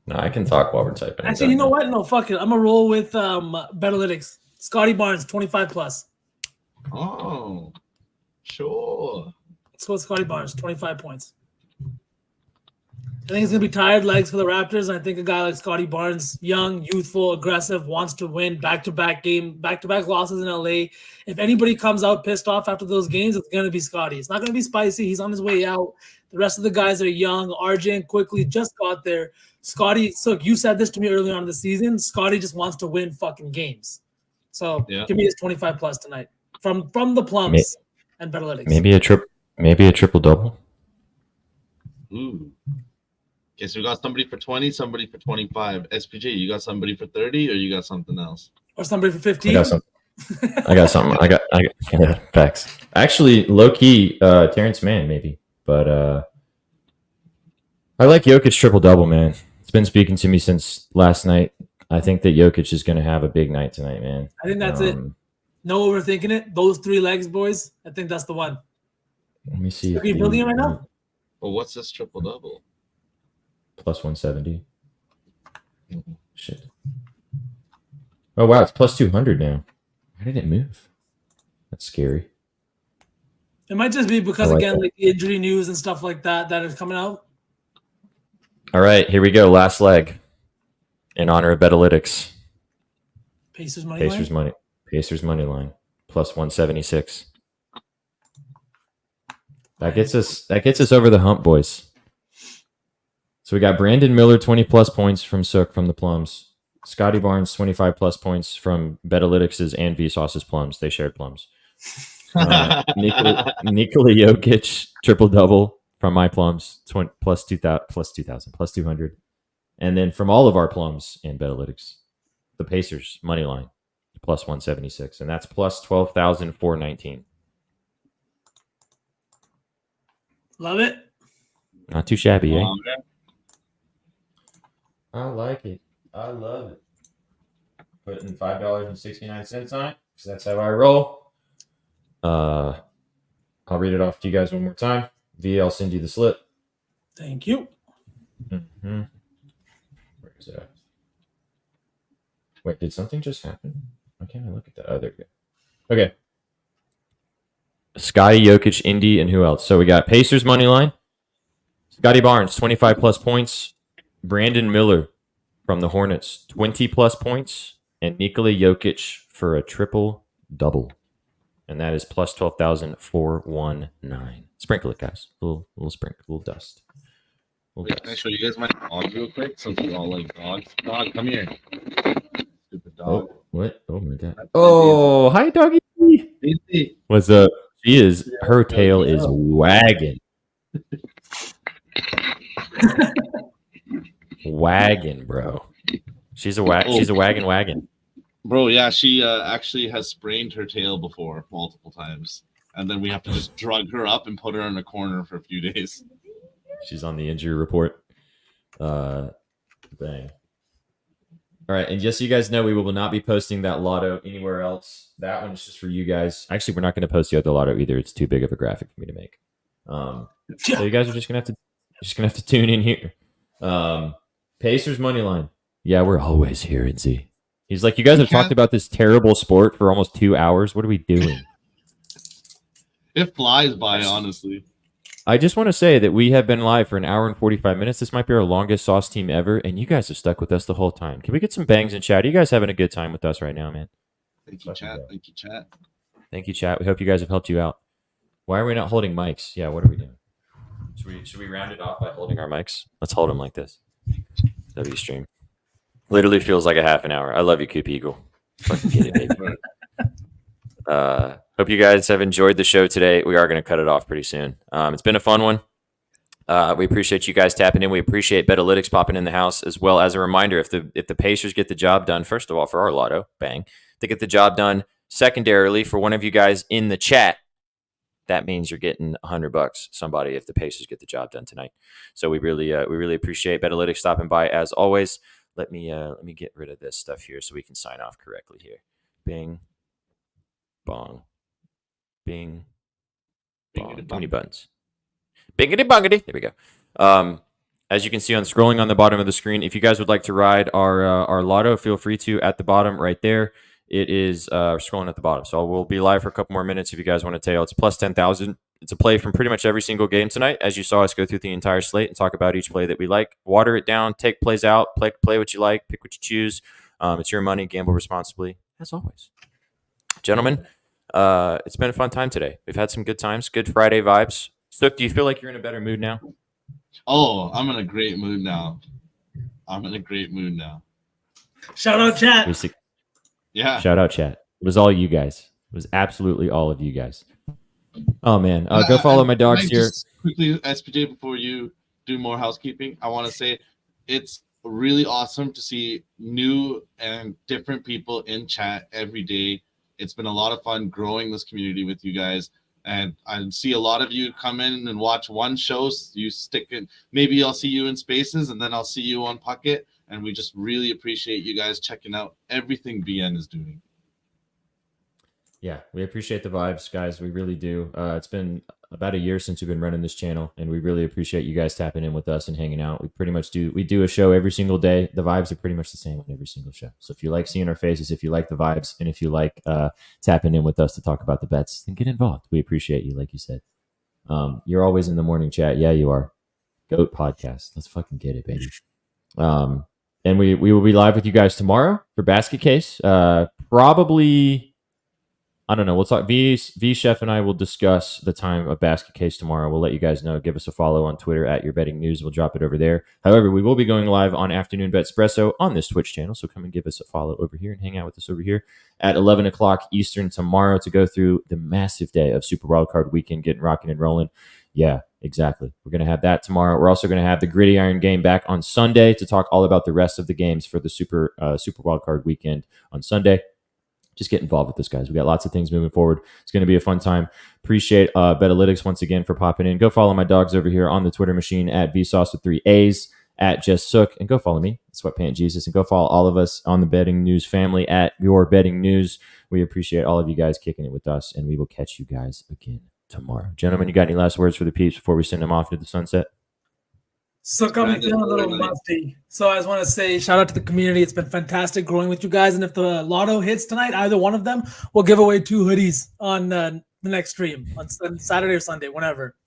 Speaker 3: No, I can talk while we're typing.
Speaker 4: Actually, you know what? No, fuck it. I'm gonna roll with Betalytics. Scotty Barnes, 25 plus.
Speaker 5: Oh, sure.
Speaker 4: Let's go with Scotty Barnes, 25 points. I think it's gonna be tired legs for the Raptors. And I think a guy like Scotty Barnes, young, youthful, aggressive, wants to win back-to-back losses in LA. If anybody comes out pissed off after those games, it's gonna be Scotty. It's not gonna be Spicy. He's on his way out. The rest of the guys are young. RJ and Quickly just got there. Scotty, so you said this to me earlier on in the season. Scotty just wants to win fucking games. So give me his 25 plus tonight from the Plums and Betalytics.
Speaker 3: Maybe a triple double.
Speaker 5: Ooh. Okay, so we got somebody for 20, somebody for 25. SPJ, you got somebody for 30, or you got something else?
Speaker 4: Or somebody for 15?
Speaker 3: I got something. I got yeah, facts. Actually, low key, Terrence Mann maybe, but I like Jokic triple double, man. It's been speaking to me since last night. I think that Jokic is going to have a big night tonight, man.
Speaker 4: I think that's it. No overthinking it. Those 3 legs, boys. I think that's the one.
Speaker 3: Let me see.
Speaker 4: Are you building it right now?
Speaker 5: Well, what's this triple double?
Speaker 3: Plus 170. Shit. Oh wow, it's plus 200 now. Why did it move? That's scary.
Speaker 4: It might just be because
Speaker 3: like
Speaker 4: again,
Speaker 3: that.
Speaker 4: like the injury news and stuff like that is coming out.
Speaker 3: All right, here we go. Last leg. In honor of Betalytics.
Speaker 4: Pacers money line.
Speaker 3: Pacers money line. Plus 176. That gets us over the hump, boys. So we got Brandon Miller, 20 plus points from Sukh from the Plums. Scotty Barnes, 25 plus points from Betalytics' and VSauce's Plums. They shared Plums. Nikola Jokic, triple double from my Plums, plus 200. And then from all of our Plums and Betalytics, the Pacers money line, plus 176. And that's plus 12,419.
Speaker 4: Love it.
Speaker 3: Not too shabby, eh?
Speaker 5: Okay.
Speaker 3: I like it. I love it. Putting $5.69 on it, because that's how I roll. I'll read it off to you guys one more time. V, I'll send you the slip.
Speaker 4: Thank you.
Speaker 3: Mm-hmm. Where is it at? Wait, did something just happen? Why can't I look at that? Oh, there we go. Okay. Scotty, Jokic, Indy, and who else? So we got Pacers money line. Scotty Barnes, 25 plus points. Brandon Miller from the Hornets, 20 plus points. And Nikola Jokic for a triple double. And that is plus 12,419. Sprinkle it, guys. A little sprinkle, a little dust.
Speaker 5: Wait, can I show you guys my dog real quick? Since we all like dogs. Dog, come here. Stupid dog.
Speaker 3: Oh, what? Oh my god. Oh, hi, doggy.
Speaker 5: Easy.
Speaker 3: What's up? Her tail is wagging. Wagging, bro. She's a wagon.
Speaker 5: Bro, yeah, she actually has sprained her tail before multiple times. And then we have to just drug her up and put her in a corner for a few days.
Speaker 3: She's on the injury report. Bang. All right, and just so you guys know, we will not be posting that lotto anywhere else. That one's just for you guys. Actually, we're not going to post the other lotto either. It's too big of a graphic for me to make. So you guys are just gonna have to tune in here. Pacers money line. Yeah, we're always here, Izzy. He's like, you guys have talked about this terrible sport for almost 2 hours. What are we doing?
Speaker 5: It flies by, honestly.
Speaker 3: I just want to say that we have been live for an hour and 45 minutes. This might be our longest sauce team ever, and you guys have stuck with us the whole time. Can we get some bangs in chat? Are you guys having a good time with us right now, man?
Speaker 5: Thank you, chat. Thank you, chat.
Speaker 3: Thank you, chat. We hope you guys have helped you out. Why are we not holding mics? Yeah, what are we doing? Should we round it off by holding our mics? Let's hold them like this. W stream. Literally feels like a half an hour. I love you, Coop Eagle. Fucking get it, baby. Hope you guys have enjoyed the show today. We are going to cut it off pretty soon. It's been a fun one. We appreciate you guys tapping in. We appreciate Betalytics popping in the house, as well as a reminder, if the Pacers get the job done, first of all, for our lotto, bang. They get the job done. Secondarily, for one of you guys in the chat, that means you're getting $100 somebody if the Pacers get the job done tonight. So we really appreciate Betalytics stopping by as always. Let me get rid of this stuff here so we can sign off correctly here. Bing, bong, bing, bong. How many buttons? Bingity bongity. There we go. As you can see scrolling on the bottom of the screen, if you guys would like to ride our lotto, feel free to at the bottom right there. It is scrolling at the bottom. So we'll be live for a couple more minutes if you guys want to tail. It's plus 10,000. It's a play from pretty much every single game tonight. As you saw us go through the entire slate and talk about each play that we like. Water it down, take plays out, play what you like, pick what you choose. It's your money, gamble responsibly, as always. Gentlemen, it's been a fun time today. We've had some good times, good Friday vibes. Sukh, do you feel like you're in a better mood now?
Speaker 5: Oh, I'm in a great mood now.
Speaker 4: Shout out chat.
Speaker 5: Yeah.
Speaker 3: Shout out chat. It was all you guys. It was absolutely all of you guys. Oh man, go follow my dogs here.
Speaker 5: Just quickly, SPJ, before you do more housekeeping, I want to say it's really awesome to see new and different people in chat every day. It's been a lot of fun growing this community with you guys. And I see a lot of you come in and watch one show. You stick in. Maybe I'll see you in Spaces, and then I'll see you on Puckett. And we just really appreciate you guys checking out everything BN is doing.
Speaker 3: Yeah, we appreciate the vibes, guys. We really do. It's been about a year since we've been running this channel, and we really appreciate you guys tapping in with us and hanging out. We do a show every single day. The vibes are pretty much the same on every single show. So if you like seeing our faces, if you like the vibes, and if you like tapping in with us to talk about the bets, then get involved. We appreciate you, like you said. You're always in the morning chat. Yeah, you are. GOAT podcast. Let's fucking get it, baby. And we will be live with you guys tomorrow for Basket Case. Probably, I don't know. We'll talk. V Chef and I will discuss the time of Basket Case tomorrow. We'll let you guys know. Give us a follow on Twitter at Your Betting News. We'll drop it over there. However, we will be going live on Afternoon Betspresso on this Twitch channel. So come and give us a follow over here and hang out with us over here at 11 o'clock Eastern tomorrow to go through the massive day of Super Wildcard Weekend, getting rocking and rolling. Yeah, exactly. We're going to have that tomorrow. We're also going to have the Gridiron game back on Sunday to talk all about the rest of the games for the Super Wildcard Weekend on Sunday. Just get involved with this, guys. We got lots of things moving forward. It's going to be a fun time. Appreciate Betalytics once again for popping in. Go follow my dogs over here on the Twitter machine at VSauce with 3 A's, at Just Sukh, and go follow me, Sweatpant Jesus, and go follow all of us on the Betting News family at Your Betting News. We appreciate all of you guys kicking it with us, and we will catch you guys again tomorrow. Gentlemen, you got any last words for the peeps before we send them off into the sunset?
Speaker 4: So I'm feeling a little musty. So I just want to say shout out to the community. It's been fantastic growing with you guys. And if the lotto hits tonight, either one of them, we'll give away 2 hoodies on the next stream on Saturday or Sunday, whenever.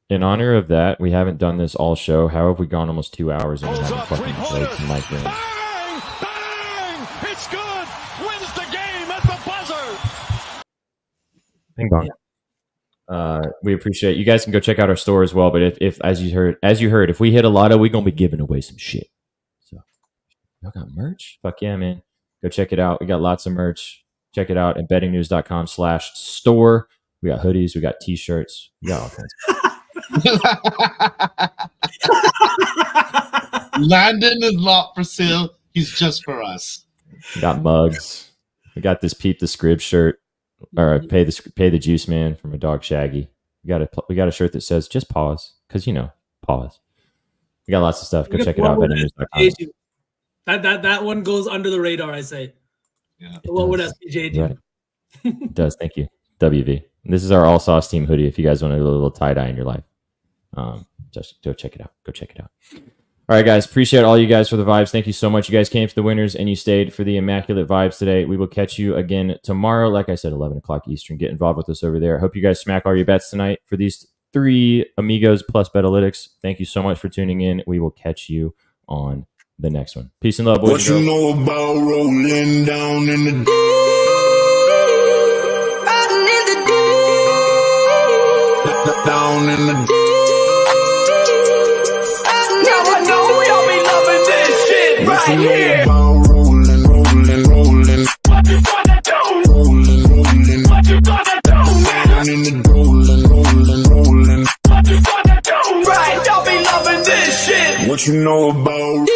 Speaker 3: In honor of that, we haven't done this all show. How have we gone almost 2 hours and we haven't fucking played some mic rings?
Speaker 6: Bang! Bang! It's good! Wins the game at the buzzer!
Speaker 3: Ping pong. Yeah. We appreciate you guys can go check out our store as well. But if as you heard, if we hit a lotto, we're gonna be giving away some shit. So y'all got merch? Fuck yeah, man. Go check it out. We got lots of merch. Check it out at bettingnews.com/store. We got hoodies, we got t-shirts, we got all kinds of
Speaker 5: Landon is not for sale. He's just for us.
Speaker 3: We got mugs. We got this Peep the Scrib shirt. Or pay the juice man from a dog Shaggy. We got a shirt that says just pause, because pause. We got lots of stuff. Go check it out.
Speaker 4: That one goes under the radar, I say.
Speaker 5: Yeah.
Speaker 4: What would SPJ do?
Speaker 3: Right. It does. Thank you. WV. And this is our All Sauce Team hoodie. If you guys want a little tie-dye in your life, just go check it out. Go check it out. All right, guys. Appreciate all you guys for the vibes. Thank you so much. You guys came for the winners and you stayed for the immaculate vibes today. We will catch you again tomorrow. Like I said, 11 o'clock Eastern. Get involved with us over there. Hope you guys smack all your bets tonight for these 3 amigos plus Betalytics. Thank you so much for tuning in. We will catch you on the next one. Peace and love, boys.
Speaker 7: What you know about rolling down in the down in the right here. Rolling. What you gonna do? Rolling. What you gonna do? Down in the rolling. What you gonna do? Right, y'all be loving this shit. What you know about